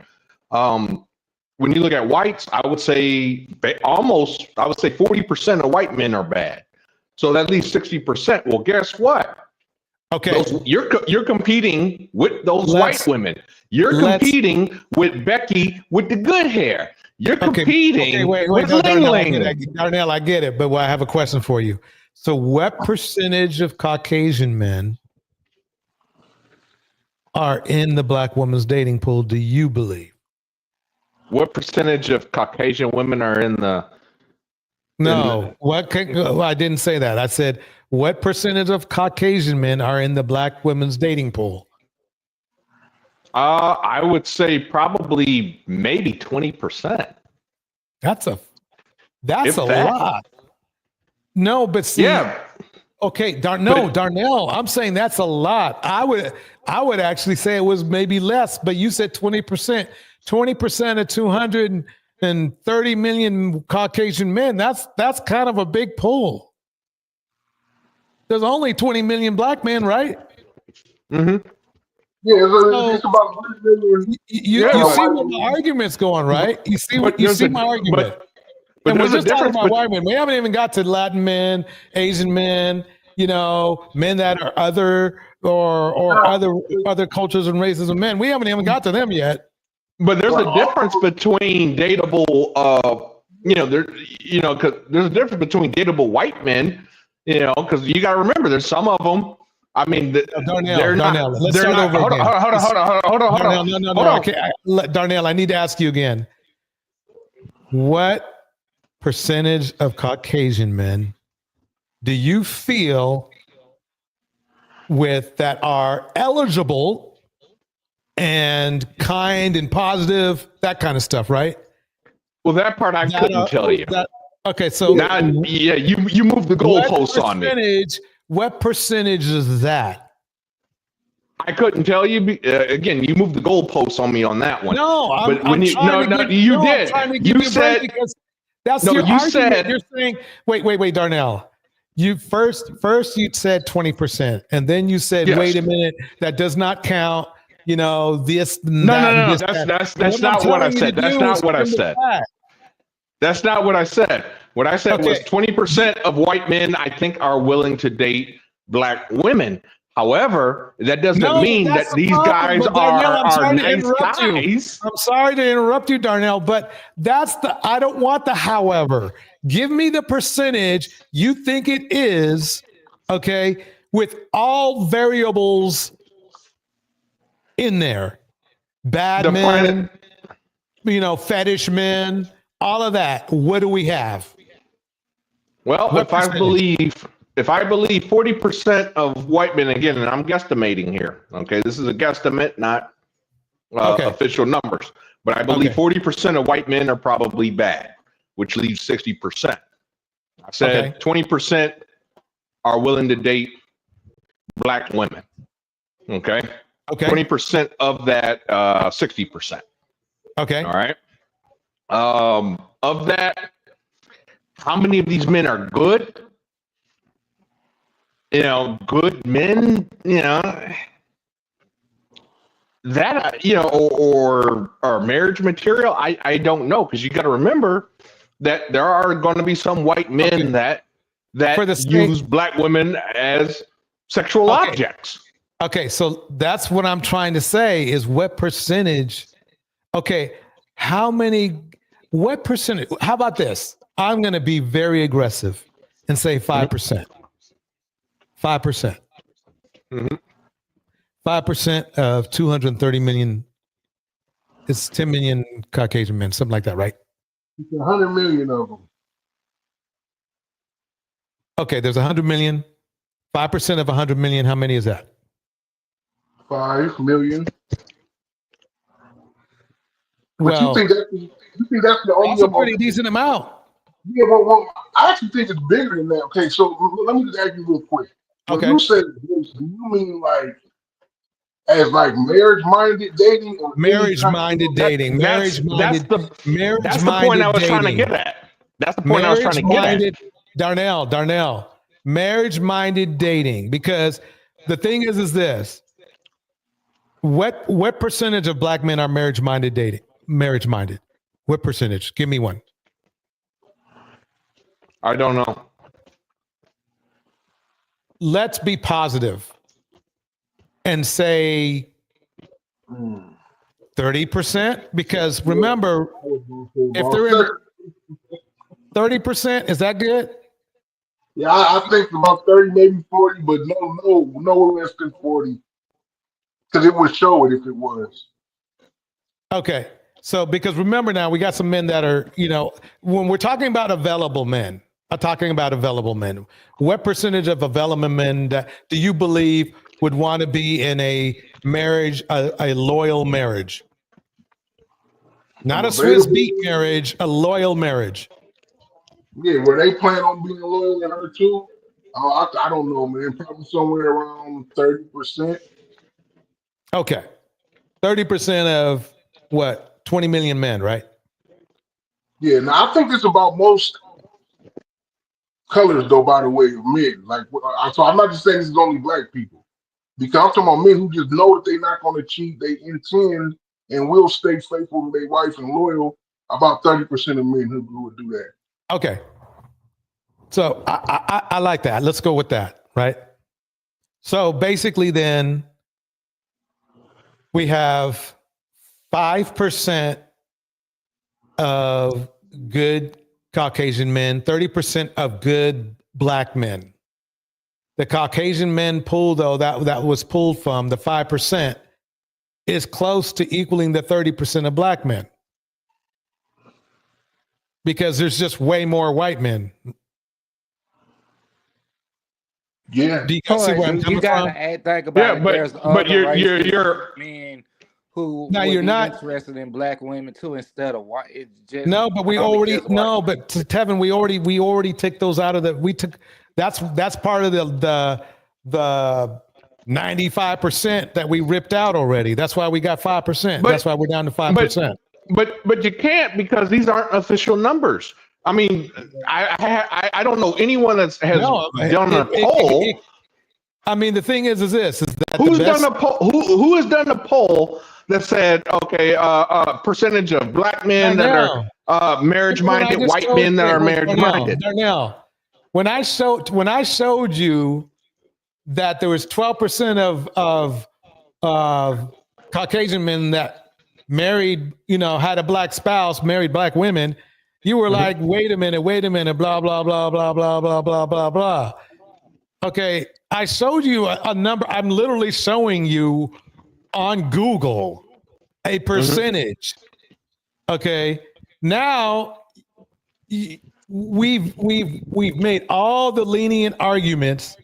when you look at whites, I would say 40% of white men are bad. So that leaves 60%. Well, guess what? Okay. You're competing with those white women. You're competing with Becky with the good hair. You're competing with Ling Ling. Darnell, I get it, but I have a question for you. So what percentage of Caucasian men are in the black woman's dating pool, do you believe? What percentage of Caucasian women are in the... I didn't say that. I said, what percentage of Caucasian men are in the black women's dating pool? I would say probably maybe 20%. That's a lot. No, but see, okay, Darnell, I'm saying that's a lot. I would actually say it was maybe less, but you said 20%. 20% of 230 million Caucasian men. That's kind of a big pool. There's only 20 million black men, right? Mm-hmm. Yeah, it's about 1 million. You see where my argument's going, right? You see my argument. But and we're there's just talking about white men. We haven't even got to Latin men, Asian men, men that are other or other cultures and races of men. We haven't even got to them yet. But there's a difference between dateable, because there's a difference between dateable white men, because you got to remember, there's some of them. I mean, Darnell, let's start over again. Hold on. No. Okay, Darnell, I need to ask you again. What percentage of Caucasian men do you feel with that are eligible and kind and positive, that kind of stuff, right? Well, that part I couldn't tell you. Okay, so now, you moved the goalposts on me. What percentage is that? I couldn't tell you. Again, you moved the goalposts on me on that one. No, you did. You said because that's your argument. You're saying, wait, Darnell. You first you said 20%, and then you said, wait a minute, that does not count. This. No. That's not what I said. That's not what I said. That's not what I said. What I said was 20% of white men, I think, are willing to date black women. However, that doesn't mean that these guys are nice guys. I'm sorry to interrupt you, Darnell, but I don't want the however. Give me the percentage you think it is, okay, with all variables in there. Bad men, fetish men, all of that. What do we have? Well, if I believe 40% of white men, again, and I'm guesstimating here, okay, this is a guesstimate, not official numbers, but I believe 40% of white men are probably bad, which leaves 60%. I said 20% are willing to date black women, okay? 20% of that, 60%. Okay. All right. Of that, how many of these men are good? Good men, that, or marriage material. I don't know, because you got to remember that there are going to be some white men that use black women as sexual objects. Okay, so that's what I'm trying to say is what percentage. Okay, what percentage? How about this? I'm going to be very aggressive and say 5%. 5%. 5% of 230 million is 10 million Caucasian men, something like that, right? 100 million of them. Okay, there's 100 million. 5% of 100 million, how many is that? 5 million. Well, you think that's the only? That's a pretty decent amount. Yeah, well, I actually think it's bigger than that. Okay, so let me just ask you real quick. When you say this, do you mean as marriage-minded dating? Or marriage-minded dating. That's the point I was trying to get at. That's the point I was trying to get at. Darnell, marriage-minded dating. Because the thing is this. What percentage of black men are marriage-minded dating? Marriage-minded. What percentage? Give me one. I don't know. Let's be positive and say 30%, because remember, if they're in 30%, is that good? Yeah, I think about 30, maybe 40, but no less than 40. Because it would show it if it was. Okay. So, because remember now, we got some men that are, when we're talking about available men, what percentage of available men do you believe would want to be in a marriage, a loyal marriage? Not a Swiss beat marriage, a loyal marriage. Yeah, were they plan on being loyal to her too? I don't know, man. Probably somewhere around 30%. Okay. 30% of what? 20 million men, right? Yeah, now I think it's about most colors, though, by the way, of men. Like, so I'm not just saying this is only black people. Because I'm talking about men who just know that they're not going to cheat. They intend and will stay faithful to their wife and loyal. About 30% of men who would do that. Okay. So I like that. Let's go with that, right? So basically then we have 5% of good Caucasian men, 30% of good black men. The Caucasian men pool, though, that was pulled from the 5% is close to equaling the 30% of black men. Because there's just way more white men. Yeah. Do you guys see where I'm coming from? Think about it. There's but you're men who now you're not interested in black women too instead of white. It's just no, but we already no, but Tevin, we already took those out of the. We took that's part of the 95% that we ripped out already. That's why we got 5%. That's why we're down to 5%. But you can't, because these aren't official numbers. I mean, I don't know anyone that has done a poll. I mean, the thing is this: is that who has done a poll that said, okay, percentage of black men that are marriage-minded, white men that are marriage-minded. Darnell, when I showed you that there was 12% of Caucasian men that married, had a black spouse, married black women, you were like, wait a minute, blah, blah, blah, blah, blah, blah, blah, blah, blah. Okay, I showed you a number. I'm literally showing you on Google a percentage. Okay, now we've made all the lenient arguments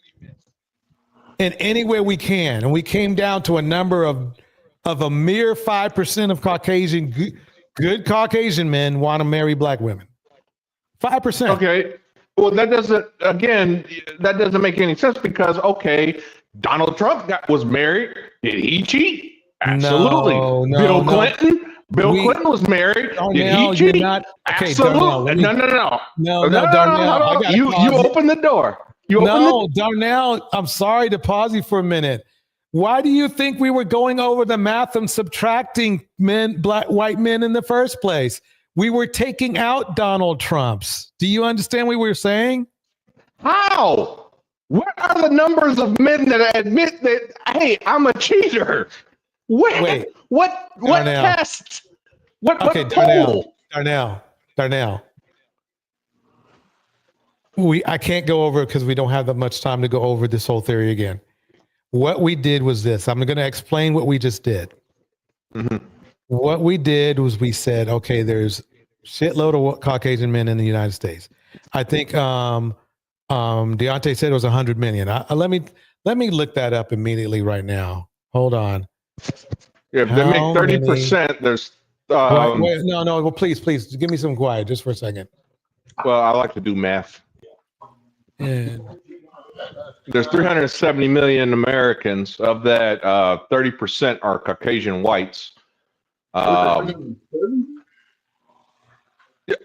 in any way we can, and we came down to a number of a mere 5% of Caucasian good Caucasian men want to marry black women. 5%. Okay. Well, that doesn't make any sense, because, okay, Donald Trump was married. Did he cheat? Absolutely. No, Bill Clinton was married. Did he cheat? Absolutely. No. Darnell. You open the door. Darnell, I'm sorry to pause you for a minute. Why do you think we were going over the math and subtracting white men in the first place? We were taking out Donald Trump's. Do you understand what we were saying? How? What are the numbers of men that admit that, hey, I'm a cheater? Wait. What test? What poll? Darnell. I can't go over it because we don't have that much time to go over this whole theory again. What we did was this. I'm going to explain what we just did. What we did was we said, okay, there's shitload of Caucasian men in the United States. I think Deontay said it was 100 million. Let me look that up immediately right now. Hold on. Yeah, if they make 30%, there's wait, no. Well, please, give me some quiet just for a second. Well, I like to do math. Yeah. There's 370 million Americans. Of that, 30% are Caucasian whites.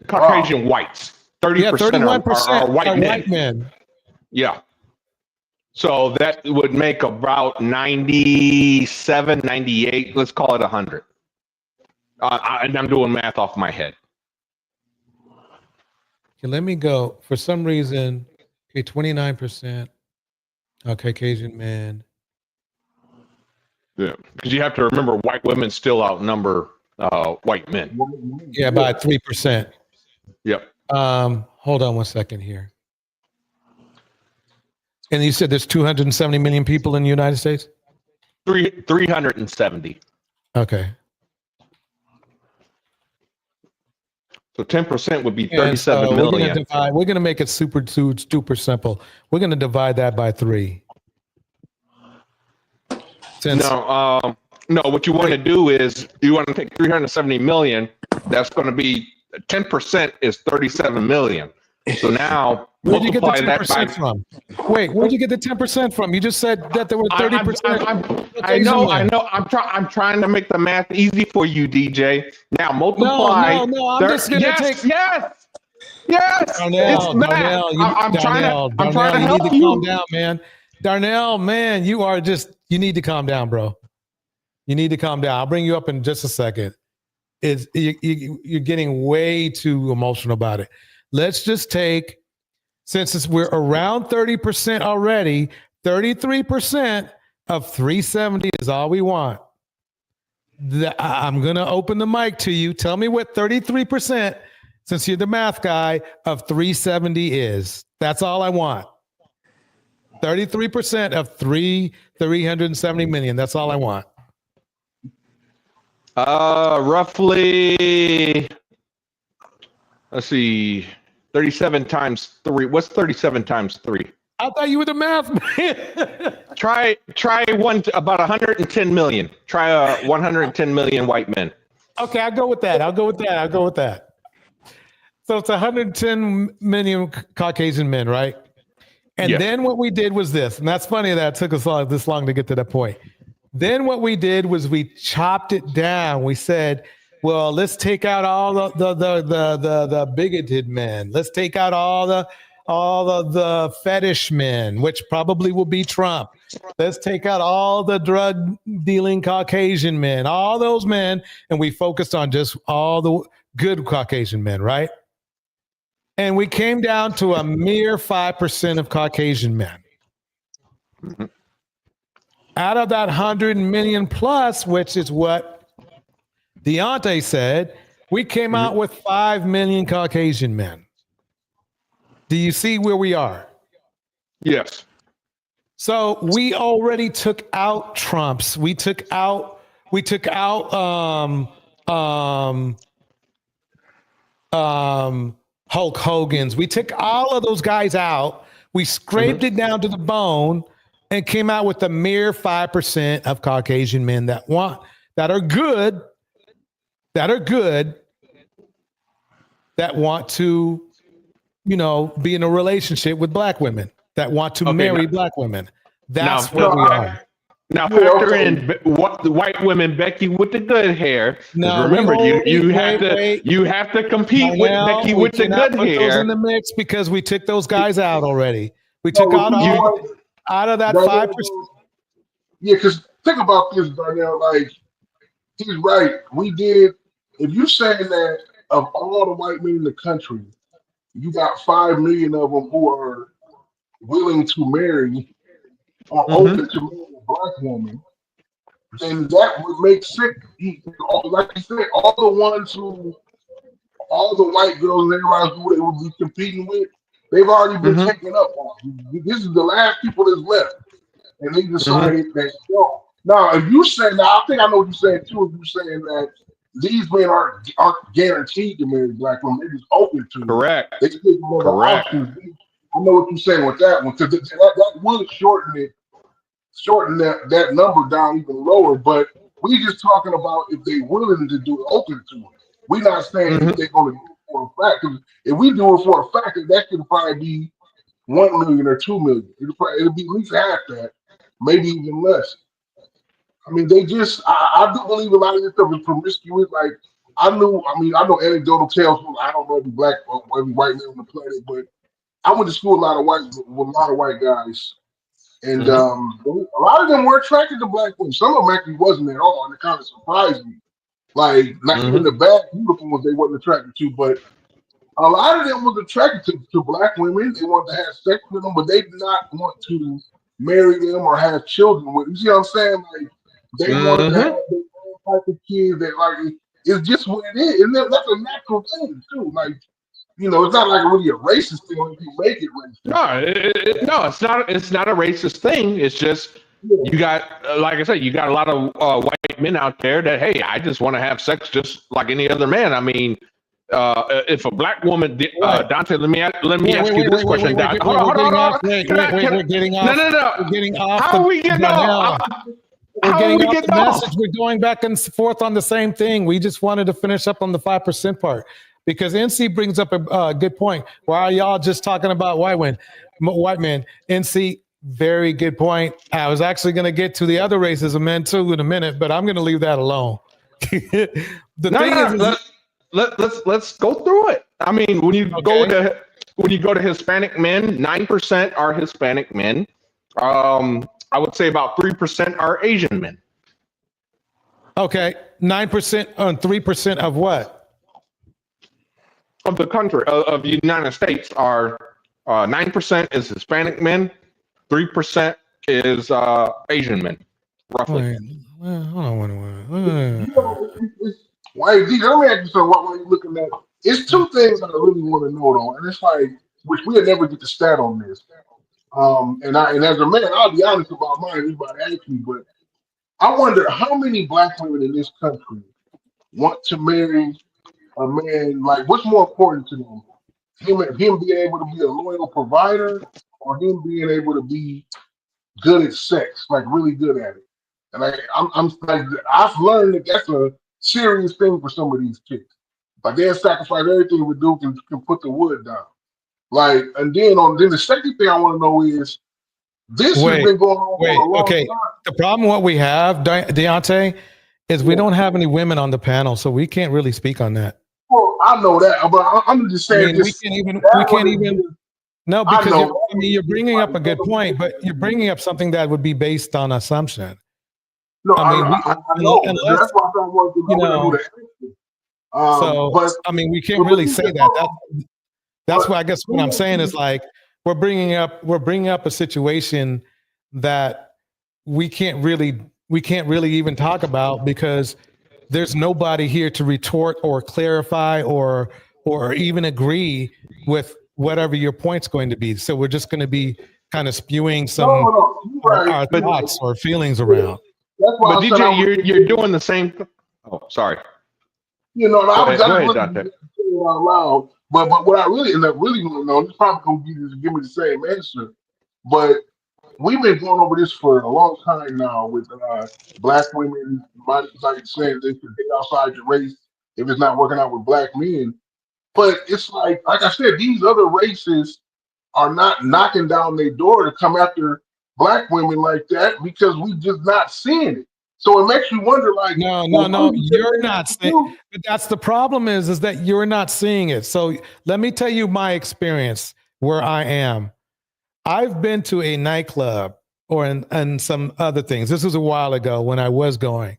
Caucasian whites. 30% are white men. Yeah. So that would make about 97, 98. Let's call it 100. And I'm doing math off my head. Okay, let me go. For some reason, okay, 29%. Caucasian men. Yeah, because you have to remember, white women still outnumber white men. Yeah, by 3%. Yep. Hold on one second here. And you said there's 270 million people in the United States? 370. Okay. So 10% would be And 37 so million. we're gonna make it super simple. We're gonna divide that by 3. No, what you want to do is you want to take 370 million. That's going to be 10% is 37 million. So now where'd you get the multiply 10% that by. from? Wait, where'd you get the 10% from? You just said that there were 30%. I know. I'm trying to make the math easy for you, DJ. Now multiply. No. I'm just gonna take. Yes. Darnell, It's math. I'm trying to you help need to you. calm down, man. Darnell, man, you need to calm down, bro. You need to calm down. I'll bring you up in just a second. You're getting way too emotional about it. Let's just take, since we're around 30% already, 33% of 370 is all we want. I'm going to open the mic to you. Tell me what 33%, since you're the math guy, of 370 is. That's all I want. 33% of 370 million. That's all I want. Roughly, let's see, 37 times 3. What's 37 times 3? I thought you were the math man. Try about 110 million. Try 110 million white men. Okay, I'll go with that. So it's 110 million Caucasian men, right? And then what we did was this, and that's funny that it took us this long to get to that point. Then what we did was we chopped it down. We said, well, let's take out all the bigoted men. Let's take out all the fetish men, which probably will be Trump. Let's take out all the drug dealing Caucasian men, all those men, and we focused on just all the good Caucasian men, right? And we came down to a mere 5% of Caucasian men. Mm-hmm. Out of that 100 million plus, which is what Deontay said, we came out with 5 million Caucasian men. Do you see where we are? Yes. So we already took out Trumps. We took out Hulk Hogan's. We took all of those guys out. We scraped it down to the bone and came out with a mere 5% of Caucasian men that are good, that want to, be in a relationship with black women, that want to marry black women. That's where we are. Now factor in what the white women, Becky with the good hair. No, remember, you have to compete with Becky with the good put hair. those in the mix because we took those guys out already. We took out of that 5%. Yeah, because think about this, Darnell. Like, he's right. We did. If you're saying that of all the white men in the country, you got 5 million of them who are willing to marry or open to marry a black woman, then that would make sense. Like you said, all the white girls and everybody who they would be competing with, they've already been taken up on. This is the last people that's left. And they decided that, now, if you say, I think I know what you're saying too, if you're saying that these men aren't guaranteed to marry black women, they're just open to it. Correct. They just options. I know what you're saying with that one, because that would shorten that number down even lower, but we're just talking about if they're willing to do it, open to it. We're not saying if they're going to do it for a fact. If we do it for a fact, that could probably be 1 million or 2 million. It'll be at least half that, maybe even less. I mean, I do believe a lot of this stuff is promiscuous. Like, I know anecdotal tales from, I don't know every black or every white man on the planet, but I went to school with a lot of white guys. And a lot of them were attracted to black women. Some of them actually wasn't at all, and it kind of surprised me. Like, not even the bad beautiful ones they wasn't attracted to, but a lot of them was attracted to black women. They wanted to have sex with them, but they did not want to marry them or have children with them. You see what I'm saying? Like they wanted to have their own type of kids. That like it's just what it is, and that's a natural thing too. Like it's not like really a racist thing when you make it racist. No, it's not. It's not a racist thing. It's just you got, like I said, you got a lot of white men out there that, hey, I just want to have sex just like any other man. I mean, if a black woman, Dante, let me ask you this question, Dante. Hold on. We're getting off. No. We're getting off. How are we getting off? We're How getting we off getting the off? message. We're going back and forth on the same thing. We just wanted to finish up on the 5% part because NC brings up a good point. Why are y'all just talking about white men? NC, very good point. I was actually going to get to the other races of men too in a minute, but I'm going to leave that alone. Let's go through it. I mean, when you go to Hispanic men, 9% are Hispanic men. I would say about 3% are Asian men. Okay, 9% on 3% of what? Of the country, of the United States, are 9% is Hispanic men, 3% is Asian men, roughly. Why? Let me ask you something. While you're looking at, it's two things I really want to know though, and it's like, which we'll never get the stat on this. And as a man, I'll be honest about mine. Anybody ask me, but I wonder how many black women in this country want to marry a man. Like, what's more important to them? Him being able to be a loyal provider, or him being able to be good at sex, like really good at it. And I'm like, I've learned that that's a serious thing for some of these chicks. Like they'll sacrifice everything we do can put the wood down. Like, and then the second thing I want to know is this has been going on for a long time. The problem what we have, Deontay, is we don't have any women on the panel, so we can't really speak on that. Well, I know that, but I'm just saying. We can't even. No, because you're bringing up a good point, but you're bringing up something that would be based on assumption. No, I know. That's why I want to know the we can't really say that. That's why I guess what I'm saying is like we're bringing up a situation that we can't really even talk about because there's nobody here to retort or clarify or even agree with whatever your point's going to be. So we're just going to be kind of spewing some our thoughts or feelings around. But DJ, you're doing the same. Oh, sorry. I was just looking out loud. But what I really want to know, this probably gonna give me the same answer. But we've been going over this for a long time now with black women, like saying they should get outside your race if it's not working out with black men. But it's like I said, these other races are not knocking down their door to come after black women like that because we just not seeing it. So it makes you wonder, like, no, you're not seeing. But that's the problem is that you're not seeing it. So let me tell you my experience where I am. I've been to a nightclub and some other things. This was a while ago when I was going.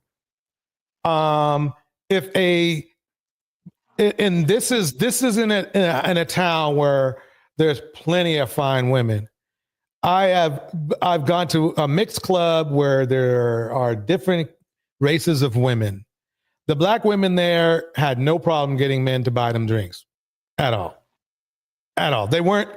And this is in a town where there's plenty of fine women. I've gone to a mixed club where there are different races of women. The black women there had no problem getting men to buy them drinks at all. They weren't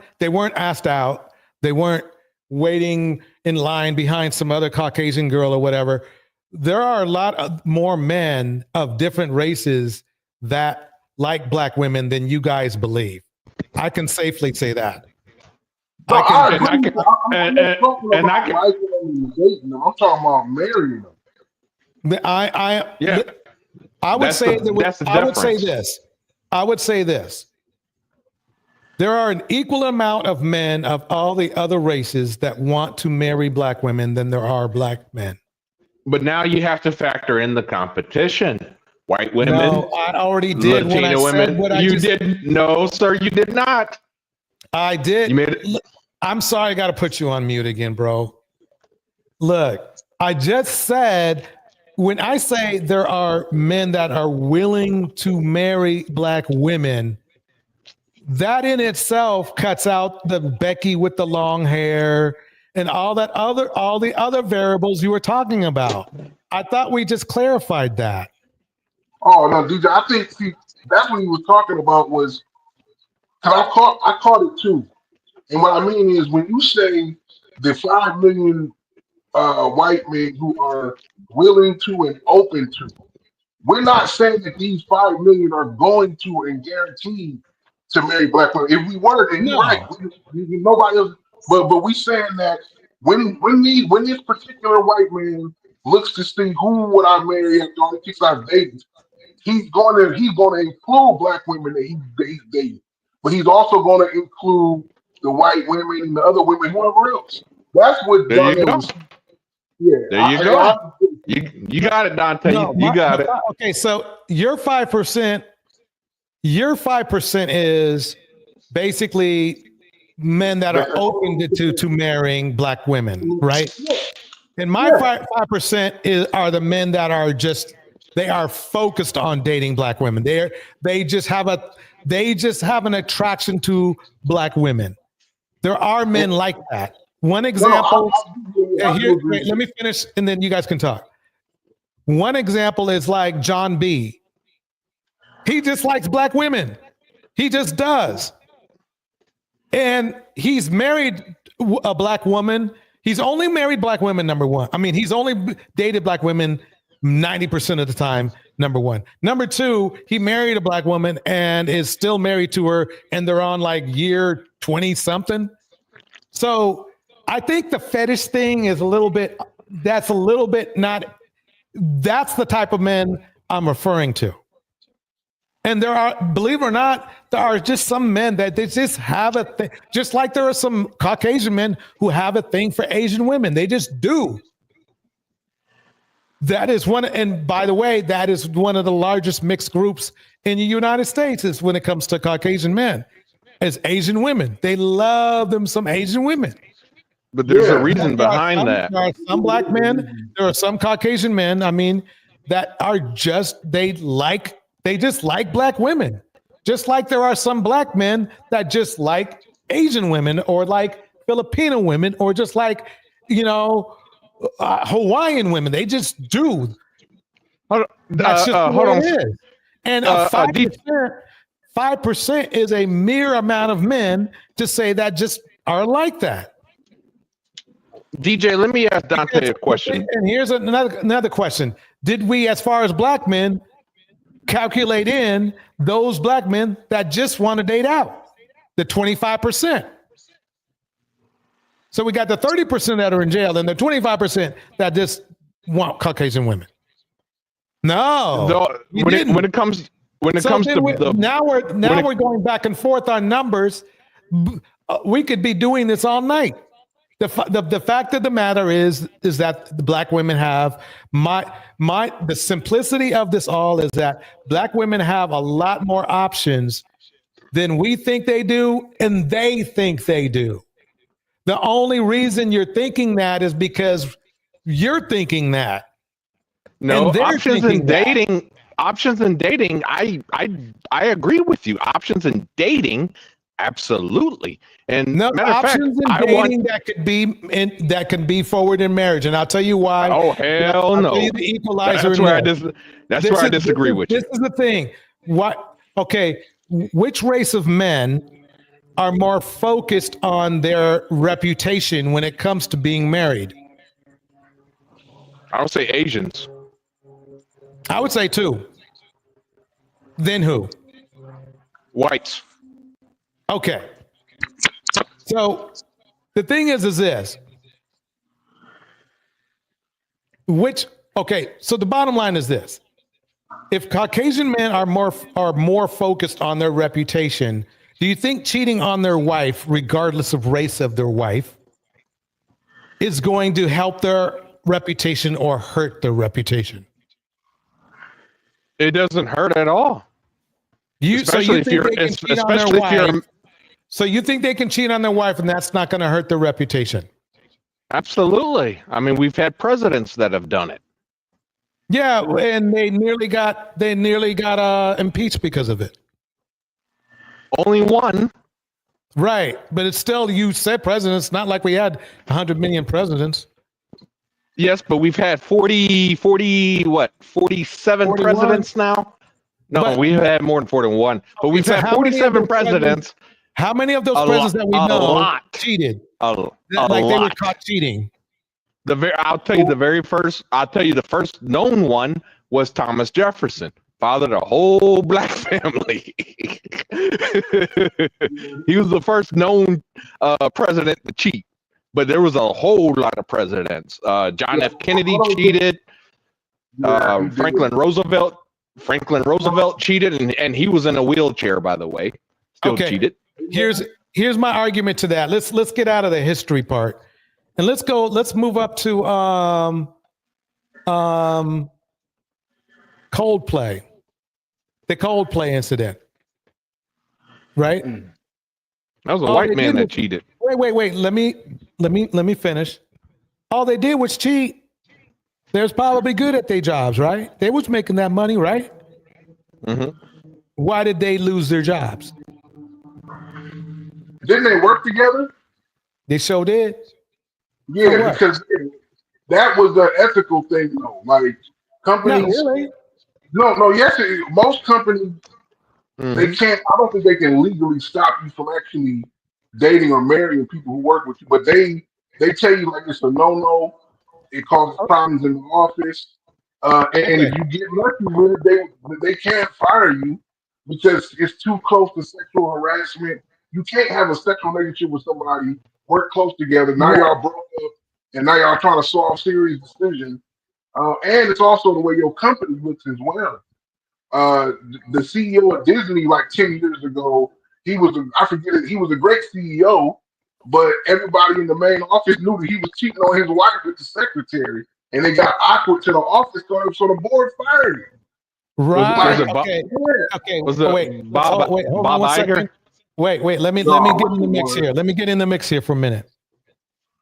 asked out. They weren't waiting in line behind some other Caucasian girl or whatever. There are a lot of more men of different races that like black women than you guys believe. I can safely say that. I'm talking about marrying them. I would say this. There are an equal amount of men of all the other races that want to marry black women than there are black men. But now you have to factor in the competition. White women. No, I already did. Latino when I women. said what I you just did. No, sir, you did not. I did. You made it. I'm sorry, I got to put you on mute again, bro. Look, I just said, when I say there are men that are willing to marry black women, that in itself cuts out the Becky with the long hair and all the other variables you were talking about. I thought we just clarified that. Oh no, DJ. I think that's what he was talking about was because I caught it too. And what I mean is when you say the 5 million white men who are willing to and open to, we're not saying that these 5 million are going to and guaranteed to marry black women. If we were, then you're right. Nobody else. But we saying that when this particular white man looks to see who would I marry after all the chicks I've dated, he's gonna include black women that he's dating, but he's also gonna include the white women and the other women, whoever else. That's what There you Dante go. was. Yeah, There you go. You got it, Dante. You got it. Okay, so your 5%, is basically men that are open to marrying black women, right? And my 5% are the men that are they are focused on dating black women. They just have an attraction to black women. There are men like that. One example. Wait, let me finish, and then you guys can talk. One example is like John B. He just likes black women. He just does. And he's married a black woman. He's only married black women, number one. I mean, he's only dated black women 90% of the time, number one. Number two, he married a black woman and is still married to her, and they're on like year 20-something. So I think the fetish thing is that's the type of men I'm referring to. And there are, believe it or not, there are just some men that they just have a thing, just like there are some Caucasian men who have a thing for Asian women. They just do. That is one, and by the way, that is one of the largest mixed groups in the United States is when it comes to Caucasian men, is Asian women. They love them some Asian women. But there's a reason behind that. There are some black men, there are some Caucasian men, that are they just like black women. Just like there are some black men that just like Asian women or like Filipino women or just like, Hawaiian women. They just do. That's just what it is. And 5% is a mere amount of men to say that just are like that. DJ, let me ask Dante a question. And here's another question. Did we, as far as black men, calculate in those black men that just want to date out? The 25%. So we got the 30% that are in jail and the 25% that just want Caucasian women. No. When it comes to now we're going back and forth on numbers. We could be doing this all night. The fact of the matter is that the black women have the simplicity of this all is that black women have a lot more options than we think they do, and they think they do. The only reason you're thinking that is because you're thinking that. No, options in dating. I agree with you. Options in dating, absolutely. And no options in dating that can be forward in marriage, and I'll tell you why. Oh hell no! The equalizer. That's where I disagree with you. This is the thing. Which race of men are more focused on their reputation when it comes to being married? I would say Asians. I would say two. Then who? Whites. Okay. So the thing is this. So the bottom line is this. If Caucasian men are more focused on their reputation, do you think cheating on their wife, regardless of race of their wife, is going to help their reputation or hurt their reputation? It doesn't hurt at all. So you think they can cheat on their wife and that's not going to hurt their reputation? Absolutely. I mean, we've had presidents that have done it. Yeah, and they nearly got impeached because of it. Only one. Right, but it's still, you said presidents. Not like we had 100 million presidents. Yes, but we've had 47 41? presidents now. No, But- we've had more than 41. But Okay, we've so had how many of 47 those presidents. How many of those A presidents that we a know lot. cheated? A Like they were lot. caught cheating. I'll tell you the first known one was Thomas Jefferson, fathered a whole black family. He was the first known president to cheat, but there was a whole lot of presidents. John F. Kennedy cheated. Franklin Roosevelt cheated, and he was in a wheelchair, by the way. Still cheated. Here's my argument to that. Let's get out of the history part. And let's move up to Coldplay. The Coldplay incident. Right? That was a white man that cheated. Wait. Let me finish. All they did was cheat. They're probably good at their jobs, right? They was making that money, right? Mm-hmm. Why did they lose their jobs? Didn't they work together? They sure did. Yeah, because that was the ethical thing, though. Like companies. Not really. No. Yes, most companies they can't. I don't think they can legally stop you from actually dating or marrying people who work with you. But they tell you like it's a no. It causes problems in the office. And if you get lucky with it, they can't fire you because it's too close to sexual harassment. You can't have a sexual relationship with somebody, work close together. Now y'all broke up, and now y'all trying to solve serious decisions. And it's also the way your company looks as well. The CEO of Disney, like 10 years ago, he was a great CEO, but everybody in the main office knew that he was cheating on his wife with the secretary, and they got awkward to the office, so the board fired him. Right. Okay. Was it Bob Iger? Wait. Let me get in the mix here. Let me get in the mix here for a minute.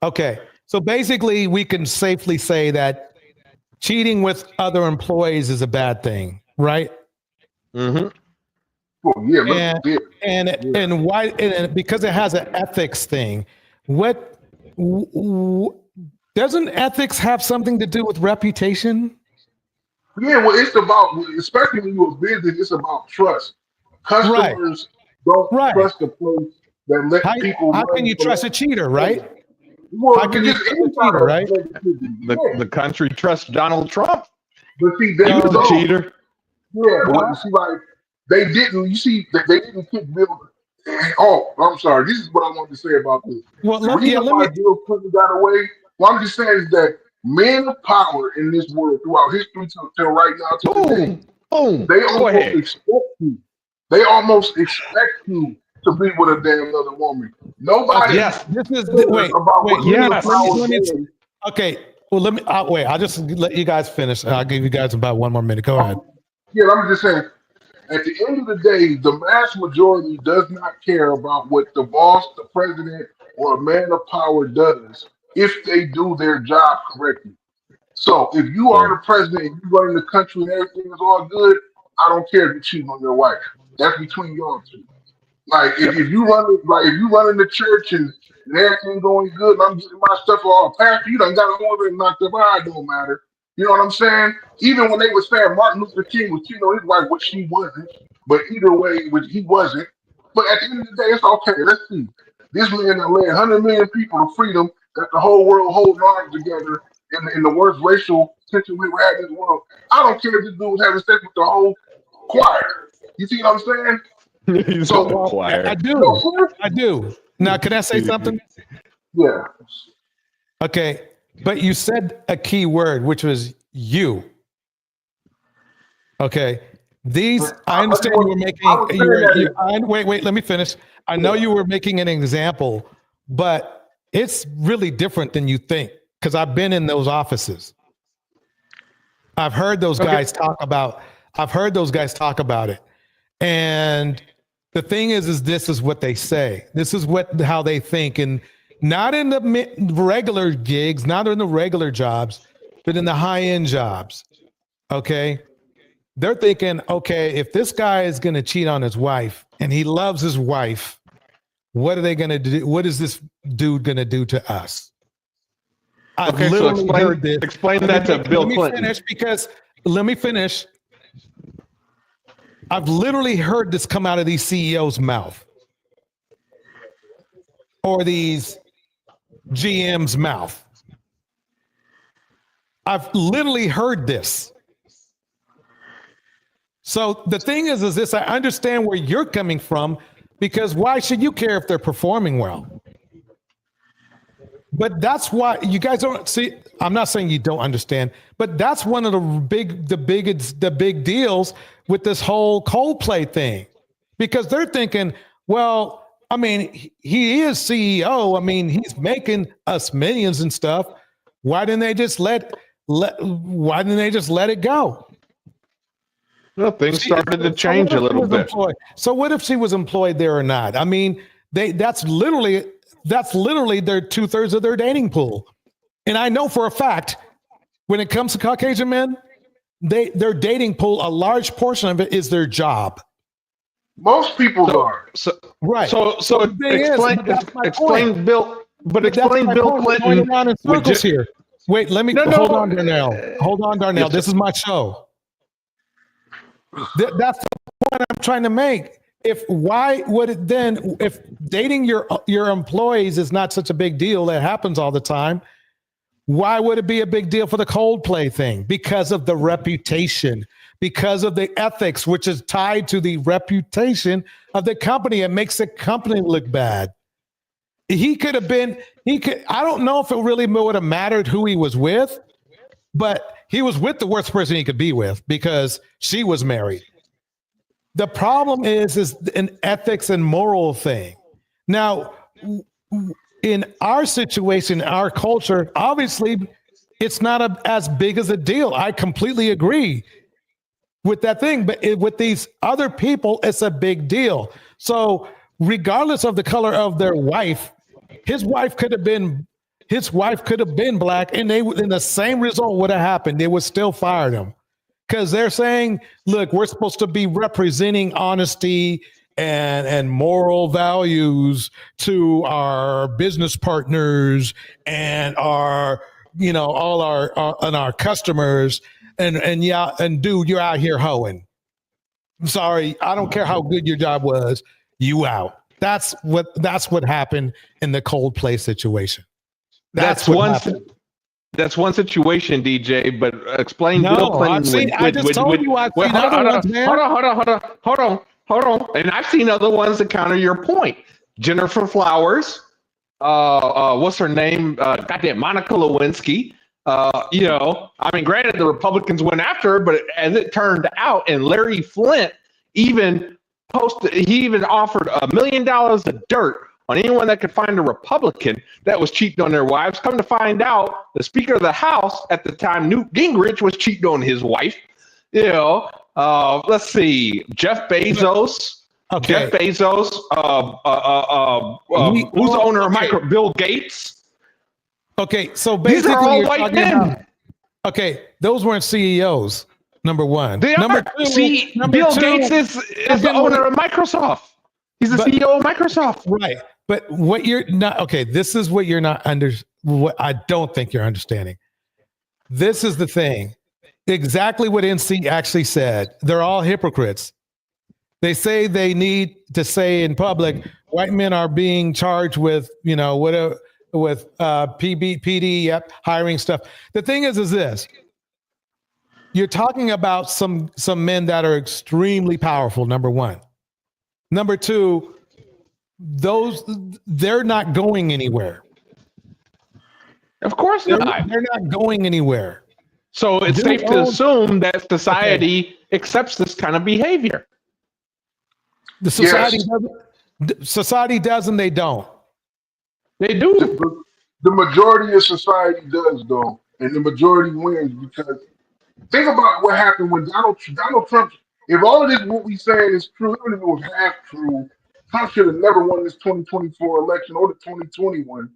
Okay. So basically, we can safely say that cheating with other employees is a bad thing, right? Mm-hmm. Well, yeah, and why? And because it has an ethics thing. Doesn't ethics have something to do with reputation? Yeah, well, it's about, especially when you're a business, it's about trust. Customers don't trust the place that let people. How can you trust a cheater, right? Well, how can you trust a cheater, right? The country trusts Donald Trump. But see, He was a cheater. Yeah, well, you see, like they didn't. You see, they didn't kick Bill. Oh, I'm sorry. This is what I wanted to say about this. Well, the reason why Bill Clinton got away. What I'm just saying is that men of power in this world throughout history till right now to today, they almost expect you. They almost expect you to be with a damn other woman. Nobody. Yes. This is okay. Well, let me wait. I'll just let you guys finish. I'll give you guys about one more minute. Go ahead. Yeah, I'm just saying. At the end of the day, the mass majority does not care about what the boss, the president, or a man of power does if they do their job correctly. So if you are the president and you running the country and everything is all good, I don't care if you cheat on your wife. That's between y'all two. Like if you running the church and everything going good and I'm getting my stuff all pastor, you done got a order and knocked up. It don't matter. You know what I'm saying? Even when they were saying Martin Luther King was cheating on his wife, which she wasn't, but either way, he wasn't. But at the end of the day, it's okay. Let's see. This man that led 100 million people to freedom, that the whole world holding arms together in the worst racial tension we ever had in this world. I don't care if this dude was having sex with the whole choir. You see what I'm saying? I do. Now, can I say something? Yeah. Okay. But you said a key word, which was you. Okay. I understand you were making. Wait. Let me finish. I know you were making an example, but it's really different than you think because I've been in those offices. I've heard those guys talk about. it, and the thing is this is what they say. This is how they think, and not in the regular gigs, not in the regular jobs, but in the high-end jobs. Okay. They're thinking, okay, if this guy is going to cheat on his wife and he loves his wife, what are they going to do? What is this dude going to do to us? I've Okay, so literally heard this. explain that to Bill Clinton. Let me finish. I've literally heard this come out of these CEOs' mouth or these GM's mouth. I've literally heard this. So the thing is this, I understand where you're coming from, because why should you care if they're performing well? But that's why you guys don't see. I'm not saying you don't understand, but that's one of the big deals with this whole Coldplay thing, because they're thinking, well, I mean, he is CEO. I mean, he's making us millions and stuff. Why didn't they just let it go? Well, things started to change a little bit. So what if she was employed there or not? I mean, that's literally their 2/3 of their dating pool. And I know for a fact, when it comes to Caucasian men, their dating pool, a large portion of it is their job. Most people are. Right. So explain Bill, but explain Bill Clinton. Going around in circles here. Wait, let me hold on, Darnell. Hold on, Darnell. This is my show. That's the point I'm trying to make. If dating your employees is not such a big deal, that happens all the time, why would it be a big deal for the Coldplay thing? Because of the reputation, because of the ethics, which is tied to the reputation of the company. It makes the company look bad. I don't know if it really would have mattered who he was with, but he was with the worst person he could be with because she was married. The problem is an ethics and moral thing. Now, in our situation, our culture, obviously, it's not as big as a deal. I completely agree with that thing. But with these other people, it's a big deal. So regardless of the color of their wife, his wife could have been black, and the same result would have happened. They would still fire him. Because they're saying, look, we're supposed to be representing honesty and moral values to our business partners and our customers. And dude, you're out here hoeing. I'm sorry, I don't care how good your job was, you out. That's what happened in the Coldplay situation. That's one situation, DJ, but explain Bill Clinton. Hold on. And I've seen other ones that counter your point. Jennifer Flowers, what's her name? Monica Lewinsky. Granted, the Republicans went after her, but as it turned out, and Larry Flint even offered $1 million of dirt on anyone that could find a Republican that was cheating on their wives. Come to find out, the Speaker of the House at the time, Newt Gingrich, was cheating on his wife. Let's see, Jeff Bezos. Okay. Jeff Bezos, who's the owner of Microsoft? Bill Gates. Okay, so basically, these are all white men. Those weren't CEOs. Number one. Bill Gates is the owner of Microsoft. He's the CEO of Microsoft. Right. But what you're not, this is what you're not what I don't think you're understanding. This is the thing. Exactly what NC actually said. They're all hypocrites. They say they need to say in public, white men are being charged with, whatever, with PD, hiring stuff. The thing is this. You're talking about some men that are extremely powerful, number one. Number two, they're not going anywhere. Of course not. They're not going anywhere. So it's safe to assume that society accepts this kind of behavior. The society does and they don't. They do. The majority of society does, though, and the majority wins because think about what happened when Donald Trump. If all of this what we saying is true, even if it was half true, Trump should have never won this 2024 election or the 2021.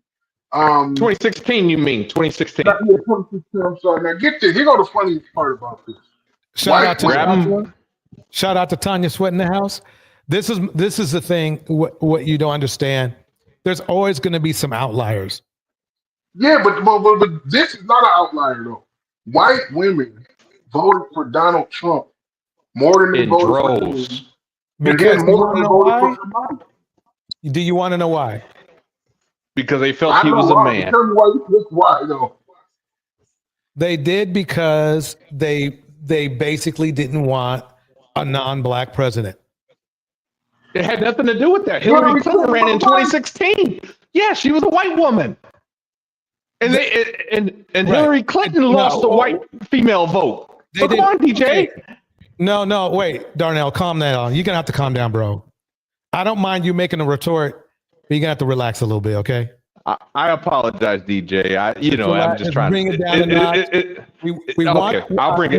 2016, you mean 2016? Yeah, 2016. I'm sorry. Now get this. Here go the funniest part about this. Shout out to Tanya Sweat in the house. This is the thing. What you don't understand. There's always going to be some outliers. Yeah, but this is not an outlier though. White women voted for Donald Trump more than they In voted for droves. him, and Because then you more want than to they know voted why? for Kamala. Do you want to know why? Because they felt I he know was a why. man. Tell me why you think why though. They did because they basically didn't want a non-black president. It had nothing to do with that. Hillary Clinton ran in 2016. Yeah, she was a white woman. And Hillary Clinton lost the white female vote. So come on, DJ. Okay. No, wait, Darnell, calm down. You're gonna have to calm down, bro. I don't mind you making a retort, but you're gonna have to relax a little bit, okay? I apologize, DJ. I'm just trying bring to it down a notch. I'll bring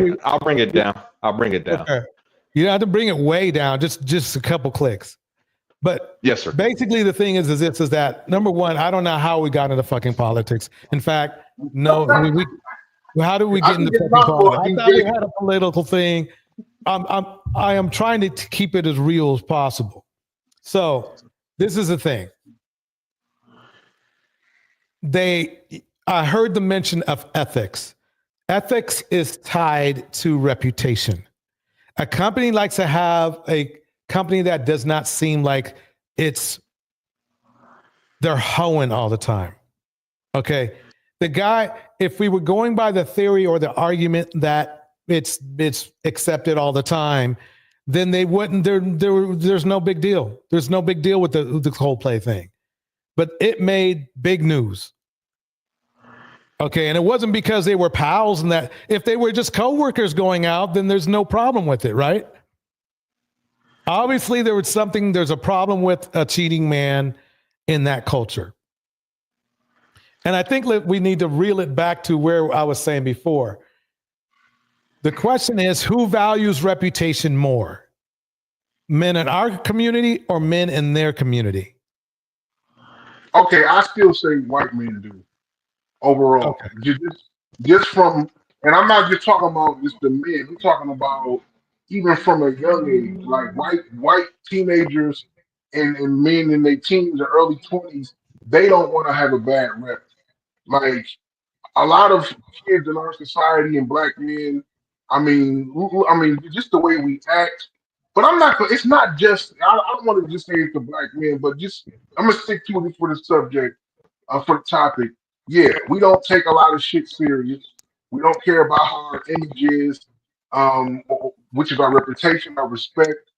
it down. I'll bring it down. Okay. You don't have to bring it way down, just a couple clicks. But yes, sir. Basically, the thing is that number one, I don't know how we got into fucking politics. In fact, no, how do we get into fucking politics? I thought we had a political thing. I am trying to keep it as real as possible. So this is the thing. I heard the mention of ethics. Ethics is tied to reputation. A company likes to have a company that does not seem like they're hoeing all the time. Okay. The guy, if we were going by the theory or the argument that it's accepted all the time, then they wouldn't, there's no big deal. There's no big deal with the Coldplay thing. But it made big news. Okay. And it wasn't because they were pals and that. If they were just coworkers going out, then there's no problem with it, right? Obviously, there's a problem with a cheating man in that culture. And I think that we need to reel it back to where I was saying before. The question is, who values reputation more? Men in our community or men in their community? Okay, I still say white men do overall. Okay. Just from, and I'm not just talking about just the men. We're talking about even from a young age, like white teenagers and men in their teens or early 20s, they don't want to have a bad rep. Like a lot of kids in our society and black men, I mean, just the way we act. But I'm not. It's not just. I don't want to just say it's the black men, but just I'm gonna stick to it for the subject, for the topic. Yeah, we don't take a lot of shit serious. We don't care about how our image is, which is our reputation, our respect.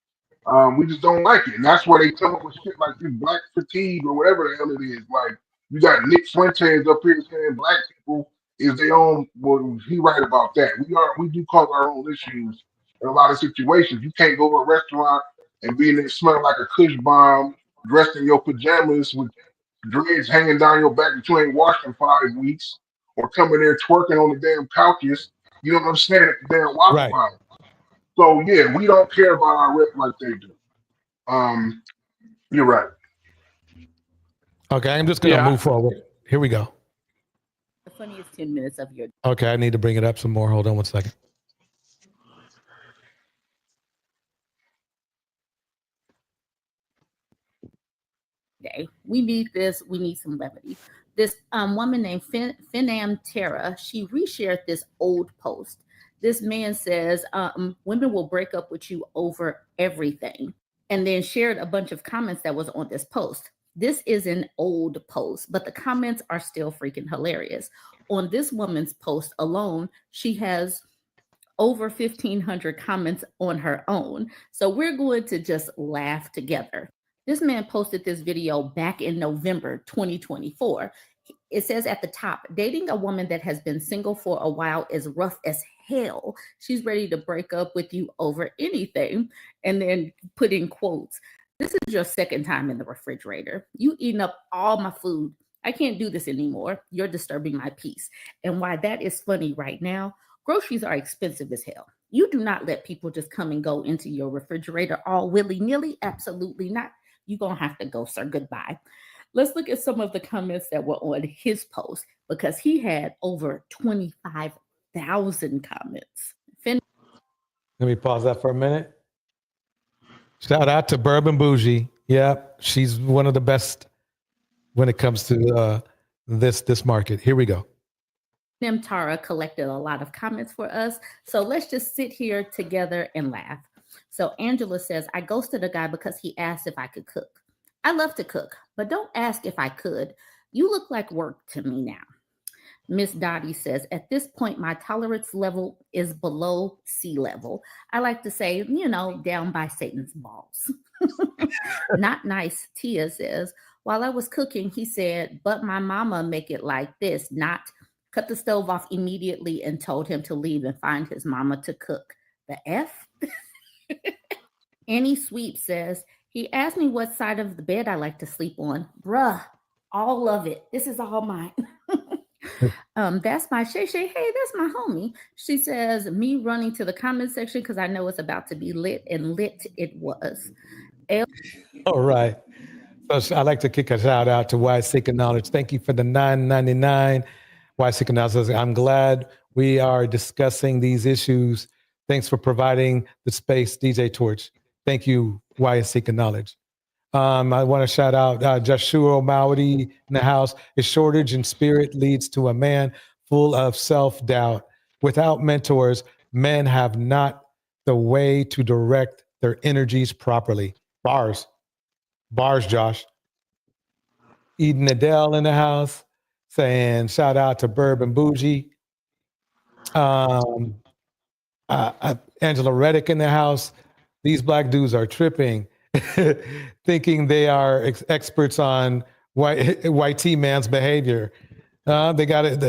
We just don't like it, and that's where they come up with shit like this black fatigue or whatever the hell it is. Like you got Nick Fuentes up here saying black people is their own. Well, he right about that. We do cause our own issues in a lot of situations. You can't go to a restaurant and be in there smelling like a kush bomb, dressed in your pajamas with dreads hanging down your back that you ain't washed in 5 weeks, or coming there twerking on the damn couches. You know what I'm saying? At the damn Waffle House. So yeah, we don't care about our rep like they do. You're right. Okay, I'm just gonna move forward. Here we go. The funniest 10 minutes of your Okay, I need to bring it up some more. Hold on one second. day. We need this. We need some levity. This woman named Finam Tara, she reshared this old post. This man says, women will break up with you over everything. And then shared a bunch of comments that was on this post. This is an old post, but the comments are still freaking hilarious. On this woman's post alone, she has over 1,500 comments on her own. So we're going to just laugh together. This man posted this video back in November 2024. It says at the top, dating a woman that has been single for a while is rough as hell. She's ready to break up with you over anything. And then put in quotes, this is your second time in the refrigerator. You eating up all my food. I can't do this anymore. You're disturbing my peace. And why that is funny right now, groceries are expensive as hell. You do not let people just come and go into your refrigerator all willy-nilly. Absolutely not. You're going to have to go, sir. Goodbye. Let's look at some of the comments that were on his post because he had over 25,000 comments. Let me pause that for a minute. Shout out to Bourbon Bougie. Yeah, she's one of the best when it comes to this market. Here we go. Tara collected a lot of comments for us. So let's just sit here together and laugh. So Angela says, I ghosted a guy because he asked if I could cook. I love to cook, but don't ask if I could. You look like work to me now. Miss Dottie says, at this point, my tolerance level is below sea level. I like to say, down by Satan's balls. Not nice, Tia says. While I was cooking, he said, but my mama make it like this, not cut the stove off immediately and told him to leave and find his mama to cook. The F? Annie Sweep says, he asked me what side of the bed I like to sleep on. Bruh, all of it. This is all mine. That's my Shay Shay. Hey, that's my homie. She says, me running to the comment section because I know it's about to be lit, and lit it was. All right. So I'd like to kick a shout out to Why Seeking Knowledge. Thank you for the $9.99. Why Seeking Knowledge. I'm glad we are discussing these issues. Thanks for providing the space, DJ Torch. Thank you, Why Seeking Knowledge. I want to shout out Joshua Maudi in the house. A shortage in spirit leads to a man full of self-doubt. Without mentors, men have not the way to direct their energies properly. Bars, Josh. Eden Adele in the house saying, shout out to Bourbon Bougie. Angela Reddick in the house. These black dudes are tripping. Thinking they are experts on white T man's behavior. They got it.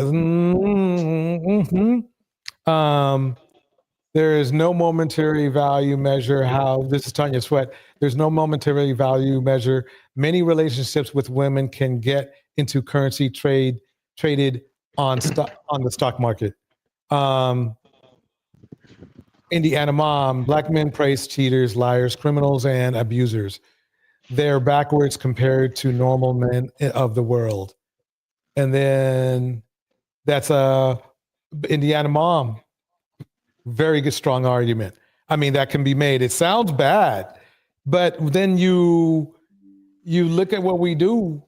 There is no momentary value measure how, this is Tanya Sweat, there's no momentary value measure. Many relationships with women can get into currency traded on the stock market. Indiana Mom, black men praise cheaters, liars, criminals, and abusers. They're backwards compared to normal men of the world. And then that's Indiana Mom. Very good, strong argument. I mean, that can be made. It sounds bad, but then you look at what we do.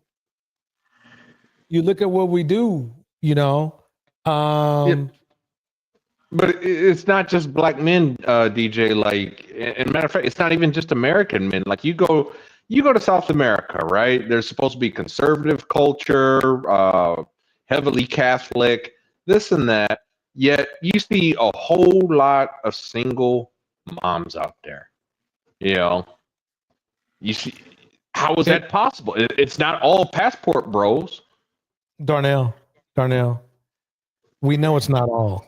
But it's not just black men, DJ. Like, and matter of fact, it's not even just American men. Like, you go to South America, right? There's supposed to be conservative culture, heavily Catholic, this and that. Yet you see a whole lot of single moms out there. You see, how is that possible? It's not all passport bros. Darnell, we know it's not all.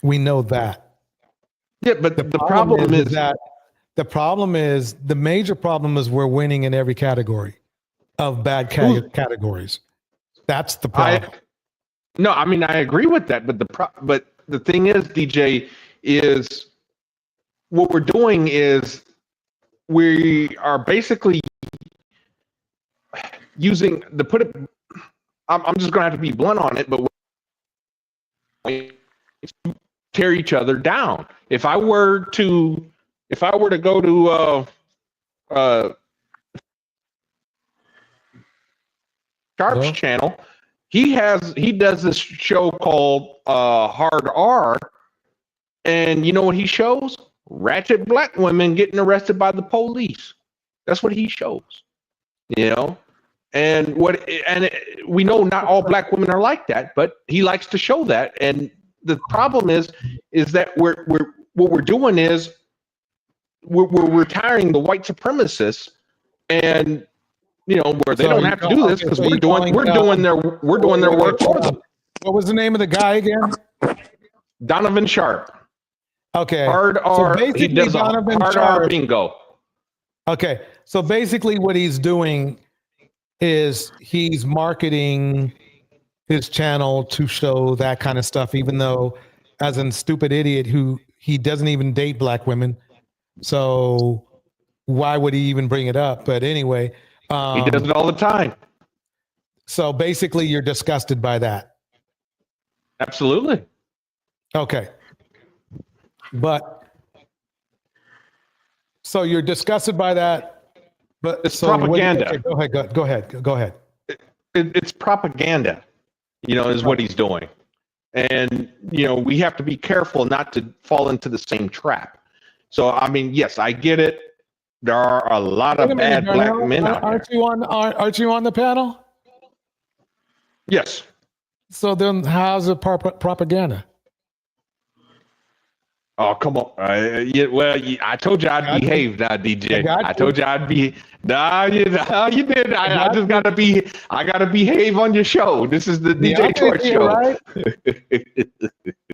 We know that. Yeah, but the problem is that the major problem is we're winning in every category of bad categories. That's the problem. I agree with that, but the thing is, DJ, is what we're doing is we are basically using I'm just going to have to be blunt on it, but tear each other down. If I were to go to Sharp's channel, he does this show called Hard R, and you know what he shows? Ratchet black women getting arrested by the police. That's what he shows. And we know not all black women are like that, but he likes to show that. And the problem is that what we're doing is we're retiring the white supremacists, and where they don't have to do this because we're doing their work for them. What was the name of the guy again? Donovan Sharp. Okay. Hard R. So He does Donovan hard Sharp, R bingo. Okay. So basically what he's doing is he's marketing his channel to show that kind of stuff, even though as a stupid idiot who he doesn't even date black women. So why would he even bring it up? But anyway, he does it all the time. So basically you're disgusted by that. Absolutely. Okay. But So you're disgusted by that, but It's so what do you- propaganda. okay, go ahead. It's propaganda, is what he's doing. And, we have to be careful not to fall into the same trap. So, I mean, yes, I get it. There are a lot of Wait a minute, bad black Darnell, men out there. aren't you on the panel? Yes. So then how's it propaganda? Oh, come on. I told you I'd behave now, DJ. I told you I'd be. No, you did. I just gotta be. I gotta behave on your show. This is the DJ Torch show. Right?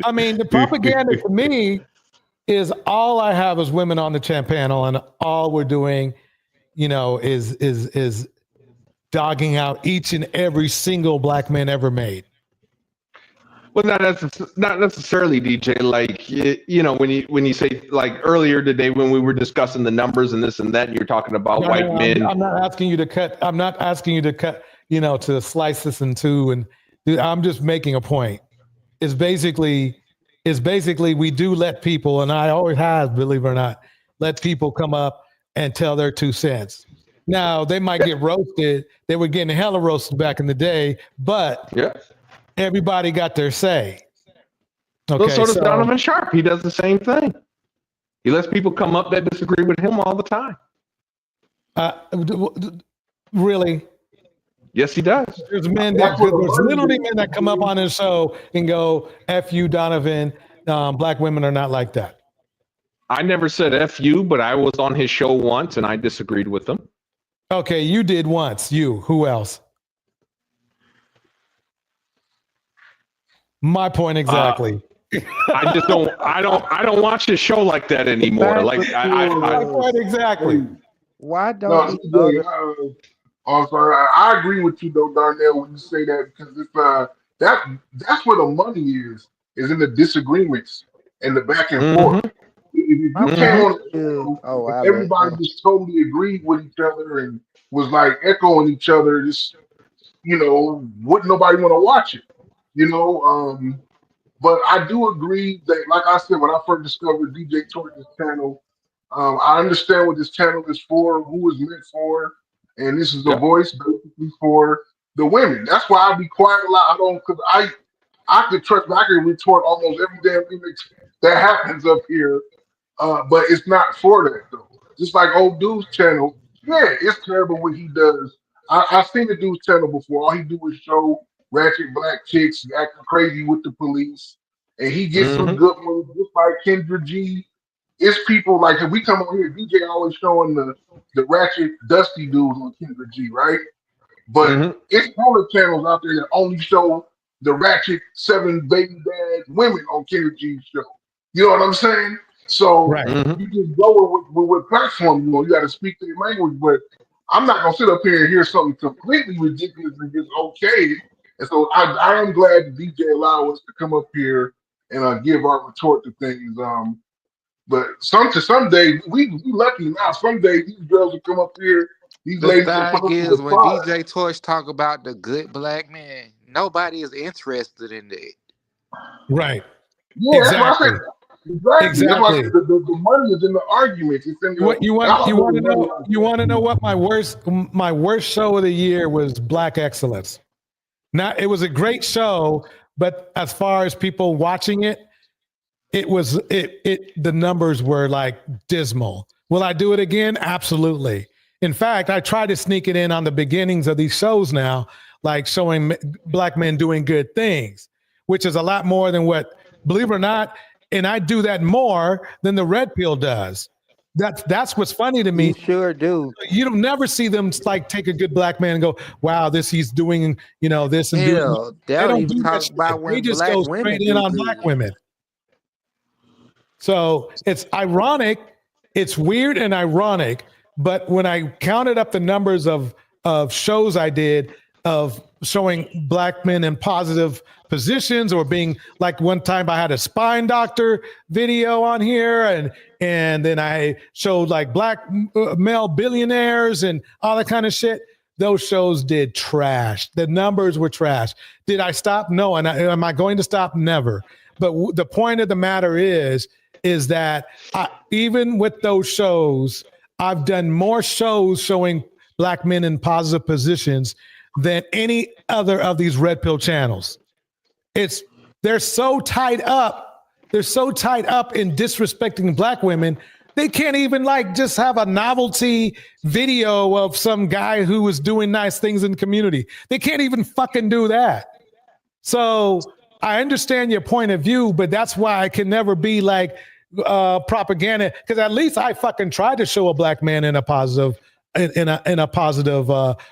I mean, the propaganda to me is all I have is women on the panel, and all we're doing, is dogging out each and every single black man ever made. Well, not necessarily, DJ. Like, when you say, like, earlier today when we were discussing the numbers and this and that, you're talking about white men. I'm not asking you to cut. I'm not asking you to cut. To slice this in two. And I'm just making a point. It's basically we do let people, and I always have, believe it or not, let people come up and tell their 2 cents. Now they might get roasted. They were getting hella roasted back in the day, but everybody got their say. Okay, so does Donovan Sharp. He does the same thing. He lets people come up that disagree with him all the time. Really? Yes, he does. There's literally men that come up on his show and go, "F you, Donovan. Black women are not like that." I never said F you, but I was on his show once and I disagreed with him. Okay, you did once. You. Who else? My point exactly. I just don't. I don't watch his show like that anymore. Like my point exactly. Why don't? I'm sorry. I agree with you though, Darnell, when you say that, because it's that's where the money is in the disagreements and the back and forth. If you came on the show, if everybody just totally agreed with each other and was like echoing each other, just wouldn't nobody want to watch it, But I do agree that, like I said, when I first discovered DJ Torch's channel, I understand what this channel is for, who it's meant for, and this is a voice basically for the women. That's why I be quiet a lot. Because I could trust, I can retort almost every damn thing that happens up here, but it's not for that though. Just like old dude's channel, it's terrible what he does. I've seen the dude's channel before. All he do is show ratchet black chicks acting crazy with the police, and he gets some good ones, just like Kendra G. It's people like, if we come on here, DJ always showing the ratchet dusty dudes on Kendra G, right? But it's other channels out there that only show the ratchet 7 baby dad women on Kendra G's show. You know what I'm saying? So you just go with what platform you got to speak their language, but I'm not gonna sit up here and hear something completely ridiculous and just okay. And so I am glad the DJ allowed us to come up here and give our retort to things. But some days we lucky now. Some days these girls will come up here. These ladies will come up is to when the DJ Torch talk about the good black man, nobody is interested in that. Right. Yeah, exactly. That's what I said. Exactly. That's why the money is in the arguments. It's in the, you want to know what my worst show of the year was? Black Excellence. Now, it was a great show, but as far as people watching it, the numbers were like dismal. Will I do it again? Absolutely. In fact, I try to sneak it in on the beginnings of these shows now, like showing black men doing good things, which is a lot more than what, believe it or not, and I do that more than the Red Pill does. That's what's funny to me. You sure do. You don't never see them like take a good black man and go, "Wow, he's doing this and doing." They don't do that shit. They just go straight in on black women. So it's ironic. It's weird and ironic. But when I counted up the numbers of shows I did of showing black men in positive positions, or being like, one time I had a spine doctor video on here, and then I showed like black male billionaires and all that kind of shit. Those shows did trash. The numbers were trash. Did I stop? No. And am I going to stop? Never. But the point of the matter is, is that even with those shows, I've done more shows showing black men in positive positions than any other of these red pill channels. They're so tied up. They're so tied up in disrespecting black women. They can't even like just have a novelty video of some guy who was doing nice things in the community. They can't even fucking do that. So I understand your point of view, but that's why I can never be like propaganda, because at least I fucking tried to show a black man in a positive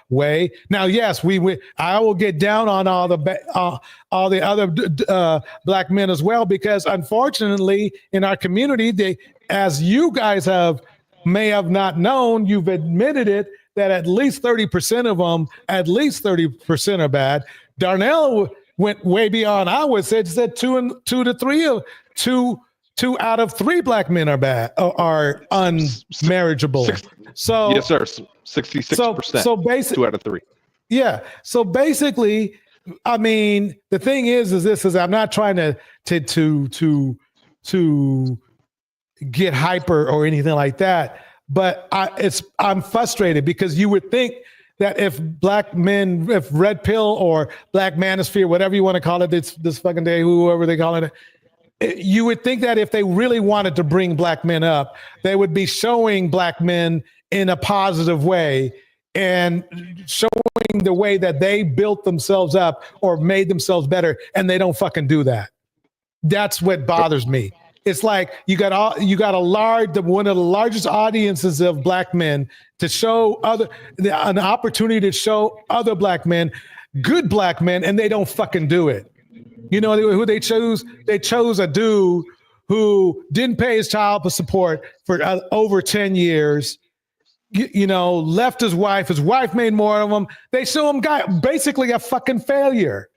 way. Now, yes, I will get down on all the other black men as well, because unfortunately in our community, as you guys may have not known, you've admitted it, that at least 30% of them, at least 30% are bad. Darnell went way beyond. I would say said two out of three black men are bad, are unmarriageable. So yes, sir. 66%. So basically, 2 out of 3. Yeah. So basically, I mean, the thing is I'm not trying to get hyper or anything like that, but I'm frustrated, because you would think that if red pill or black manosphere, whatever you want to call it, this fucking day, whoever they call it, you would think that if they really wanted to bring black men up, they would be showing black men in a positive way and showing the way that they built themselves up or made themselves better, and they don't fucking do that. That's what bothers me. It's like you got one of the largest audiences of black men to show an opportunity to show other black men, good black men, and they don't fucking do it. You know who they chose? They chose a dude who didn't pay his child support for over 10 years. Left his wife. His wife made more of him. They show him basically a fucking failure.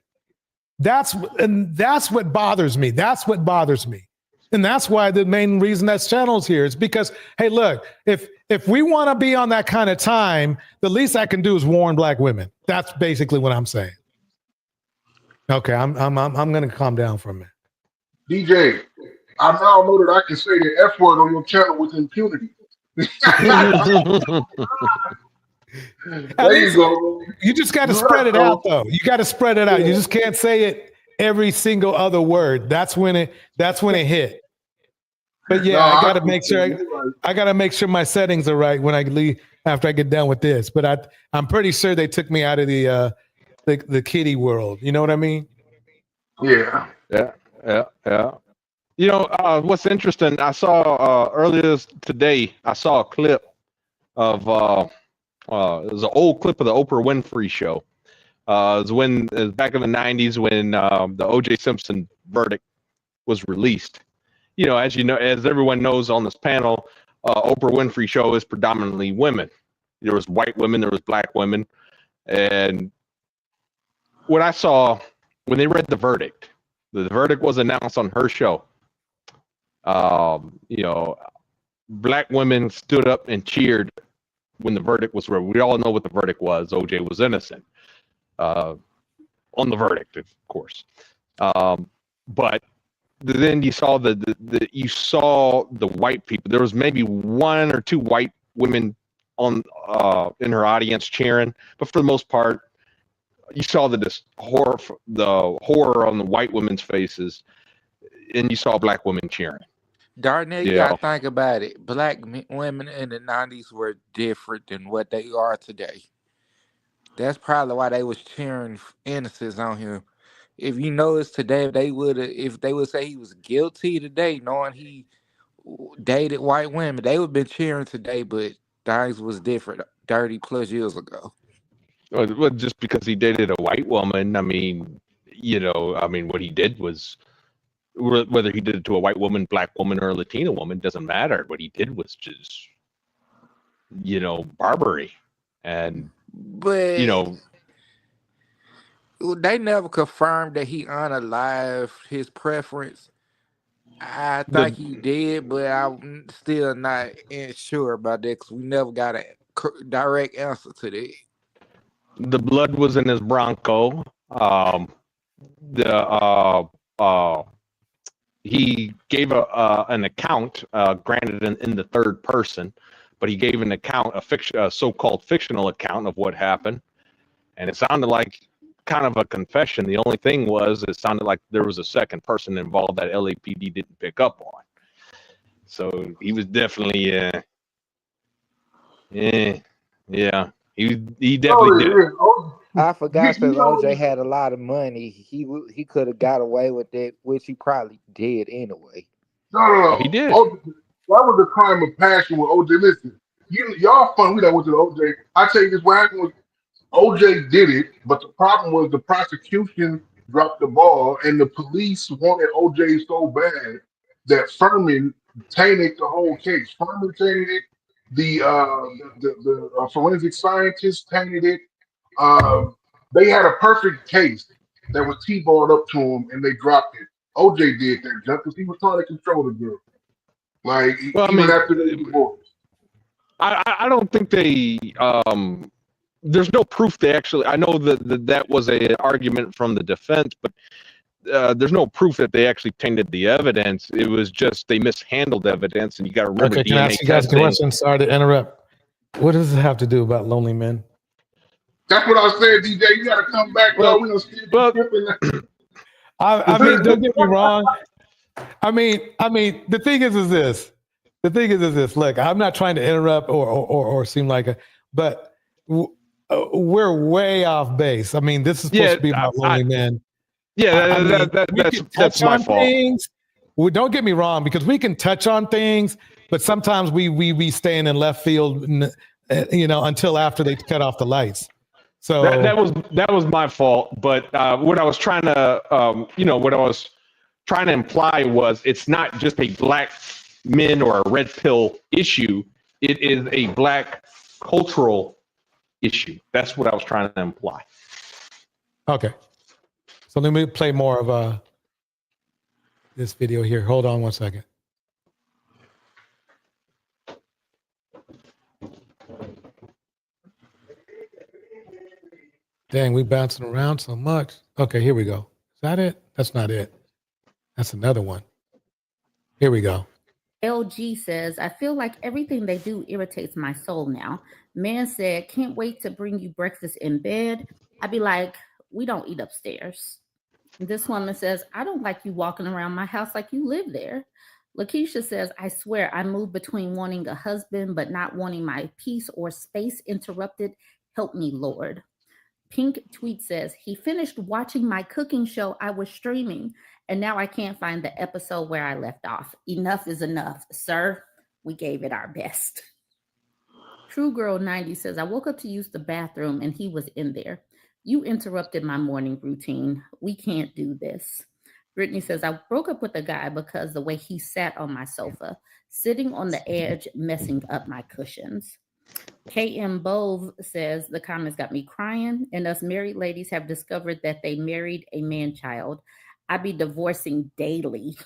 That's what bothers me. That's what bothers me. And that's why the main reason that channel's here is because, hey, look, if we want to be on that kind of time, the least I can do is warn black women. That's basically what I'm saying. Okay, I'm gonna calm down for a minute. DJ, I now know that I can say the F word on your channel with impunity. There you go. You just got to spread it out, though. You got to spread it out. You just can't say it every single other word. That's when it hit. But yeah, I gotta make sure my settings are right when I leave after I get done with this. But I'm pretty sure they took me out of the kiddie world. You know what I mean? Yeah. What's interesting, I saw earlier today, I saw a clip of it was an old clip of the Oprah Winfrey show. It was back in the 90s when the O.J. Simpson verdict was released. As everyone knows on this panel, Oprah Winfrey show is predominantly women. There was white women, there was black women. And what I saw when they read the verdict was announced on her show. Black women stood up and cheered when the verdict was read. We all know what the verdict was. OJ was innocent on the verdict, of course. But then you saw the white people. There was maybe 1 or 2 white women in her audience cheering, but for the most part, you saw the horror on the white women's faces, and you saw black women cheering. Darnell, you gotta think about it. Black women in the 90s were different than what they are today. That's probably why they was cheering innocence on him. If you notice today, if they would say he was guilty today, knowing he dated white women, they would have been cheering today, but things was different 30+ years ago. Well, just because he dated a white woman, what he did was, whether he did it to a white woman, black woman, or a Latina woman, doesn't matter. What he did was just, barbary. But they never confirmed that he unalived his preference. I think he did, but I'm still not sure about that because we never got a direct answer to that. The blood was in his Bronco. He gave an account, granted in the third person, but he gave an account, a so-called fictional account of what happened, and it sounded like kind of a confession. The only thing was, it sounded like there was a second person involved that LAPD didn't pick up on. So he was definitely, yeah, he definitely did it. I forgot since OJ had a lot of money, he could have got away with it, which he probably did anyway. No. He did. That was a crime of passion with OJ. Listen, y'all fun. We that went to OJ. I tell you this, what happened was OJ did it, but the problem was the prosecution dropped the ball, and the police wanted OJ so bad that Furman tainted the whole case. Furman tainted it. The forensic scientists tainted it. They had a perfect case that was T-balled up to him, and they dropped it. OJ did that just because he was trying to control the girl. Like, well, even after they divorced. I don't think they. There's no proof they actually. I know that was an argument from the defense, but there's no proof that they actually tainted the evidence. It was just they mishandled evidence, and you got to remember. Okay, can I ask you guys a question? Sorry to interrupt. What does it have to do about lonely men? That's what I was saying, DJ. You got to come back, though. We're gonna skip I mean, don't get me wrong. I mean, the thing is this. The thing is this. Look, I'm not trying to interrupt or seem like a, but we're way off base. I mean, this is supposed to be about lonely men. Yeah, that's my fault. Things. Well, don't get me wrong, because we can touch on things, but sometimes we staying in left field, until after they cut off the lights. So that was my fault. But what I was trying to imply was it's not just a black men or a red pill issue. It is a black cultural issue. That's what I was trying to imply. Okay. So let me play more of this video here. Hold on one second. Dang, we bouncing around so much. Okay, here we go. Is that it? That's not it. That's another one. Here we go. LG says, I feel like everything they do irritates my soul now. Man said, can't wait to bring you breakfast in bed. I'd be like, we don't eat upstairs. This woman says, I don't like you walking around my house like you live there. Lakeisha says, I swear I move between wanting a husband but not wanting my peace or space interrupted. Help me, Lord. Pink tweet says, he finished watching my cooking show I was streaming, and now I can't find the episode where I left off. Enough is enough, sir. We gave it our best. True Girl 90 says, I woke up to use the bathroom and he was in there. You interrupted my morning routine. We can't do this. Brittany says, I broke up with a guy because the way he sat on my sofa, sitting on the edge, messing up my cushions. KM Bove says, the comments got me crying, and us married ladies have discovered that they married a man-child. I be divorcing daily.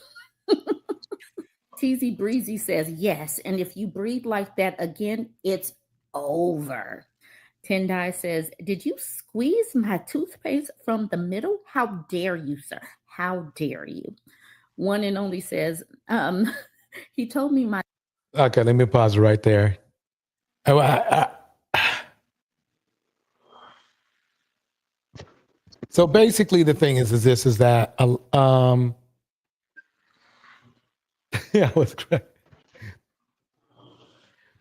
Teasy Breezy says, yes, and if you breathe like that again, it's over. Tendai says, did you squeeze my toothpaste from the middle? How dare you, sir? How dare you? One and Only says, he told me my... Okay, let me pause right there. So basically the thing is that yeah, it was great.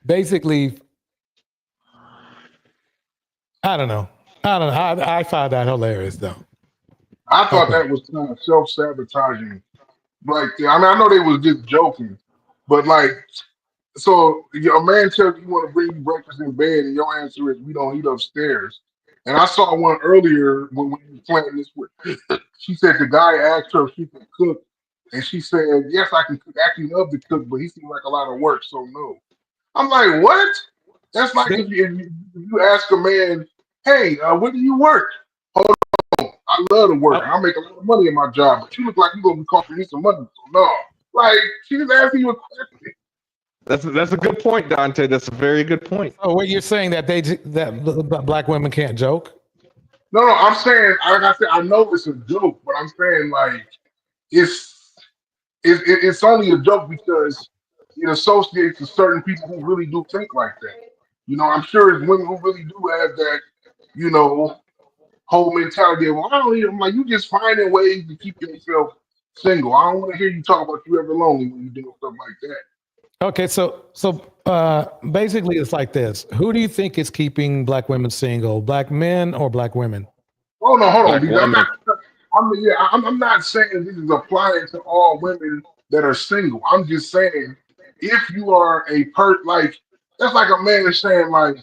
Basically, I don't know. I found that hilarious though. I thought that was kind of self-sabotaging. Like, I mean, I know they was just joking, but like, so a man tells you want to bring you breakfast in bed, and your answer is we don't eat upstairs. And I saw one earlier when we were playing this with. She said the guy asked her if she could cook, and she said, "Yes, I can cook. I actually love to cook, but he seemed like a lot of work, so no." I'm like, what? That's like if you ask a man, "Hey, where do you work?" Hold on, I love to work. I make a lot of money in my job, but you look like you're gonna be costing me some money. So no, like she just asking you a question. That's a good point, Dante. That's a very good point. Oh, what you're saying that black women can't joke? No, I'm saying, like I said, I know it's a joke, but I'm saying like it's it's only a joke because it associates to certain people who really do think like that. You know, I'm sure it's women who really do have that, you know, whole mentality of, well, I don't need, I'm like, you just finding ways to keep yourself single. I don't want to hear you talk about you ever lonely when you're doing stuff like that. Okay, so basically it's like this. Who do you think is keeping black women single? Black men or black women? Oh no, hold on. Black Because women. I'm not saying this is applying to all women that are single. I'm just saying if you are a like that's like a man is saying like,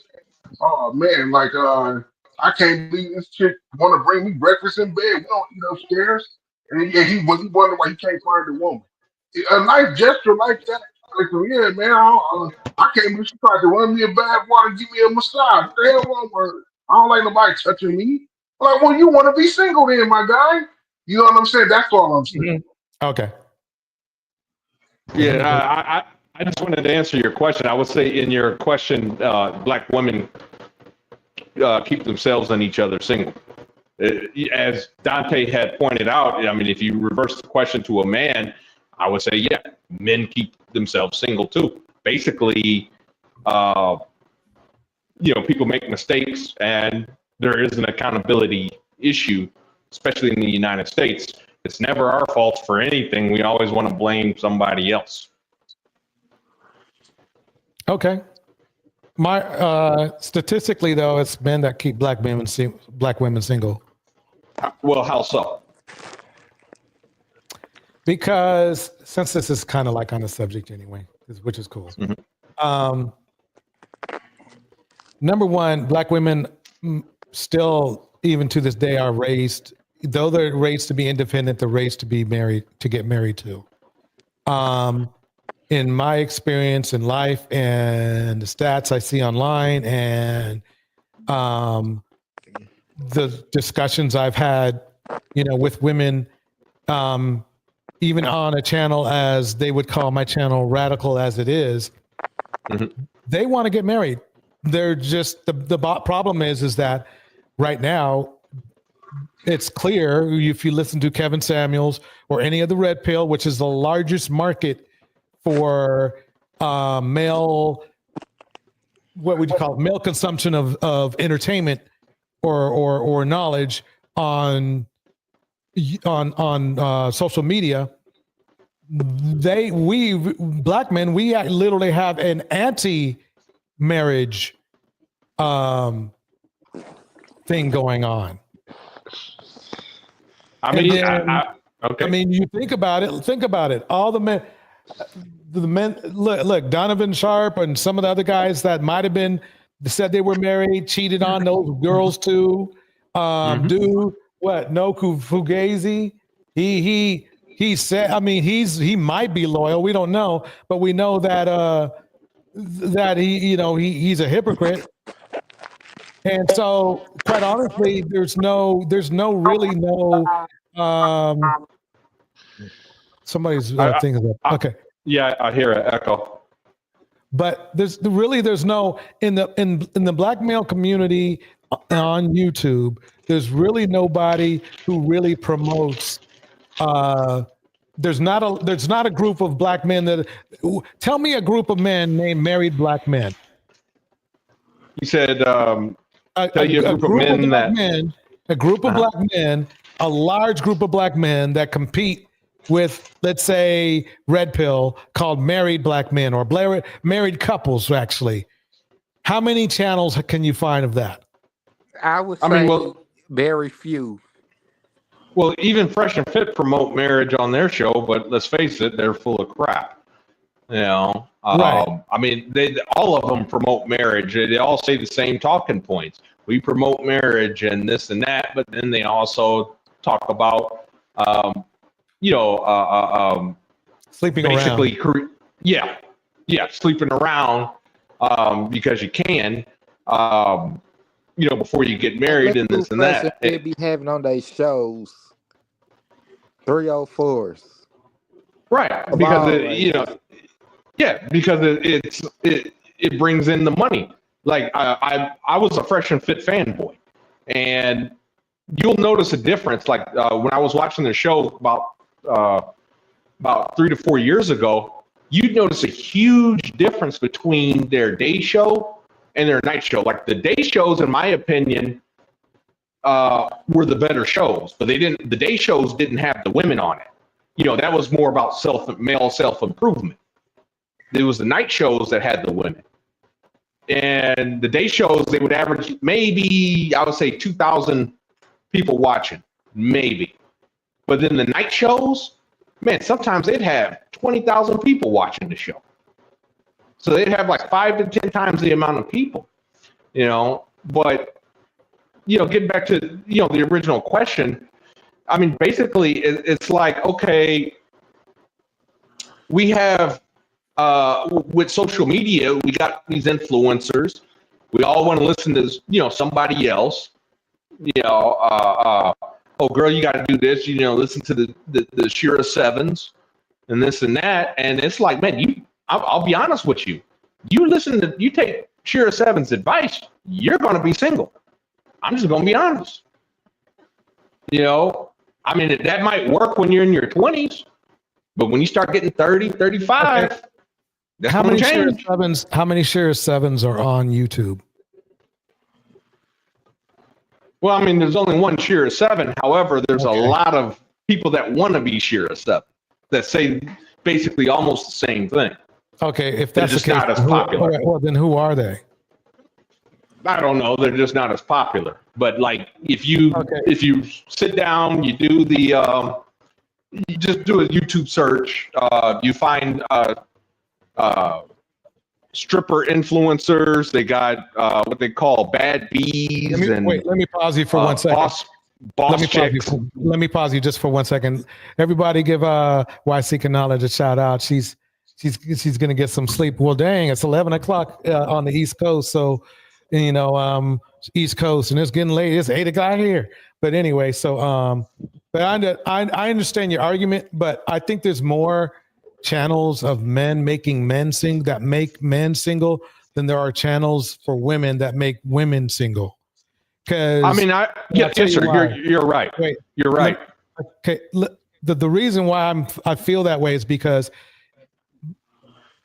oh man, like I can't believe this chick want to bring me breakfast in bed. We don't eat upstairs, and he wonder why he can't find a woman. A nice gesture like that, like yeah, man, I can't believe she tried to run me a bath water and give me a massage. What the hell wrong with her? I don't like nobody touching me. Like, well, you want to be single then, my guy. You know what I'm saying? That's all I'm saying. Okay. Yeah, I just wanted to answer your question. I would say in your question, black women keep themselves and each other single. As Dante had pointed out, I mean, if you reverse the question to a man, I would say, yeah, men keep themselves single too. Basically, people make mistakes and there is an accountability issue, especially in the United States. It's never our fault for anything. We always want to blame somebody else. Okay. My statistically though, it's men that keep black women single. Well, how so? Because since this is kind of like on the subject anyway, which is cool. Mm-hmm. Number one, black women still, even to this day, are raised, though they're raised to be independent, they're raised to be married, to get married to. In my experience in life and the stats I see online and the discussions I've had, with women, even on a channel as they would call my channel Radical as it is, mm-hmm. They want to get married. They're just, the problem is that right now, it's clear if you listen to Kevin Samuels or any of the Red Pill, which is the largest market for male, what would you call it? Male consumption of entertainment or knowledge on social media. We black men, we literally have an anti-marriage thing going on. I mean, okay. I mean, you think about it. All the men, look, Donovan Sharp and some of the other guys that might have been said they were married, cheated on those girls too. Dude, no Fugazi. He said, I mean, he might be loyal. We don't know, but we know that he's a hypocrite. And so, quite honestly, there's no somebody's thing is up. Okay. Yeah, I hear an echo. But there's no in the black male community on YouTube. There's really nobody who really promotes. There's not a group of black men that. Tell me a group of men named married black men. You said a group of black men, a large group of black men that compete with, let's say, Red Pill, called married black men or married couples. Actually, how many channels can you find of that? I would say very few. Well, even Fresh and Fit promote marriage on their show, but let's face it, they're full of crap. Right. I mean, all of them promote marriage. They all say the same talking points. We promote marriage and this and that, but then they also talk about, sleeping basically, around. Sleeping around because you can, before you get married and this and that. They be having on their shows 304s. Right, because it brings in the money. Like I was a Fresh and Fit fanboy, and you'll notice a difference. Like when I was watching the show about about 3 to 4 years ago, you'd notice a huge difference between their day show and their night show. Like the day shows, in my opinion, were the better shows, but the day shows didn't have the women on it. You know, that was more about male self-improvement. It was the night shows that had the women. And the day shows, they would average maybe, I would say 2,000 people watching, maybe. But then the night shows, man, sometimes they'd have 20,000 people watching the show. So they'd have like 5 to 10 times the amount of people, you know. But, you know, getting back to, you know, the original question, I mean, basically, it's like, okay, we have, with social media, we got these influencers. We all want to listen to, you know, somebody else. You know, oh, girl, you got to do this. You know, listen to the Shira 7s and this and that. And it's like, man, I'll be honest with you. You take Shira 7's advice, you're going to be single. I'm just going to be honest. You know, I mean, that might work when you're in your 20s, but when you start getting 30, 35, okay. That's how many Shira 7s are on YouTube? Well, I mean, there's only one Shira 7. However, there's a lot of people that want to be Shira 7 that say basically almost the same thing. Okay, if that's just the case, not as popular. Well, then who are they? I don't know. They're just not as popular. But like, if you sit down, you do you just do a YouTube search. You find stripper influencers. They got what they call bad bees. Let me pause you for 1 second. Let me pause you just for 1 second. Everybody give Why Seeking Knowledge a shout out. She's gonna get some sleep. Well, dang, it's 11 o'clock on the East Coast, so you know, East Coast, and it's getting late. It's 8 o'clock here. But anyway, so but I understand your argument, but I think there's more channels of men making men sing that make men single than there are channels for women that make women single. Because I mean, yes, sir. You're right. Wait, you're right. Okay, the reason why I feel that way is because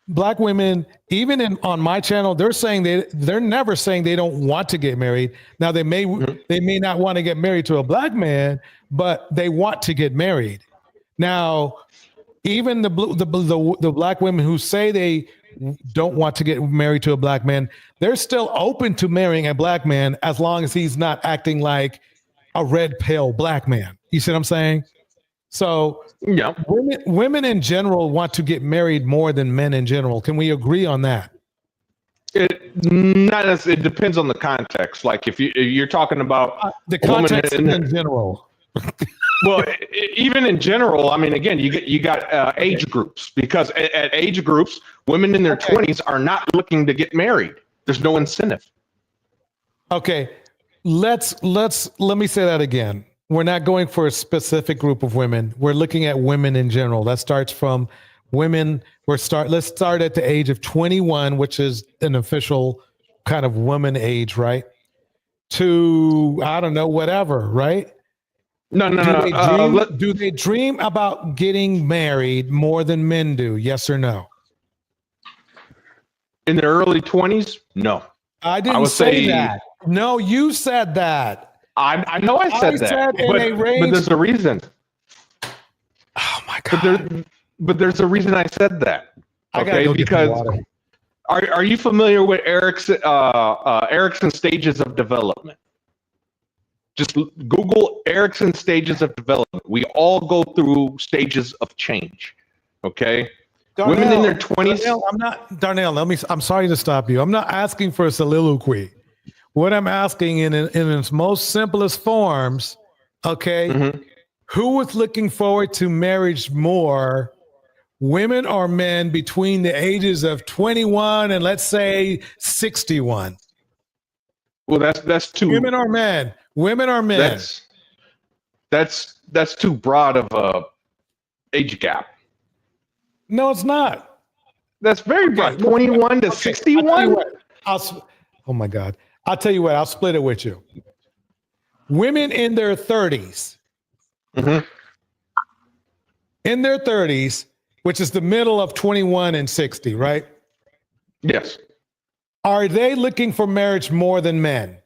Black women, even on my channel, they're never saying they don't want to get married. Now they may not want to get married to a Black man, but they want to get married. Now, even the Black women who say they don't want to get married to a Black man, they're still open to marrying a Black man as long as he's not acting like a red pill Black man. You see what I'm saying? So yeah, women in general want to get married more than men in general. Can we agree on that? It depends on the context. Like if you're talking about the context in general. Well, even in general, I mean, again, you got age groups, because at age groups, women in their 20s are not looking to get married. There's no incentive. Okay, let me say that again. We're not going for a specific group of women. We're looking at women in general. That starts from women. Let's start at the age of 21, which is an official kind of woman age, right? To, I don't know, whatever, right? No. Do they dream about getting married more than men do? Yes or no? In their early 20s? No. I didn't say that. No, you said that. I know I said that, but there's a reason. Oh my God! But there's a reason I said that. Okay, because are you familiar with Erickson's stages of development? Just Google Erickson stages of development. We all go through stages of change. Okay. Darnell, women in their 20s. Darnell, I'm sorry to stop you. I'm not asking for a soliloquy. What I'm asking in its most simplest forms, okay, who is looking forward to marriage more, women or men between the ages of 21 and let's say 61? Well, that's too. Women or men? Women or men? That's too broad of a age gap. No, it's not. That's very broad. 21 to 61. Oh my God. I'll tell you what, I'll split it with you. Women in their 30s in their 30s, which is the middle of 21 and 60, right? Yes. Are they looking for marriage more than men?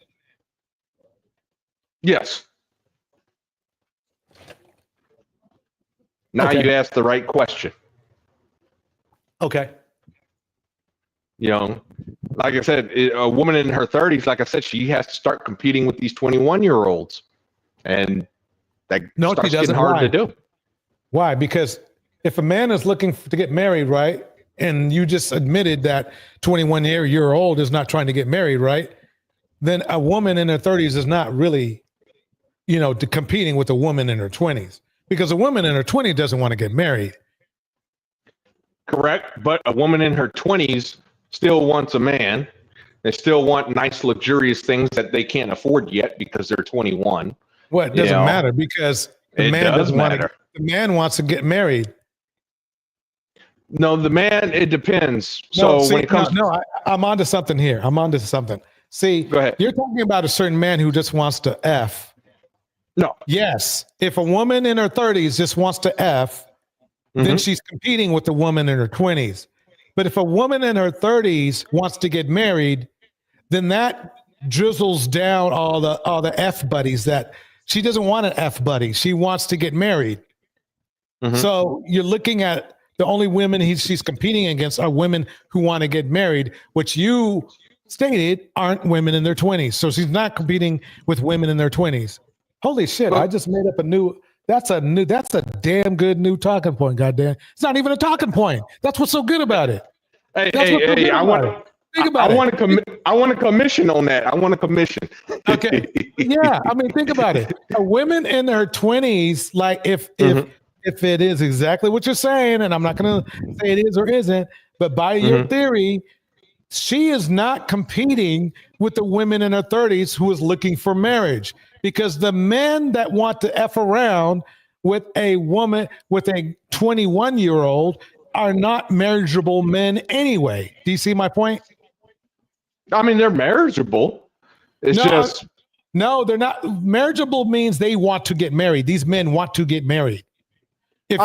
Yes. Now Okay. you asked the right question. Okay. You know, like I said, a woman in her 30s, like I said, she has to start competing with these 21-year-olds. And that No, she starts getting doesn't. hard Why? to do. Why? Because if a man is looking to get married, right, and you just admitted that 21-year-old is not trying to get married, right, then a woman in her 30s is not really, competing with a woman in her 20s, because a woman in her 20s doesn't want to get married. Correct. But a woman in her 20s still wants a man. They still want nice, luxurious things that they can't afford yet because they're 21. Well, it doesn't matter, because the man doesn't want to. The man wants to get married. No, the man, it depends. No, So see, when it comes, I'm onto something here. I'm onto something. See, go ahead. You're talking about a certain man who just wants to F. No. Yes. If a woman in her 30s just wants to F, then she's competing with the woman in her 20s. But if a woman in her 30s wants to get married, then that drizzles down all the F buddies that she doesn't want an F buddy. She wants to get married. So you're looking at the only women she's competing against are women who want to get married, which you stated aren't women in their 20s. So she's not competing with women in their 20s. Holy shit, I just made up that's a damn good new talking point, goddamn. It's not even a talking point. That's what's so good about it. Hey, I want a commission on that. I want a commission. Okay. Yeah, I mean, think about it. A women in her 20s, like if it is exactly what you're saying, and I'm not going to say it is or isn't, but by your theory, she is not competing with the women in her 30s who is looking for marriage, because the men that want to F around with a woman, with a 21-year-old, are not marriageable men anyway. Do you see my point? I mean, they're marriageable. No, they're not. Marriageable means they want to get married. These men want to get married. If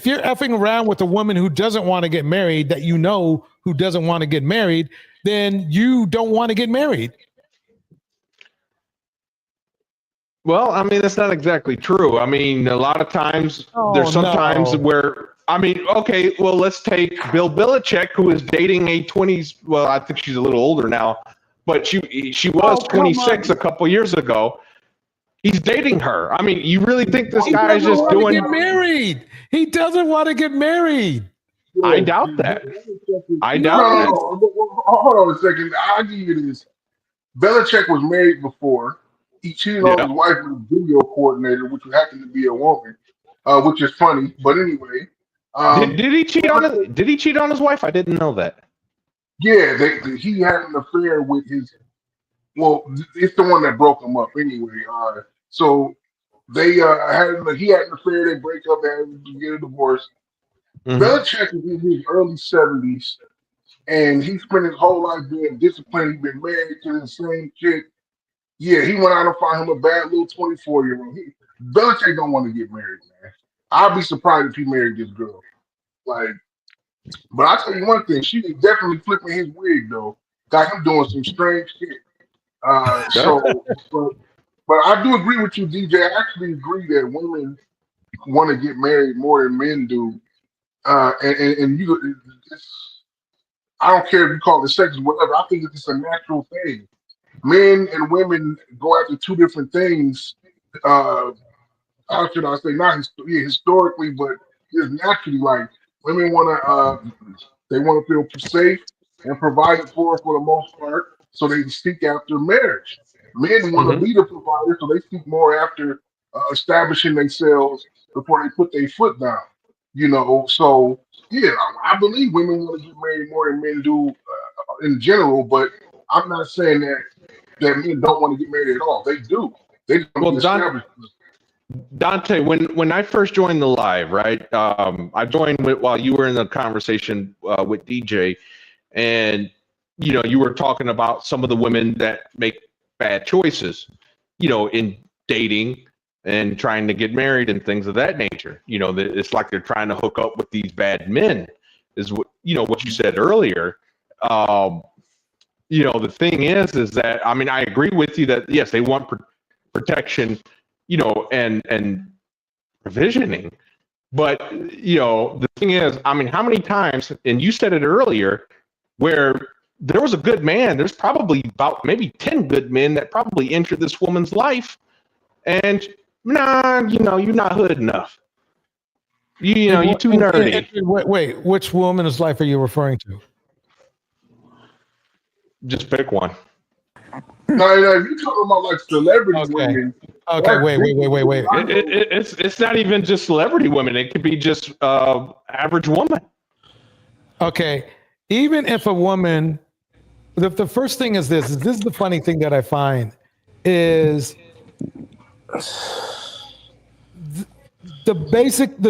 you're effing around with a woman who doesn't want to get married, who doesn't want to get married, then you don't want to get married. Well, I mean, that's not exactly true. I mean, a lot of times there's sometimes where, I mean, okay, well, let's take Bill Belichick, who is dating a 20s. Well, I think she's a little older now, but she was 26 a couple years ago. He's dating her. I mean, you really think this guy is just doing? Get married. He doesn't want to get married. I doubt that. Hold on a second. I'll give you this. Belichick was married before. He cheated on his wife with a video coordinator, which happened to be a woman, which is funny. But anyway, did he cheat on? Did he cheat on his wife? I didn't know that. Yeah, he had an affair with his. Well, it's the one that broke him up anyway. So they he had an affair. They break up and get a divorce. Belichick is in his early 70s, and he spent his whole life being disciplined. He's been married to the same chick. Yeah, he went out and found him a bad little 24-year-old. Belichick don't want to get married, man. I'd be surprised if he married this girl. But I'll tell you one thing, she is definitely flipping his wig, though. Got him doing some strange shit. But I do agree with you, DJ. I actually agree that women want to get married more than men do. And you, I don't care if you call it sex or whatever. I think it's a natural thing. Men and women go after two different things. How should I say? Not historically, but just naturally. Like women want to feel safe and provided for the most part, so they seek after marriage. Men want to be the provider, so they seek more after establishing themselves before they put their foot down. So yeah, I believe women want to get married more than men do in general, but I'm not saying that men don't want to get married at all. They do. They just want to be established. Dante, when I first joined the live, right? I joined while you were in the conversation with DJ, and you were talking about some of the women that make bad choices, in dating and trying to get married and things of that nature. You know, it's like they're trying to hook up with these bad men, is what, you know, what you said earlier. You know, the thing is that, I mean, I agree with you that, yes, they want protection, you know, and provisioning. But, you know, the thing is, I mean, how many times, and you said it earlier, where there was a good man, there's probably about maybe 10 good men that probably entered this woman's life. And, nah, you know, you're not hood enough. You know, you're too nerdy. Wait, which woman's life are you referring to? Just pick one. No, you talking about like celebrity women. Okay, wait. It's not even just celebrity women. It could be just average woman. Okay, even if a woman, the first thing is this is the funny thing that I find is the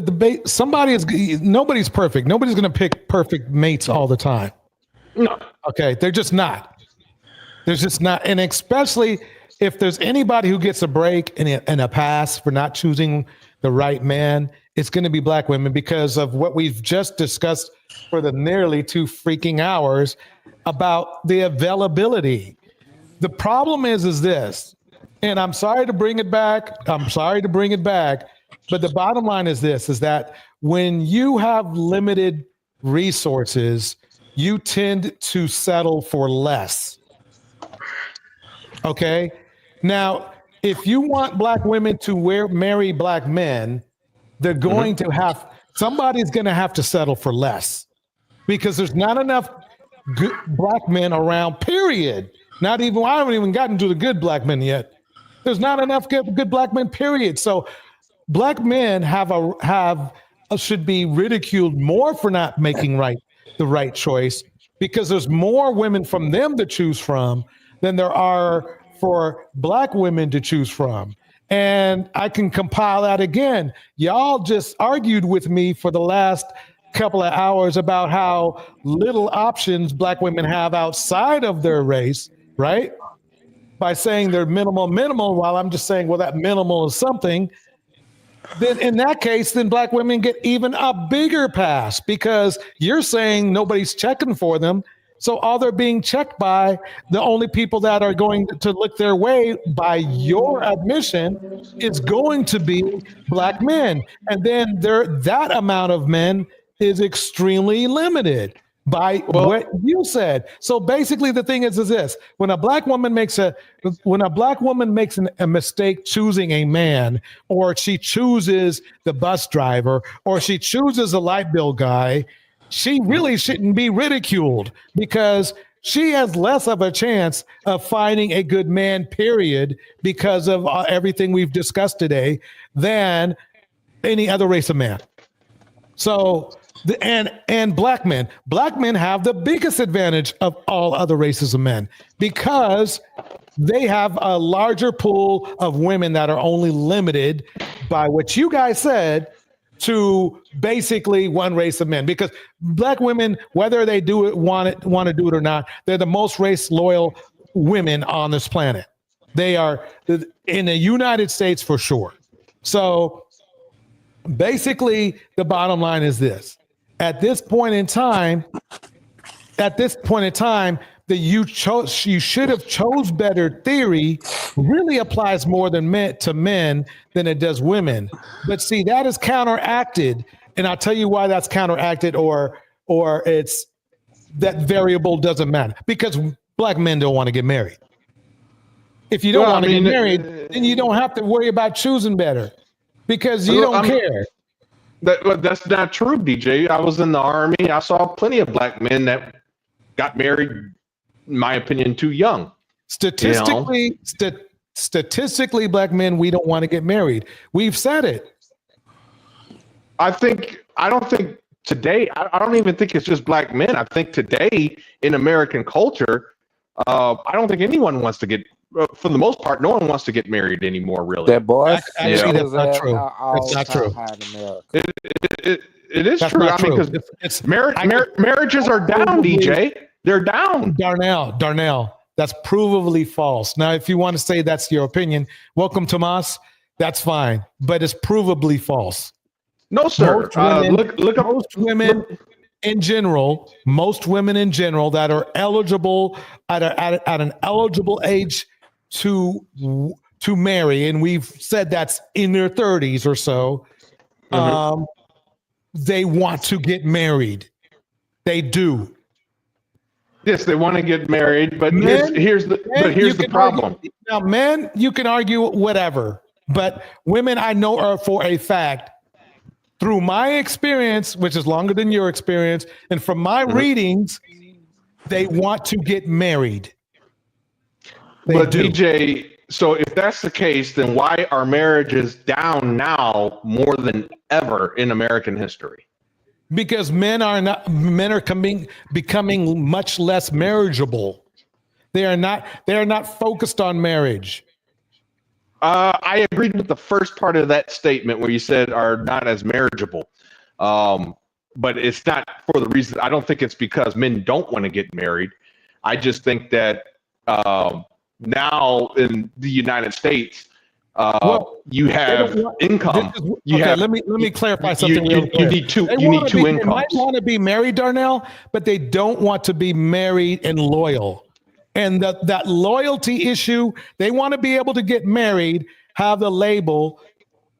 debate. Nobody's perfect. Nobody's going to pick perfect mates all the time. No. Okay, they're just not. There's just not, and especially if there's anybody who gets a break and a pass for not choosing the right man, it's going to be black women because of what we've just discussed for the nearly 2 freaking hours about the availability. The problem is this, and I'm sorry to bring it back. But the bottom line is this, is that when you have limited resources, you tend to settle for less. Okay. Now, if you want black women to marry black men, they're going to have, somebody's going to have to settle for less because there's not enough good black men around, period. I haven't even gotten to the good black men yet. There's not enough good black men, period. So black men should be ridiculed more for not making the right choice because there's more women from them to choose from than there are for black women to choose from. And I can compile that again. Y'all just argued with me for the last couple of hours about how little options black women have outside of their race, right? By saying they're minimal, while I'm just saying, well, that minimal is something. Then in that case, then black women get even a bigger pass because you're saying nobody's checking for them. So all they're being checked by, the only people that are going to look their way by your admission is going to be black men. And then that amount of men is extremely limited by what you said. So basically the thing is this, when a black woman makes a mistake choosing a man, or she chooses the bus driver, or she chooses a light bill guy, she really shouldn't be ridiculed because she has less of a chance of finding a good man, period, because of everything we've discussed today than any other race of man. So, and black men have the biggest advantage of all other races of men because they have a larger pool of women that are only limited by what you guys said to basically one race of men, because black women, whether they want to do it or not, they're the most race loyal women on this planet. They are in the United States for sure. So basically the bottom line is this: at this point in time, that you should have chose better theory really applies more to men than it does women. But see, that is counteracted, and I'll tell you why that's counteracted, or it's that variable doesn't matter because black men don't want to get married. If you don't want to get married, then you don't have to worry about choosing better because you don't care. That's not true, DJ. I was in the Army. I saw plenty of black men that got married, in my opinion, too young. Statistically, black men, we don't want to get married. We've said it. I don't think today, I don't even think it's just black men. I think today in American culture, I don't think anyone wants to get, for the most part, no one wants to get married anymore, really. That boy, actually, that's not true. That's not true. It is true. I mean, because marriages are down, DJ. They're down. Darnell, that's provably false. Now, if you want to say that's your opinion, welcome, Tomas. that's fine, but it's provably false. No, sir. Look up. Most women in general that are eligible at an eligible age to marry, and we've said that's in their 30s or so. They want to get married. They do. Yes, they want to get married, but here's the problem. Now, men, you can argue whatever, but women, I know are for a fact, through my experience, which is longer than your experience, and from my readings, they want to get married. But DJ, so if that's the case, then why are marriages down now more than ever in American history? Because men are becoming much less marriageable. They are not focused on marriage. I agreed with the first part of that statement where you said are not as marriageable. But it's not for the reason. I don't think it's because men don't want to get married. I just think that now in the United States, you have income. Let me clarify something. You need two incomes. They might want to be married, Darnell, but they don't want to be married and loyal. And that loyalty issue, they want to be able to get married, have the label,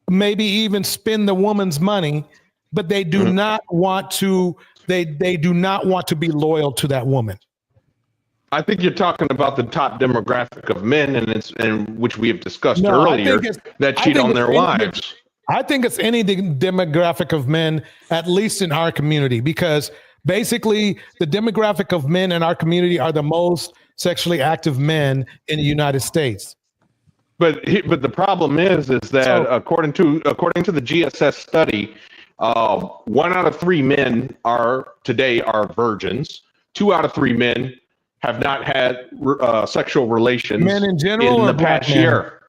maybe even spend the woman's money, but they do not want to. They do not want to be loyal to that woman. I think you're talking about the top demographic of men, and which we have discussed earlier, that cheat on their wives. I think it's any demographic of men, at least in our community, because basically the demographic of men in our community are the most sexually active men in the United States. But the problem is that according to the GSS study, 1 out of 3 men are virgins. 2 out of 3 men have not had sexual relations. Men in general, in the or black past men? year.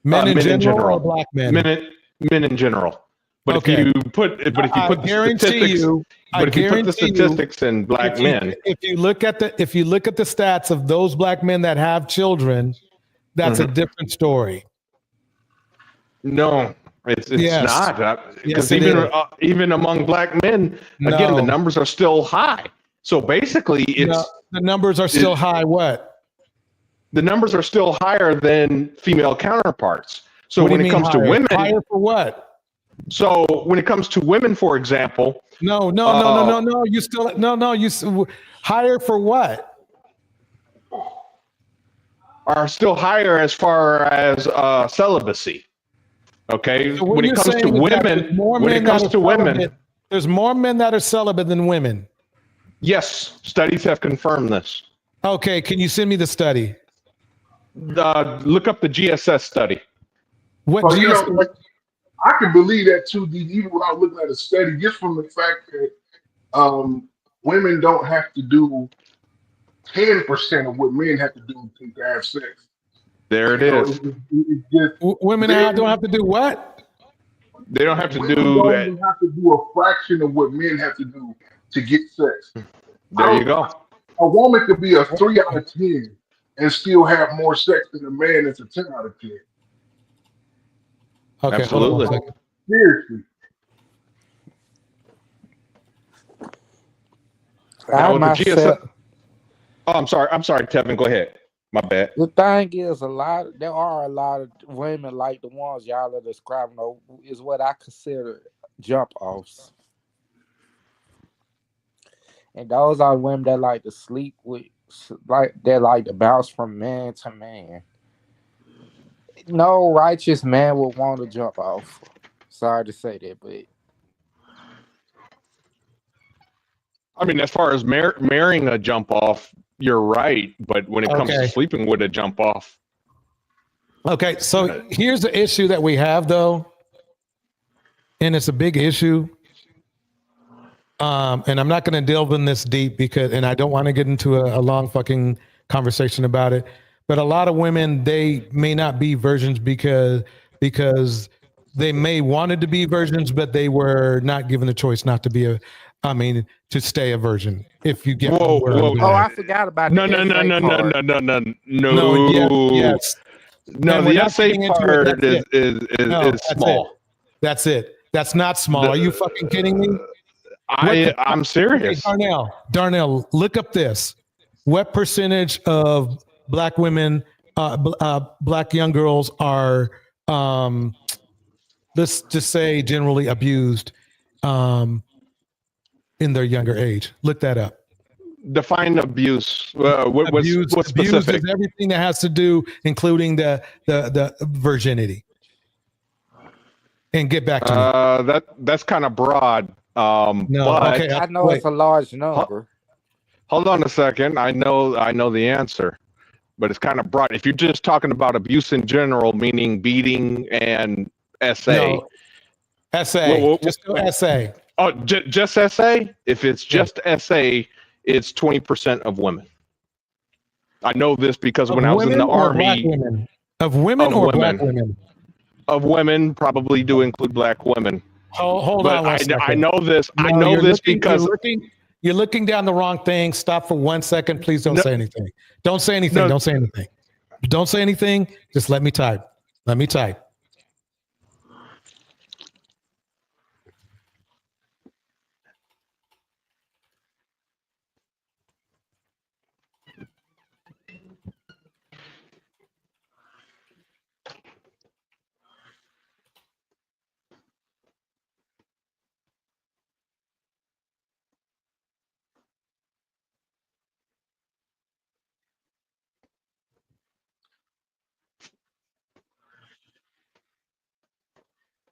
Men in general, or black men? Men in general. But Okay. if you put the statistics in black men, if you look at the stats of those black men that have children, that's a different story. no, it's not. Because Yes, even among black men, again, the numbers are still high. So basically, the numbers are still high. What? The numbers are still higher than female counterparts. So What do when you it mean comes to higher? women, Higher for what? so when it comes to women, for example, No. You still higher for what? are still higher as far as celibacy. Okay, So what when it you're comes to saying is that women, there's more when men it that comes are to women, celibate- there's more men that are celibate than women. yes, studies have confirmed this. Okay, can you send me the study? Look up the GSS study. What But you know, like, I can believe that too, D, even without looking at a study, just from the fact that women don't have to do 10% of what men have to do to have sex. There it You know, is. it's just Women don't have to do what? They don't have to women do don't that. even have to do a fraction of what men have to do to get sex. There you go. A woman could be a 3 out of 10 and still have more sex than a man that's a 10 out of 10. Okay, Absolutely. hold on 1 second. Seriously. Now, with the GSS, I'm sorry, Tevin, go ahead. My bad. The thing is, there are a lot of women like the ones y'all are describing, though, is what I consider jump offs. And those are women that like to sleep with, they like to bounce from man to man. No righteous man would want to jump off. Sorry to say that, but I mean, as far as marrying a jump off, you're right. But when it comes to sleeping with a jump off. Okay, so here's the issue that we have, though, and it's a big issue. And I'm not going to delve in this deep and I don't want to get into a long fucking conversation about it. But a lot of women, they may not be virgins because they may wanted to be virgins, but they were not given the choice not to be to stay a virgin. If you get whoa, oh, I forgot about no. yes. No, And we're the not essay getting into it. part That's is it. No, is small. That's it. That's not small. Are you fucking kidding me? I'm serious. Hey, Darnell, look up this. What percentage of black women, black young girls are, let's just say, generally abused in their younger age? Look that up. Define abuse. What's Abuse specific? is everything that has to do, including the virginity. And get back to me. That's kind of broad. No, but okay. I know it's a large number. Hold on a second. I know the answer, but it's kind of broad. If you're just talking about abuse in general, meaning beating and SA. No. SA. Just go SA. Oh, just SA? If it's just SA, it's 20% of women. I know this because when I was in the Army. Of women or black women? Of women, probably do include black women. Hold on one second. I know this. No, I know this because you're looking down the wrong thing. Stop for 1 second. Please don't say anything. Don't say anything. No. Don't say anything. Don't say anything. Just let me type. Let me type.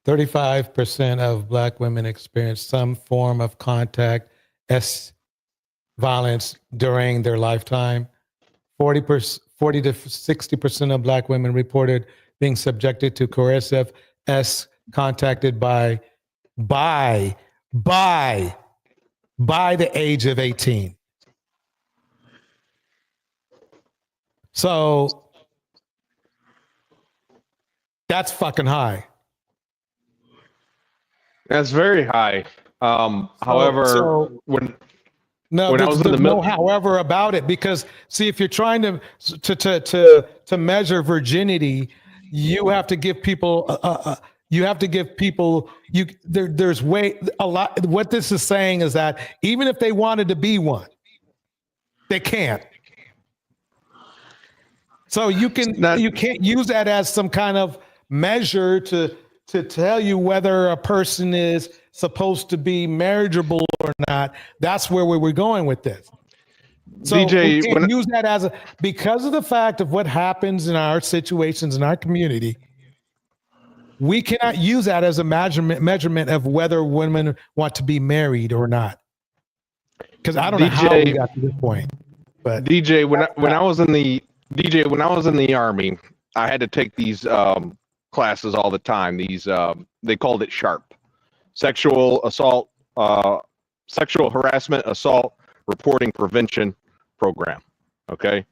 %35 of black women experience some form of contact violence during their lifetime. 40 to 60% of black women reported being subjected to coercive contacted by the age of 18. So that's fucking high. That's very high. However, when I was in the middle, however about it, because see, if you're trying to measure virginity, you have to give people there's way a lot. What this is saying is that even if they wanted to be one, they can't. So you can't use that as some kind of measure to tell you whether a person is supposed to be marriageable or not. That's where we were going with this. So DJ, we can't use that because of the fact of what happens in our situations in our community. We cannot use that as a measurement of whether women want to be married or not. Because I don't know how we got to this point. But DJ, when I was in the Army, I had to take these classes all the time. These they called it SHARP, sexual harassment, assault reporting prevention program. Okay.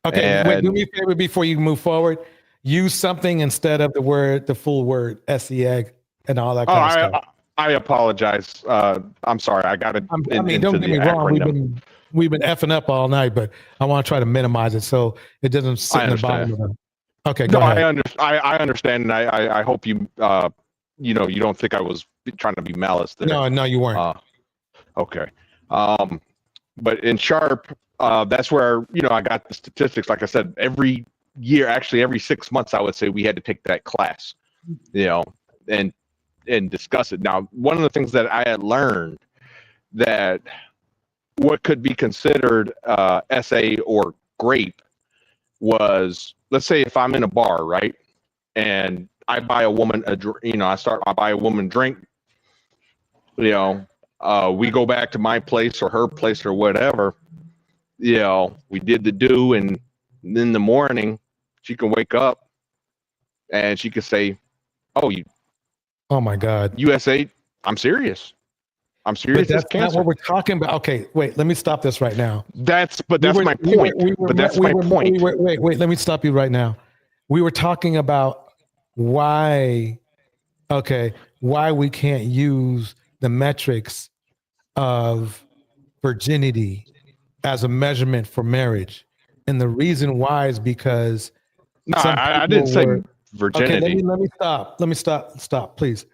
Wait, do me a favor before you move forward. Use something instead of the full word, SEG and all that kind of stuff. I apologize. I'm sorry. I got it. Don't get me wrong. We've been effing up all night, but I want to try to minimize it so it doesn't sit in the bottom of them. Okay, go ahead. I understand, and I hope you you don't think I was trying to be malice there. No, you weren't. Okay. But in SHARP, that's where I got the statistics. Like I said, every year, actually every 6 months, I would say we had to take that class, and discuss it. Now, one of the things that I had learned that what could be considered SA or grape was, let's say if I'm in a bar, right, and I buy a woman I buy a woman a drink, we go back to my place or her place or whatever, we did the do, and in the morning she can wake up and she could say, oh my God, USA, I'm serious. But that's not what we're talking about. Okay, wait, let me stop this right now. That's my point. Wait, let me stop you right now. We were talking about why we can't use the metrics of virginity as a measurement for marriage. And the reason why is because No, Some I didn't people say were- virginity. Okay, let me stop. Let me stop, please.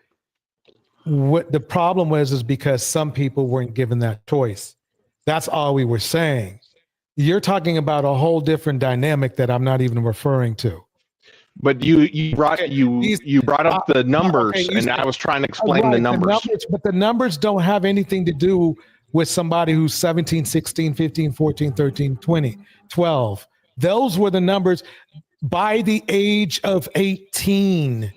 What the problem was is because some people weren't given that choice. That's all we were saying. You're talking about a whole different dynamic that I'm not even referring to. But you brought up the numbers, okay, you and said- I was trying to explain the Right, numbers. But the numbers don't have anything to do with somebody who's 17, 16, 15, 14, 13, 20, 12. Those were the numbers by the age of 18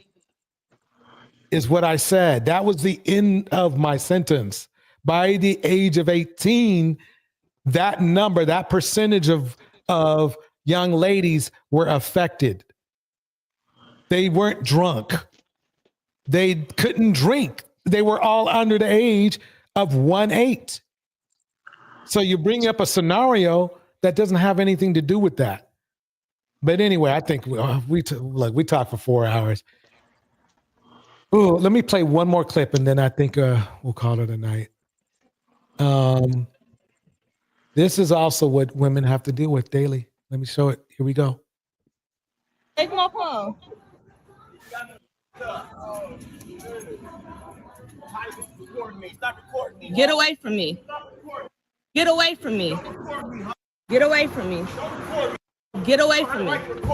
is what I said. That was the end of my sentence. By the age of 18, that number, that percentage of young ladies were affected. They weren't drunk. They couldn't drink. They were all under the age of 18. So you bring up a scenario that doesn't have anything to do with that. But anyway, I think we talked for 4 hours. Oh, let me play one more clip, and then I think we'll call it a night. This is also what women have to deal with daily. Let me show it. Here we go. Take my phone. Get away from me. Get away from me. Get away from me. Get away from me. Get away from me.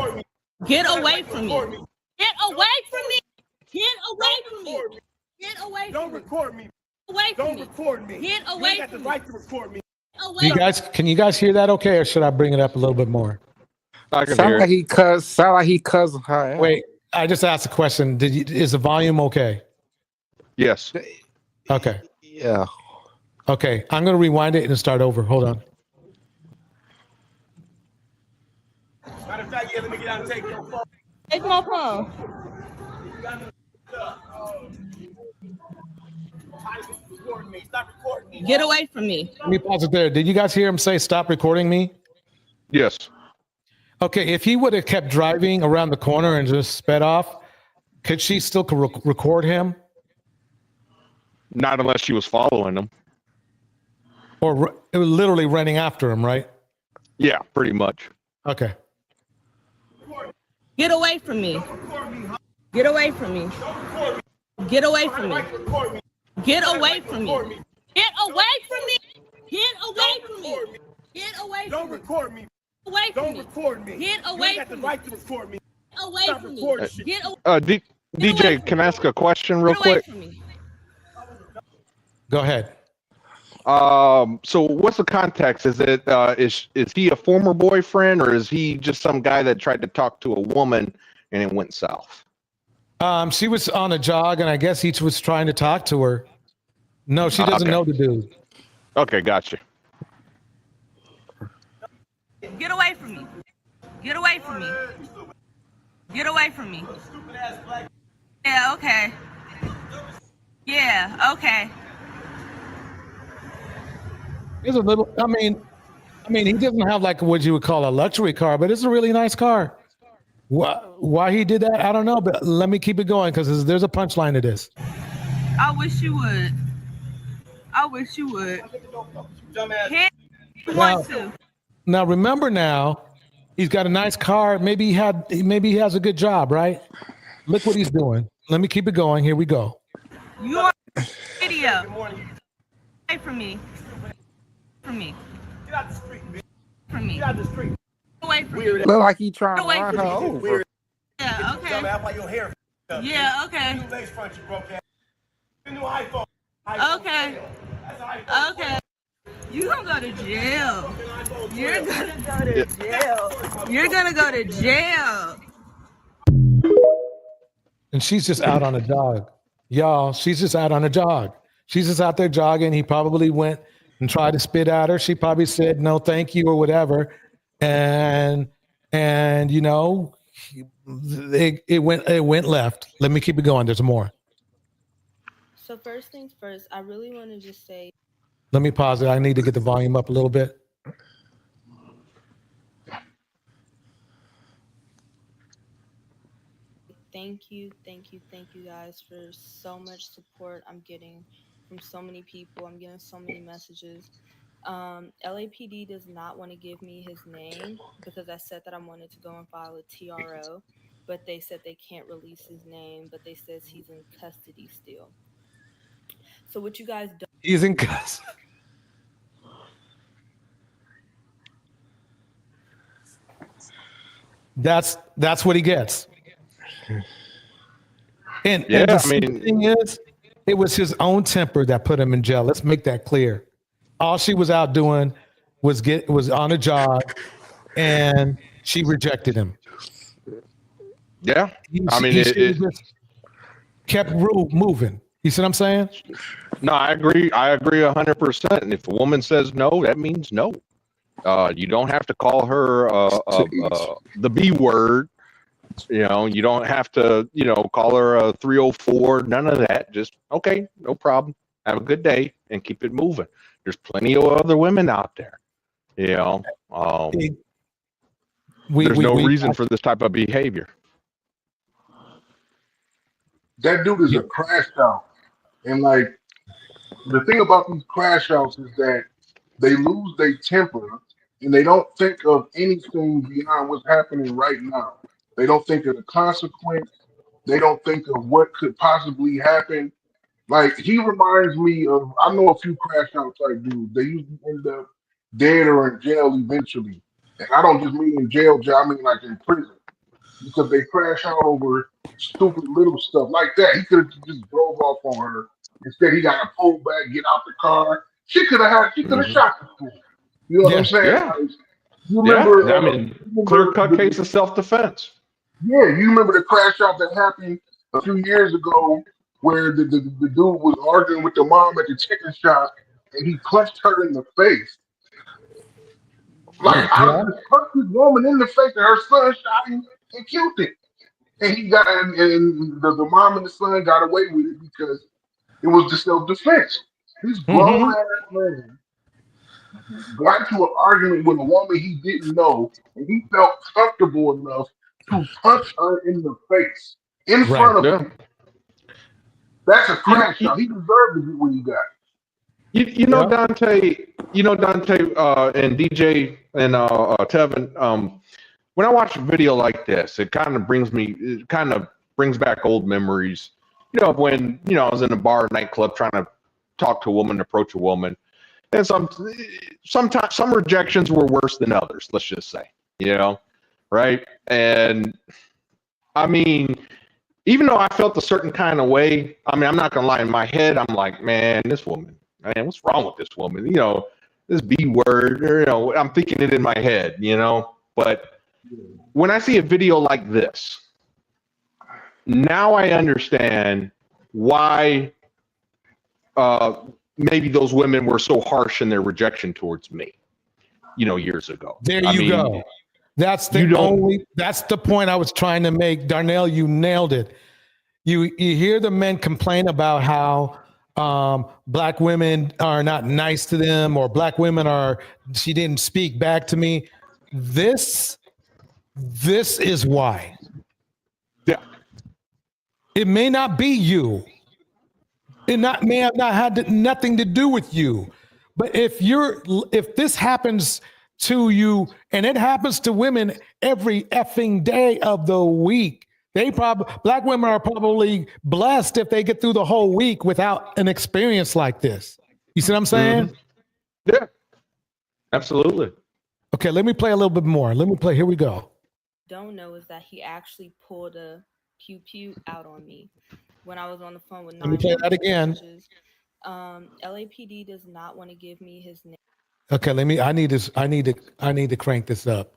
Get away from me. Get away from me. Get away from me. Don't record me. Don't record me. Get away from me. You got the right to record me. Can you guys hear that okay, or should I bring it up a little bit more? I can Sound hear like it. sound like he cussing her out. Wait, I just asked a question. Is the volume okay? Yes. Okay. Yeah. Okay, I'm going to rewind it and start over. Hold on. Matter of fact, let me get out and take your phone. Take my phone. Stop recording me. Get away from me. Let me pause it there. Did you guys hear him say, stop recording me? Yes. Okay, if he would have kept driving around the corner and just sped off, could she still record him? Not unless she was following him. Or it was literally running after him, right? Yeah, pretty much. Okay. Get away from me. Get away from me. Get away from me. Get away from me. Get away from me. Get away from me. Get away from me. Don't record me. Away from me. Don't record me. Get away from me. You got the right to record me. Away from me. Get away. DJ, can I ask a question real quick? Go ahead. So what's the context? Is it is he a former boyfriend, or is he just some guy that tried to talk to a woman and it went south? She was on a jog, and I guess he was trying to talk to her. No, she doesn't know the dude. Okay, gotcha. Get away from me. Get away from me. Get away from me. Yeah, okay. Yeah, okay. It's a little, I mean, he doesn't have like what you would call a luxury car, but it's a really nice car. Why he did that, I don't know, but let me keep it going because there's a punchline to this. I wish you would. I wish you would. Now remember now, he's got a nice car. Maybe he has a good job, right? Look what he's doing. Let me keep it going. Here we go. You are video. Away from me. From me. Get out the street, man. From me. Get out the street. Away from me. Look like he trying to run her over. Yeah, okay. Yeah, okay. Okay. Okay. You gonna go to jail. You're gonna go to jail. You're gonna go to jail. And she's just out on a jog. Y'all, she's just out on a jog. She's just out there jogging. He probably went and tried to spit at her. She probably said, no, thank you, or whatever. And you know, it went left. Let me keep it going. There's more. So first things first, I really want to just say. Let me pause it. I need to get the volume up a little bit. Thank you guys for so much support I'm getting from so many people. I'm getting so many messages. LAPD does not want to give me his name because I said that I wanted to go and file a TRO, but they said they can't release his name, but they says he's in custody still. So what you guys do? He's in custody. That's what he gets. And the thing is, it was his own temper that put him in jail. Let's make that clear. All she was out doing was on a job, and she rejected him. Yeah, He just kept moving. You see what I'm saying? No, I agree. I agree 100%. And if a woman says no, that means no. You don't have to call her the B word. You know, you don't have to, call her a 304. None of that. Just, okay, no problem. Have a good day and keep it moving. There's plenty of other women out there. There's no reason for this type of behavior. That dude is a crash out. And like, the thing about these crash outs is that they lose their temper and they don't think of anything beyond what's happening right now. They don't think of the consequence. They don't think of what could possibly happen. Like, he reminds me of, I know a few crash out type dudes. They usually end up dead or in jail eventually. And I don't just mean in jail, I mean like in prison. Because they crash out over stupid little stuff like that. He could have just drove off on her. Instead, he got to pull back, get out the car. She could have shot the fool. You know what I'm saying? Yeah. Like, you remember? I mean, clear-cut case of self-defense. Yeah, you remember the crash out that happened a few years ago where the dude was arguing with the mom at the chicken shop and he punched her in the face. Like, I just punched this woman in the face and her son shot him and killed him. And he got, and the mom and the son got away with it because it was just self-defense. This grown ass man got into an argument with a woman he didn't know, and he felt comfortable enough to punch her in the face in front of him. That's a crash shot. He deserved to get what he got. Dante, and DJ and Tevin, when I watch a video like this, it kind of brings back old memories. When I was in a bar or nightclub trying to talk to a woman, approach a woman, and sometimes some rejections were worse than others. Let's just say, right? And I mean, even though I felt a certain kind of way, I mean, I'm not gonna lie. In my head, I'm like, man, this woman, man, what's wrong with this woman? This B word, or, I'm thinking it in my head, But when I see a video like this, now I understand why maybe those women were so harsh in their rejection towards me, years ago. There you go. That's the point I was trying to make. Darnell, you nailed it. You hear the men complain about how black women are not nice to them, or black women she didn't speak back to me. This is why. Yeah. It may not be you. It may have not had nothing to do with you. But if this happens to you, and it happens to women every effing day of the week, black women are probably blessed if they get through the whole week without an experience like this. You see what I'm saying? Mm-hmm. Yeah, absolutely. Okay, let me play a little bit more. Here we go. Don't know is that he actually pulled a pew pew out on me when I was on the phone with 911. Let me play that again. LAPD does not want to give me his name. Okay, I need to crank this up.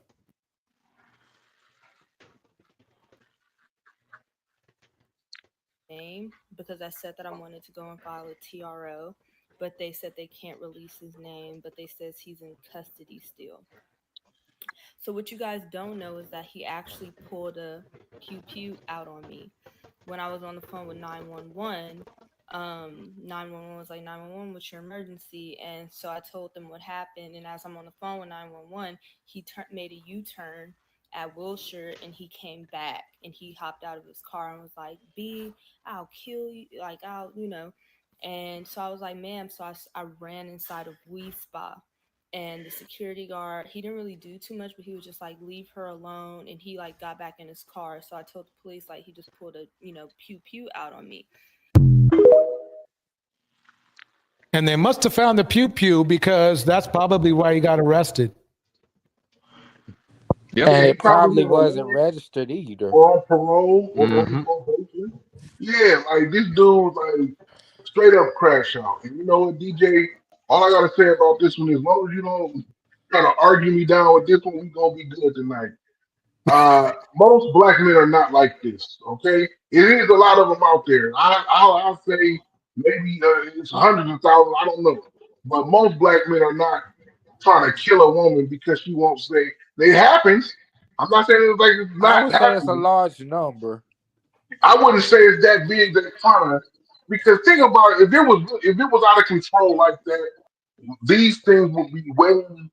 Name because I said that I wanted to go and file a TRO, but they said they can't release his name, but they says he's in custody still. So what you guys don't know is that he actually pulled a pew pew out on me when I was on the phone with 911. 911 was like, 911, what's your emergency? And so I told them what happened. And as I'm on the phone with 911, he made a U-turn at Wilshire, and he came back and he hopped out of his car and was like, B, I'll kill you. Like, And so I was like, ma'am. So I ran inside of We Spa. And the security guard, he didn't really do too much, but he was just like, leave her alone. And he like got back in his car. So I told the police, like, he just pulled a, pew pew out on me. And they must have found the pew pew because that's probably why he got arrested. Yep. And it probably wasn't registered either. Or on parole or on probation. Yeah, like this dude, like straight up crash out. And you know what, DJ? All I gotta say about this one is, as long as you don't try to argue me down with this one, we gonna be good tonight. Most black men are not like this. Okay, it is a lot of them out there. I'll say maybe it's hundreds of thousands. I don't know, but most black men are not trying to kill a woman because she won't say. It happens. I'm not saying it's like it's not. I would say it's a large number. I wouldn't say it's that big, that kind of, because think about it, if it was out of control like that, these things would be running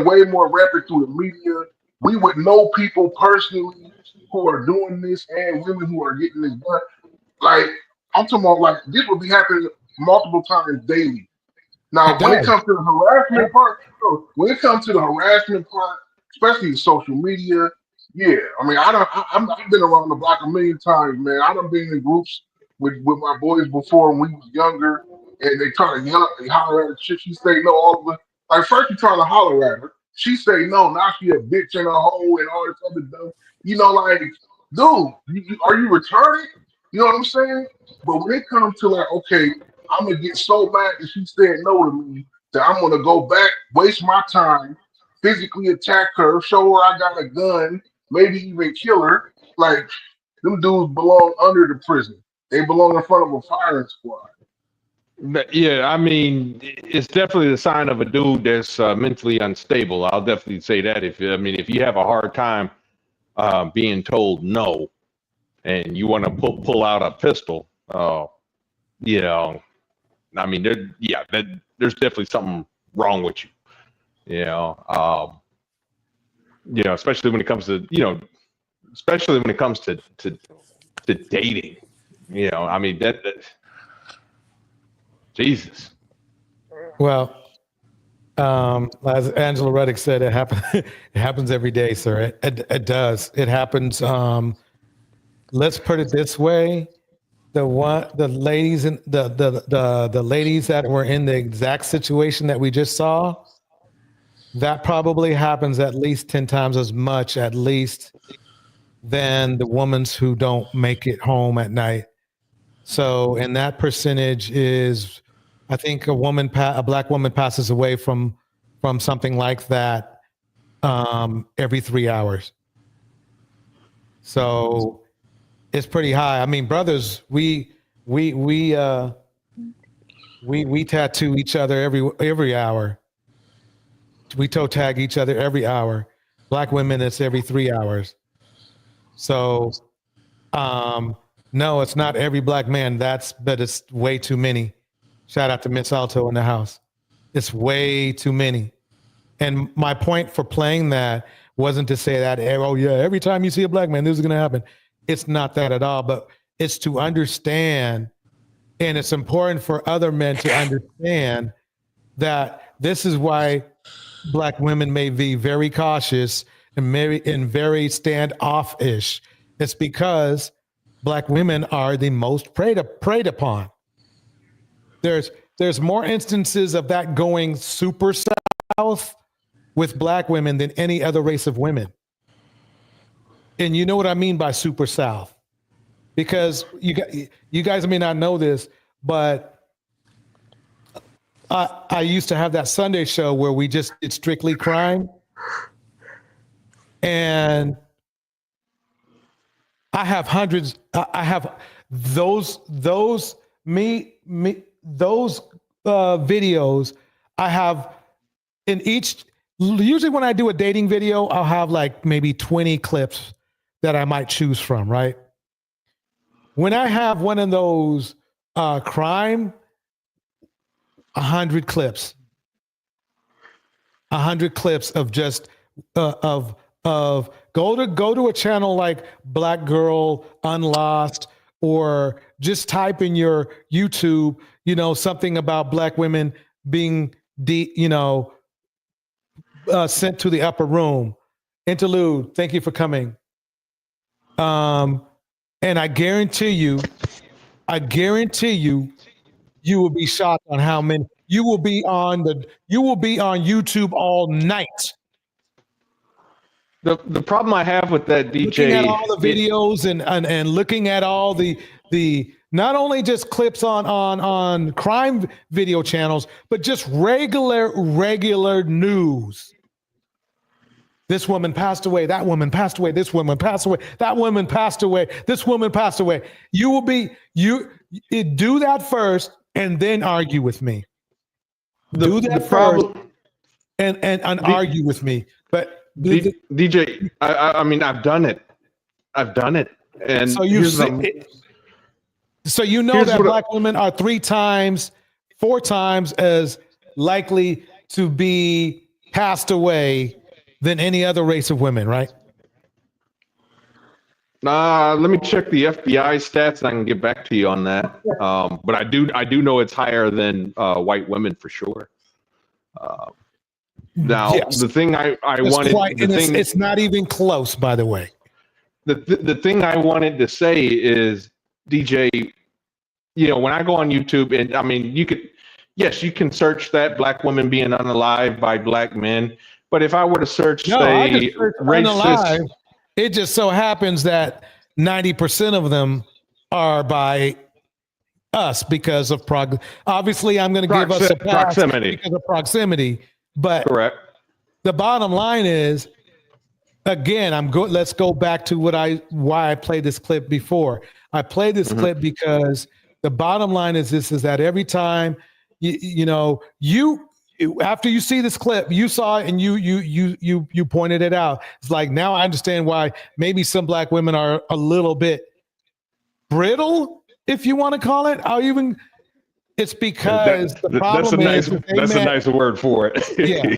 way more rapid through the media. We would know people personally who are doing this and women who are getting this done. Like, I'm talking about, like, this would be happening multiple times daily. Now, when it comes to the harassment part, especially social media, yeah. I mean, I've been around the block a million times, man. I done been in groups with my boys before when we was younger, and they try to yell, they holler at her shit. She say no, all of it. Like, first you trying to holler at her, she say no. Now she a bitch in a hole and all this other stuff. You know, like, dude, are you retarded? You know what I'm saying? But when it comes to like, okay, I'm gonna get so mad that she said no to me that I'm gonna go back, waste my time, physically attack her, show her I got a gun, maybe even kill her. Like, them dudes belong under the prison. They belong in front of a firing squad. Yeah, I mean, it's definitely the sign of a dude that's mentally unstable. I'll definitely say that. If you have a hard time being told no, and you want to pull out a pistol, you know, I mean, there's definitely something wrong with you. You know, especially when it comes to to dating. You know, I mean that Jesus. Well, as Angela Reddick said, it happens. It happens every day, sir. It does. It happens. Let's put it this way: the ladies and the ladies that were in the exact situation that we just saw, that probably happens at least 10 times as much, at least, than the women who don't make it home at night. So, and that percentage is, I think, a black woman passes away from something like that every 3 hours. So it's pretty high. I mean, brothers, we tattoo each other every hour. We toe tag each other every hour. Black women, it's every 3 hours. So, no, it's not every black man. But it's way too many. Shout out to Miss Alto in the house. It's way too many. And my point for playing that wasn't to say that, oh yeah, every time you see a black man, this is going to happen. It's not that at all, but it's to understand, and it's important for other men to understand that this is why black women may be very cautious and very standoffish. It's because black women are the most preyed upon. There's more instances of that going super south with black women than any other race of women. And you know what I mean by super south, because you guys may not know this, but I used to have that Sunday show where we just did strictly crime, and I have hundreds. I have those videos. I have in each. Usually, when I do a dating video, I'll have like maybe 20 clips that I might choose from. Right. When I have one of those crime, 100 clips. 100 clips of just of go to a channel like Black Girl Unlost, or just type in your YouTube, something about black women being sent to the upper room. Interlude, thank you for coming. And I guarantee you, you will be shocked on how many. You will be on YouTube all night. The problem I have with that, DJ, looking at all the videos and looking at all the not only just clips on crime video channels, but just regular news. This woman passed away. That woman passed away. This woman passed away. That woman passed away. This woman passed away. Do that first and then argue with me. Do that first and argue with me. But DJ, I mean, I've done it. And so that black women are 3 times, 4 times as likely to be passed away than any other race of women, right? Let me check the FBI stats and I can get back to you on that. But I do know it's higher than white women for sure. Now, yes. The thing it's not even close, by the way. The thing I wanted to say is, DJ, when I go on YouTube, and I mean, you can search that black women being unalive by black men. But if I were to search, say, racist, it just so happens that 90% of them are by us because of obviously, I'm going to give us a pass because of proximity. But correct. The bottom line is, again, let's go back to why I played this clip before. I played this clip because the bottom line is that every time after you see this clip, you saw it and you pointed it out. It's like, now I understand why maybe some black women are a little bit brittle, if you want to call it. It's because the problem that's a nice word for it. Yeah.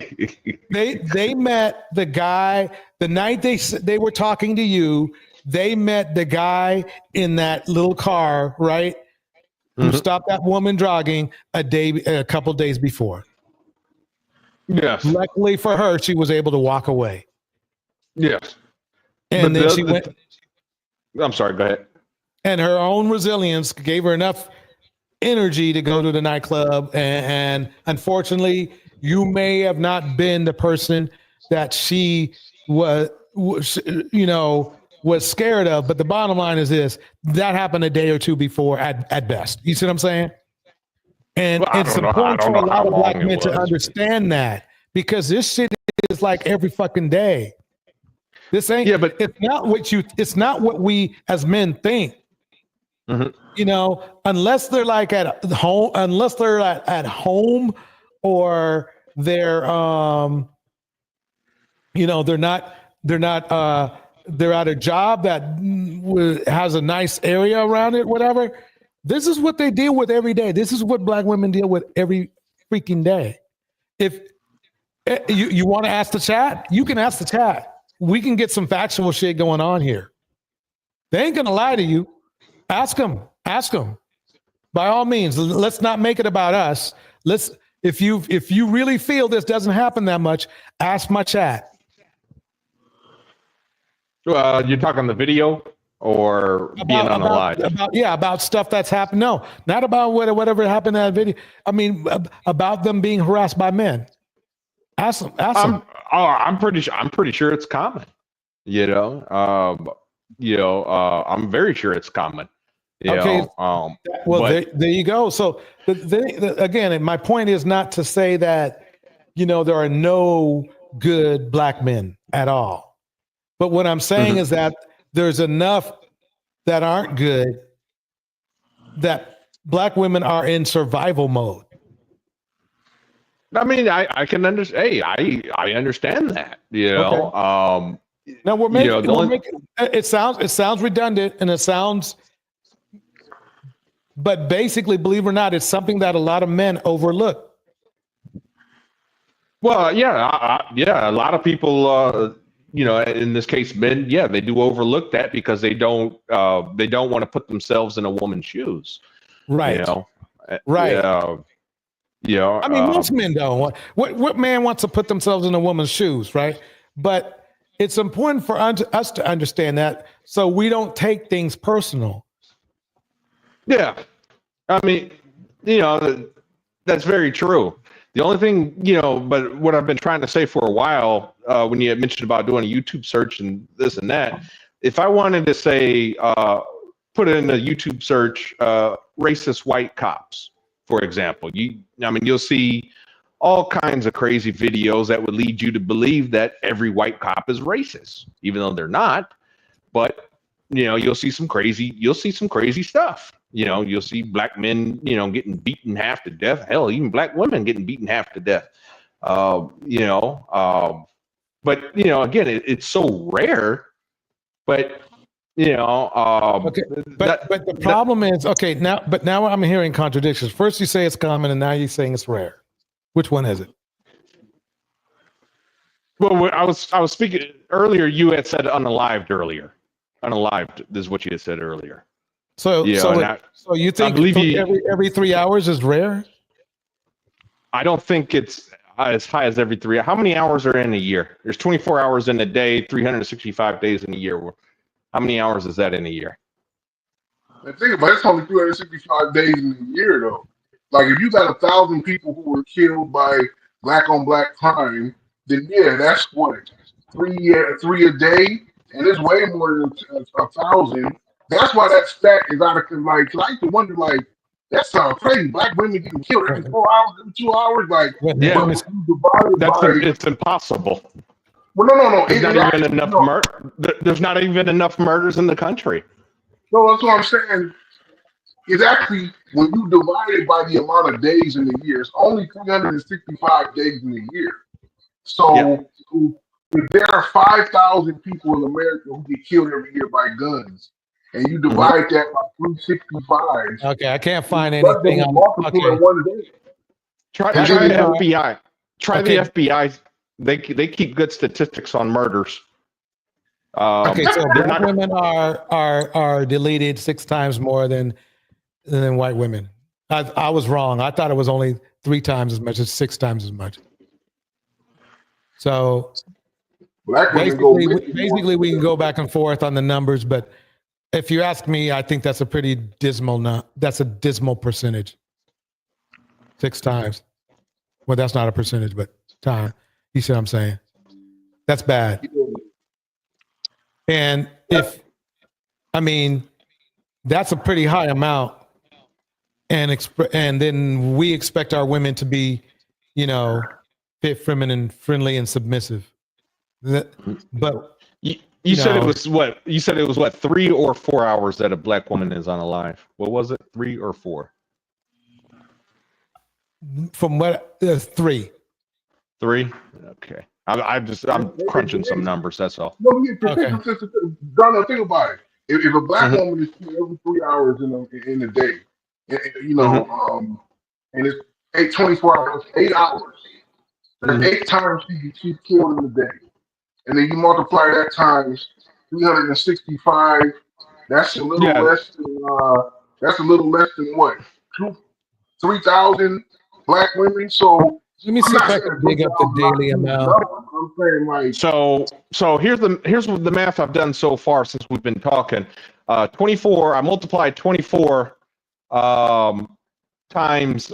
They met the guy the night they were talking to you. They met the guy in that little car, right? Who stopped that woman jogging a couple days before. Yes. Luckily for her, she was able to walk away. Yes. And then she went. I'm sorry, go ahead. And her own resilience gave her enough energy to go to the nightclub. And unfortunately, you may have not been the person that she was scared of. But the bottom line is this: that happened a day or two before at best. You see what I'm saying? And it's important for a lot of black men to understand that, because this shit is like every fucking day. This ain't. Yeah, but it's not what we as men think. Unless they're like at home, at home, or they're they're at a job that has a nice area around it, whatever. This is what they deal with every day. This is what black women deal with every freaking day. If you want to ask the chat, you can ask the chat. We can get some factual shit going on here. They ain't gonna lie to you. Ask them. By all means, let's not make it about us. If you really feel this doesn't happen that much, ask my chat. You're talking the video or being on the live? About stuff that's happened. No, not about whatever happened in that video. I mean, about them being harassed by men. Ask them. I'm pretty sure it's common. I'm very sure it's common. There you go. So again, my point is not to say that there are no good black men at all. But what I'm saying is that there's enough that aren't good, that black women are in survival mode. I mean, I can understand. Hey, I understand that. Okay. Now we're making it sounds redundant, and it sounds, but basically, believe it or not, it's something that a lot of men overlook. Well, a lot of people, in this case, men, they do overlook that because they don't want to put themselves in a woman's shoes. Right. Right. Yeah. I mean, most men don't. What man wants to put themselves in a woman's shoes, right? But it's important for us to understand that so we don't take things personal. Yeah. I mean, that's very true. The only thing, but what I've been trying to say for a while, when you had mentioned about doing a YouTube search and this and that, if I wanted to say, put in a YouTube search, racist white cops, for example, you'll see all kinds of crazy videos that would lead you to believe that every white cop is racist, even though they're not. But you'll see some crazy stuff. You'll see black men, getting beaten half to death. Hell, even black women getting beaten half to death. But again, it's so rare. But okay. But the problem is, okay, now I'm hearing contradictions. First you say it's common, and now you're saying it's rare. Which one is it? Well, I was speaking earlier. You had said unalived earlier. Unalived is what you had said earlier. So you think every 3 hours is rare? I don't think it's as high as every 3. How many hours are in a year? There's 24 hours in a day, 365 days in a year. How many hours is that in a year? And think about it, it's only 365 days in a year, though. Like, if you got 1,000 people who were killed by black-on-black crime, then yeah, that's what, three a day, and it's way more than 1,000. That's why that stat is out of like. Cause I used to wonder, like, that sounds crazy. Black women getting killed every 4 hours, every 2 hours, like, yeah, it's impossible. Well, no. There's not even enough There's not even enough murders in the country. No, that's what I'm saying. It's actually, when you divide it by the amount of days in the year, it's only 365 days in a year. So if there are 5,000 people in America who get killed every year by guns, and you divide that by 365. Okay, I can't find anything on one day. Try the FBI. Try the FBI. They keep good statistics on murders. Okay, so black women are deleted 6 times more than white women. I was wrong. I thought it was only 3 times as much as 6 times as much. So basically we can go back and forth on the numbers, but if you ask me, I think that's a pretty dismal percentage. 6 times. Well, that's not a percentage, but time. You see what I'm saying? That's bad. And that's a pretty high amount. And then we expect our women to be, fit, feminine, friendly, and submissive. But you said it was what? You said it was what, 3 or 4 hours that a black woman is unalive. What was it? 3 or 4? From what? 3. 3? Okay. I'm crunching some numbers. That's all. No, Darnell, think about it. If a black woman is killed every 3 hours in a day, and it's 24 hours, 8 hours. There's 8 times she's killed in a day, and then you multiply that times 365. That's a little less than. That's a little less than what? 3,000 black women. So let me see if I can dig up the daily amount. I'm saying, like, so here's the math I've done so far since we've been talking. 24. I multiplied 24 times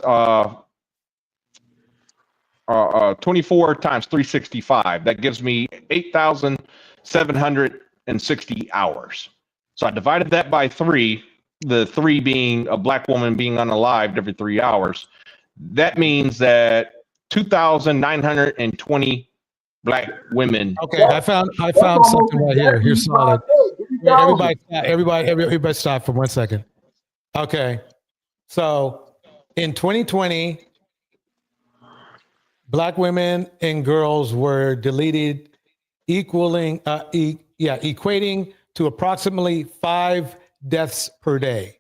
24 times 365. That gives me 8,760 hours. So I divided that by 3. The 3 being a black woman being unalived every 3 hours. That means that 2,920 black women. Okay, I found something right here. Here's solid. Everybody stop for 1 second. Okay, so in 2020, black women and girls were deleted, equating to approximately 5 deaths per day.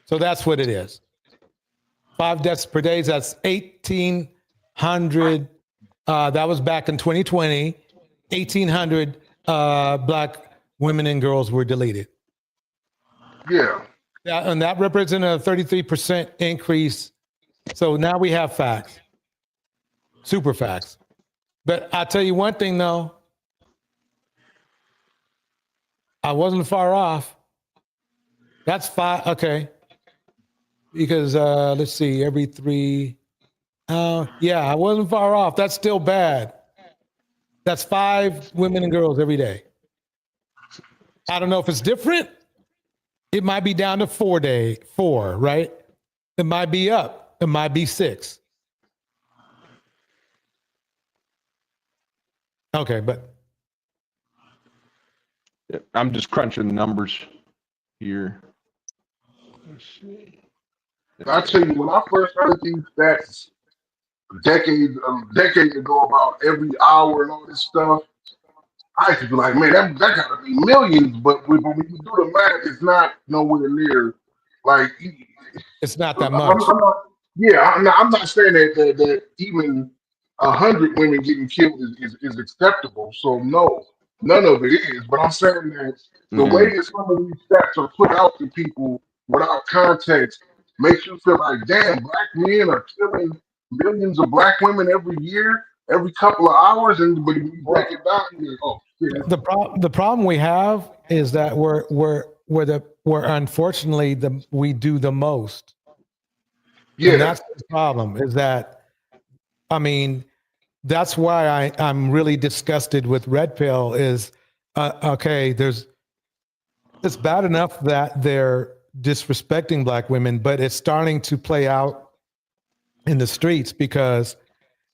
So that's what it is. 5 deaths per day. That's 1,800. That was back in 2020. 1,800 black women and girls were deleted. Yeah. And that represented a 33% increase So now we have facts, super facts. But I'll tell you one thing though, I wasn't far off. That's 5. Okay. Because let's see, every 3. Yeah, I wasn't far off. That's still bad. That's 5 women and girls every day. I don't know if it's different. It might be down to 4, right? It might be up. It might be 6. Okay, but I'm just crunching the numbers here. Let's see. I tell you, when I first heard these stats decades ago about every hour and all this stuff, I used to be like, man, that gotta be millions. But when you do the math, it's not nowhere near. Like, it's not that much. I'm not saying that even 100 women getting killed is acceptable. So no, none of it is. But I'm saying that the way that some of these stats are put out to people without context makes you feel like, damn, black men are killing millions of black women every year, every couple of hours, and but you break it down, you're like, oh shit. The problem we have is that we're unfortunately we do the most. Yeah, and that's the problem. Is that, I mean, that's why I'm really disgusted with Red Pill. Is okay, it's bad enough that they're disrespecting black women, but it's starting to play out in the streets, because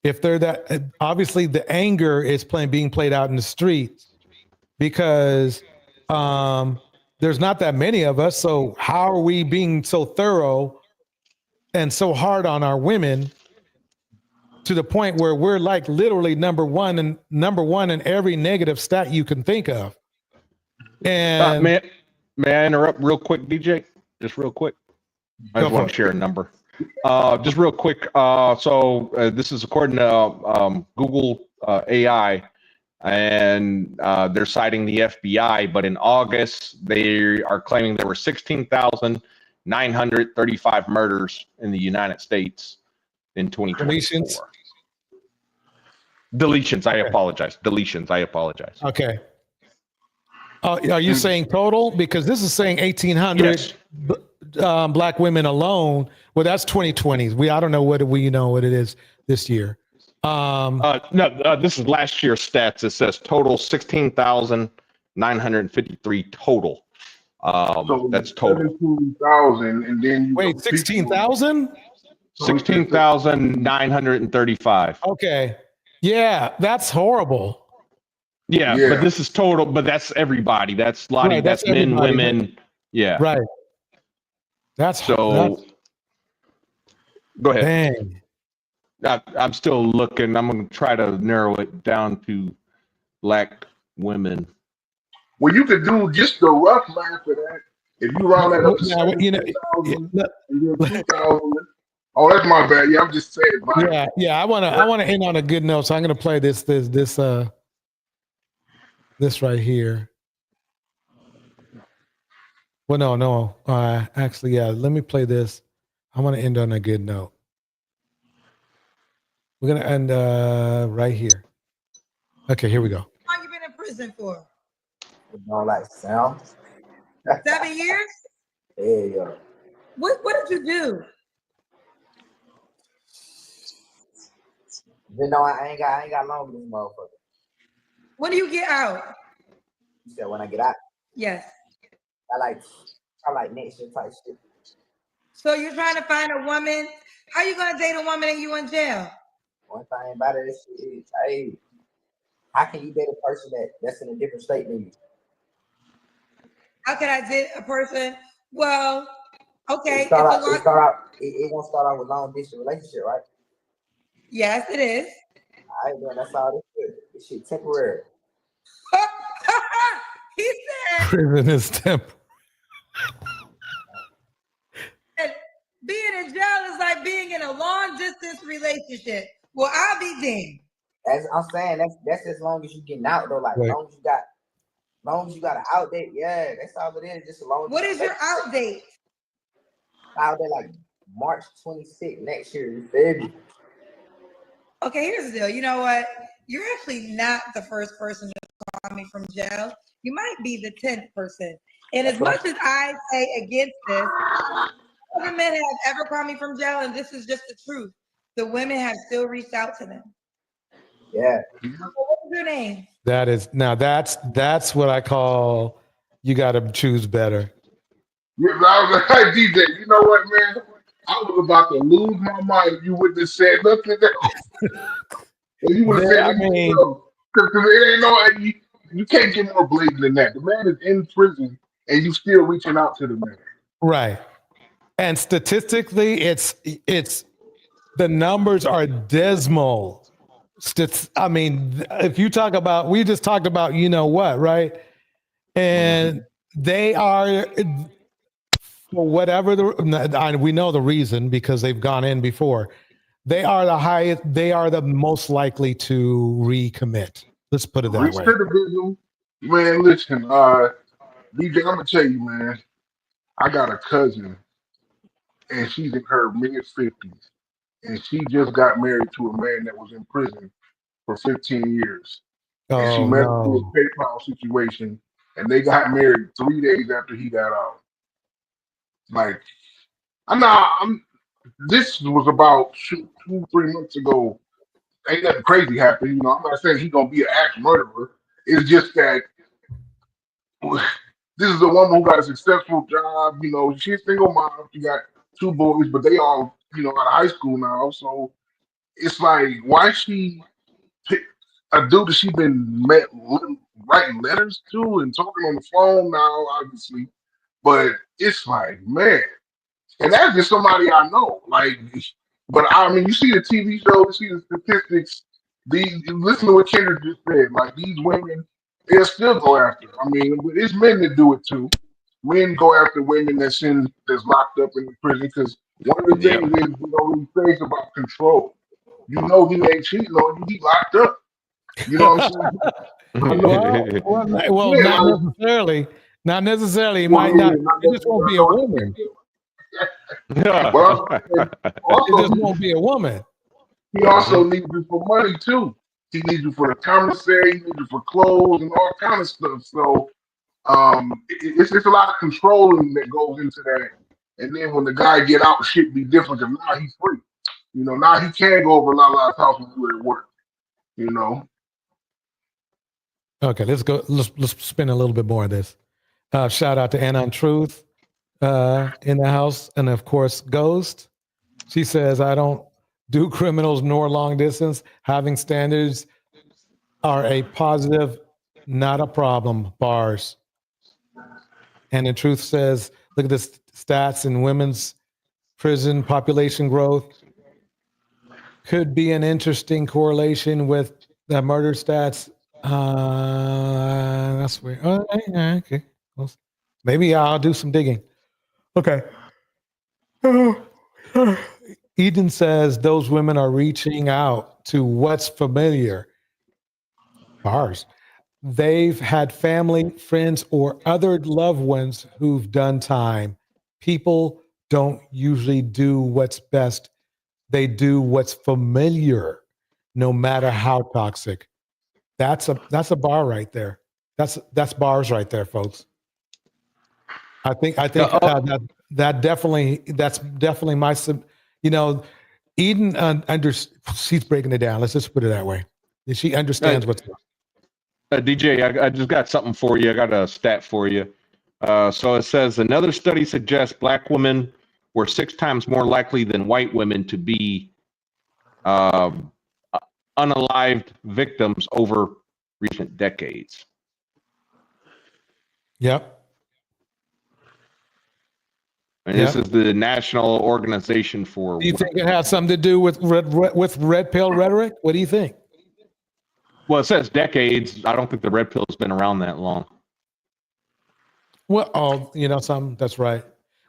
if they're that, obviously the anger is being played out in the streets because there's not that many of us. So how are we being so thorough and so hard on our women to the point where we're like literally number one in every negative stat you can think of? And may I interrupt real quick, DJ? Just real quick. I just want to share a number. Just real quick. So this is according to Google AI, and they're citing the FBI. But in August, they are claiming there were 16,935 murders in the United States in 2024. Deletions. I apologize. Deletions. I apologize. Okay. Are you saying total? Because this is saying 1,800 black women alone. Well, that's 2020. I don't know what it is this year. No, this is last year's stats. It says total 16,953 total. So that's total. 17,000, and then you wait, 16,000? 16,935. Okay. Yeah, that's horrible. Yeah, but this is total, but that's everybody. That's Lottie, right, that's men, women. Yeah. Right. That's so go ahead. Dang. I'm still looking. I'm going to try to narrow it down to black women. Well, you could do just the rough math of that. If you round that up to 2,000. Oh, that's my bad. Yeah, I'm just saying. Yeah. I want to end on a good note, so I'm going to play this right here. Well, no. Actually, yeah. Let me play this. I want to end on a good note. We're gonna end right here. Okay, here we go. How long you been in prison for? Like Sam. 7 years? Yeah. What did you do? You know, I ain't got long with this motherfucker. When do you get out? You said when I get out? Yes. I like next year type shit. So you're trying to find a woman. How you gonna date a woman and you in jail? One thing about it is, hey, how can you date a person that's in a different state than you? How can I date a person? Well, okay. It won't start out with long distance relationship, right? Yes, it is. All right, man, that's all this is. This shit temporary. He said prison is temporary. Being in jail is like being in a long distance relationship. Well, I'll be damned. As I'm saying, that's as long as you getting out though. Like long as you got an out date, yeah, that's all it is. Just a long. What is your out date? Out date like March 26th next year. You feel me? Okay, here's the deal. You know what? You're actually not the first person to call me from jail. You might be the 10th person. And as much as I say against this, other men have ever called me from jail, and this is just the truth. The women have still reached out to them. Yeah. What's your name? That's what I call you got to choose better. Yeah, I was like, hey, DJ, you know what, man? I was about to lose my mind if you wouldn't have said nothing else. If you would have said anything else. Because it ain't no, you can't get more blatant than that. The man is in prison and you still reaching out to the man. Right. And statistically, it's the numbers are dismal. I mean, if you talk about, we just talked about, you know what, right? And they are, for whatever we know the reason because they've gone in before. They are the highest. They are the most likely to recommit. Let's put it that way. Recidivism, man. Listen, DJ, I'm gonna tell you, man. I got a cousin, and she's in her mid-50s, and she just got married to a man that was in prison for 15 years. And she met him through a PayPal situation, and they got married 3 days after he got out. Like, this was about 2-3 months ago. Ain't nothing crazy happened, you know. I'm not saying he's gonna be an axe murderer. It's just that this is a woman who got a successful job. You know, she's a single mom. She got 2 boys, but they all, you know, out of high school now. So it's like, why she pick a dude that she been writing letters to and talking on the phone now, obviously. But it's like, man, and that's just somebody I know. Like, but I mean, you see the TV show, you see the statistics. Listen to what Kendra just said. Like, these women, they'll still go after. I mean, it's men that do it too. Men go after women that's locked up in the prison because one of the things is, you know, he says about control. You know, he ain't cheating on you. He locked up. You know what I'm saying? Well, not necessarily. Not necessarily. It might not. It just won't be a woman. Well, It just won't be a woman. He also needs you for money too. He needs you for the commissary. He needs you for clothes and all kind of stuff. So, it's a lot of controlling that goes into that. And then when the guy get out, shit be different. Cause now he's free. You know, now he can go over Lala's house and do it at work. You know. Okay, let's go. Let's spin a little bit more of this. Shout out to Anna on Truth in the house, and of course, Ghost. She says, "I don't do criminals nor long distance. Having standards are a positive, not a problem." Bars. And in Truth says, "Look at the stats in women's prison population growth. Could be an interesting correlation with the murder stats." That's weird. Oh, okay. Maybe I'll do some digging. Okay. Eden says those women are reaching out to what's familiar. Bars. They've had family, friends, or other loved ones who've done time. People don't usually do what's best. They do what's familiar, no matter how toxic. That's a bar right there. That's bars right there, folks. I think that's definitely my, you know, Eden she's breaking it down. Let's just put it that way. She understands what's going on. DJ, I just got something for you. I got a stat for you. So it says another study suggests Black women were 6 times more likely than white women to be unalived victims over recent decades. Yep. And this is the National Organization for. Do you think it has something to do with red pill rhetoric? What do you think? Well, it says decades. I don't think the red pill's been around that long. Well, you know, that's right.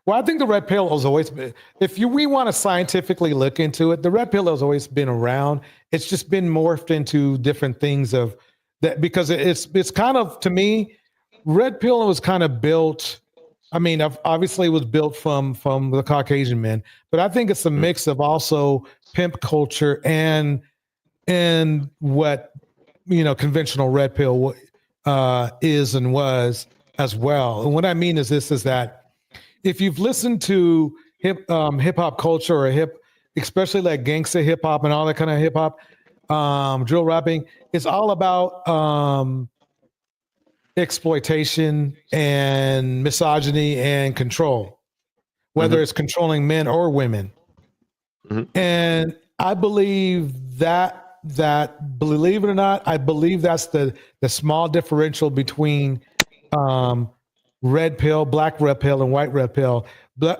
Well, I think the red pill has always been, we want to scientifically look into it, the red pill has always been around. It's just been morphed into different things of that, because it's kind of, to me, red pill was kind of built I mean, obviously it was built from the Caucasian men, but I think it's a mix of also pimp culture and what, you know, conventional red pill is and was as well. And what I mean is that if you've listened to hip hop culture or especially like gangsta hip hop and all that kind of hip hop, drill rapping, it's all about exploitation and misogyny and control, whether it's controlling men or women. And I believe that believe it or not, I believe that's the small differential between red pill, black red pill, and white red pill.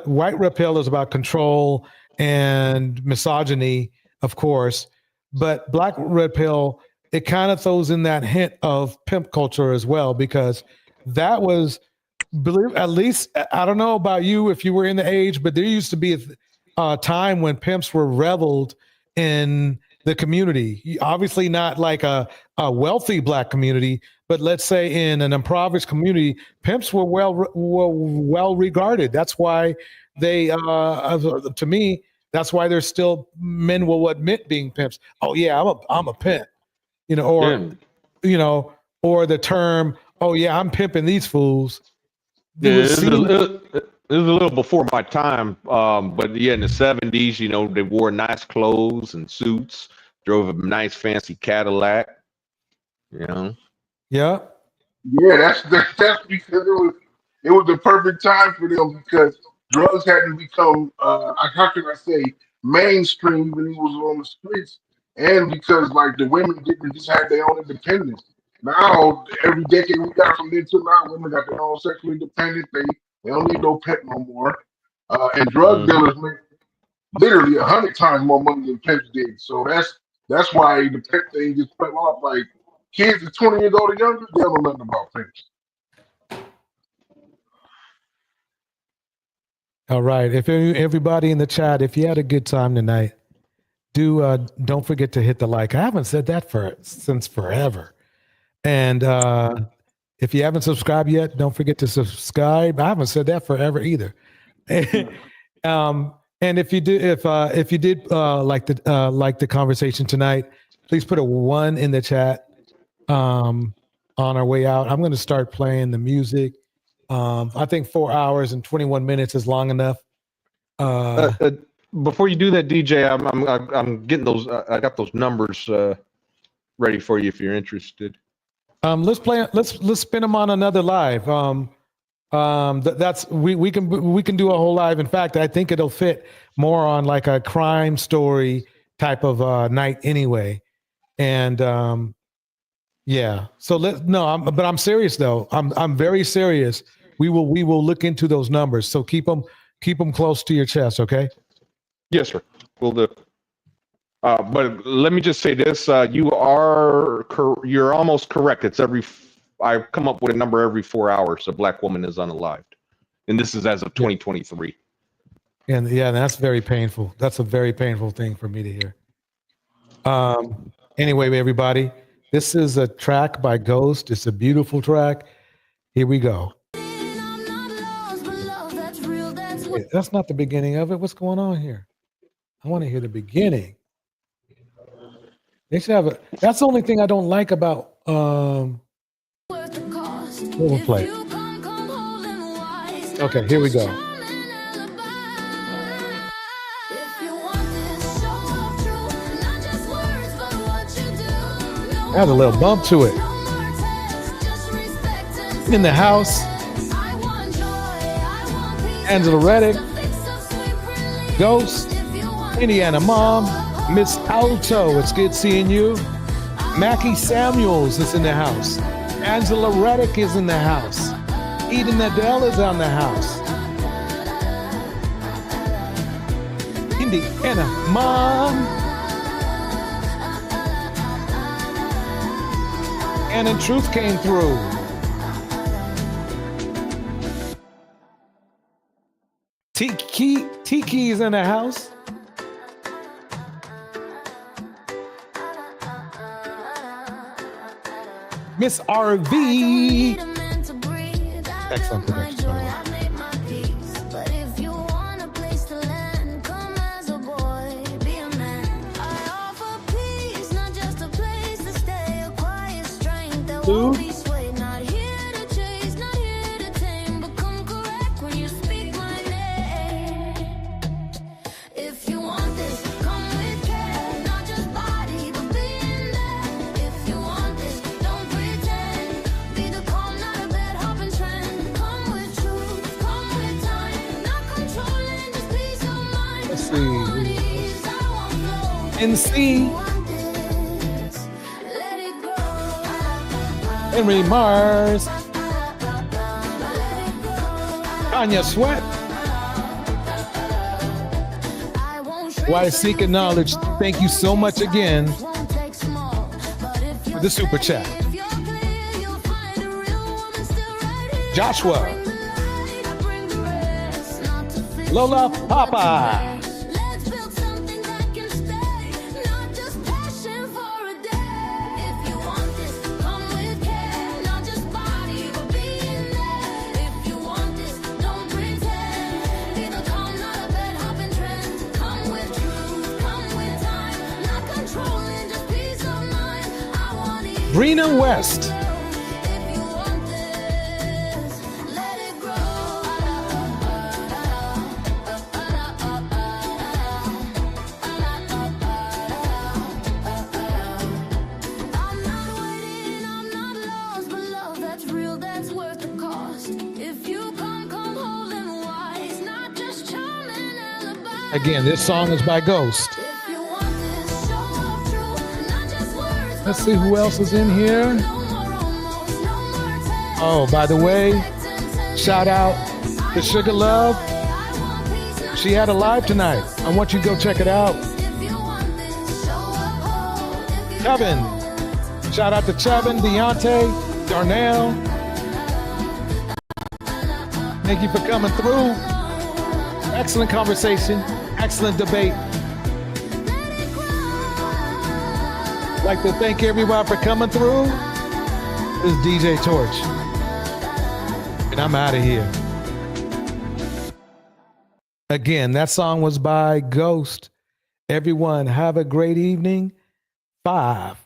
White red pill is about control and misogyny, of course, but black red pill, it kind of throws in that hint of pimp culture as well, because that was, at least, I don't know about you if you were in the age, but there used to be a time when pimps were reveled in the community. Obviously not like a wealthy black community, but let's say in an impoverished community, pimps were well regarded. That's why they, to me, that's why there's still men will admit being pimps. Oh yeah, I'm a pimp, you know, or you know, or the term, oh yeah, I'm pimping these fools. It was a little before my time, but yeah, in the 70s, you know, they wore nice clothes and suits, drove a nice fancy Cadillac, you know. Yeah. Yeah, that's because it was the perfect time for them, because drugs hadn't become how can I say, mainstream when he was on the streets, and because like the women didn't just have their own independence. Now every decade we got from then to now, women got their own sexual independence. They don't need no pimp no more. And drug dealers make literally 100 times more money than pimps did. So that's why the pimp thing just fell off. Like kids that's 20 years old or younger, they don't know nothing about pimps. All right. If everybody in the chat, if you had a good time tonight, don't forget to hit the like. I haven't said that since forever. And if you haven't subscribed yet, don't forget to subscribe. I haven't said that forever either. And if you did like the conversation tonight, please put a 1 in the chat on our way out. I'm going to start playing the music. I think 4 hours and 21 minutes is long enough. Before you do that, DJ, I'm getting those. I got those numbers ready for you if you're interested. Let's spin them on another live. We can do a whole live. In fact, I think it'll fit more on like a crime story type of night anyway. And yeah, so but I'm serious though. I'm very serious. We will look into those numbers. So keep them close to your chest, okay? Yes, sir. We'll do. But let me just say this: you're almost correct. It's I come up with a number every 4 hours. A black woman is unalived, and this is as of 2023. And yeah, that's very painful. That's a very painful thing for me to hear. Anyway, everybody, this is a track by Ghost. It's a beautiful track. Here we go. Wait, that's not the beginning of it. What's going on here? I want to hear the beginning. They should have that's the only thing I don't like about we'll play. Okay, here we go. Has a little bump to it. In the house, Angela Reddick, Ghost, Indiana Mom, Miss Alto, it's good seeing you. Mackie Samuels is in the house. Angela Reddick is in the house. Eden Adele is on the house. Indiana Mom. And in Truth came through. Tiki is in the house. Miss RV. Excellent production. dude. Let's see. NC. Henry Mars. Tanya Sweat. Why Seeking Knowledge? Thank you so much again for the super chat. Joshua. Lola Papa. Brina West. Again, this song is by Ghost. Let's see who else is in here. Oh, by the way, shout out to Sugar Love. She had a live tonight. I want you to go check it out. Kevin. Shout out to Chevin, Deontay, Darnell. Thank you for coming through. Excellent conversation. Excellent debate. I'd like to thank everyone for coming through. This is DJ Torch. And I'm out of here. Again, that song was by Ghost. Everyone, have a great evening. 5,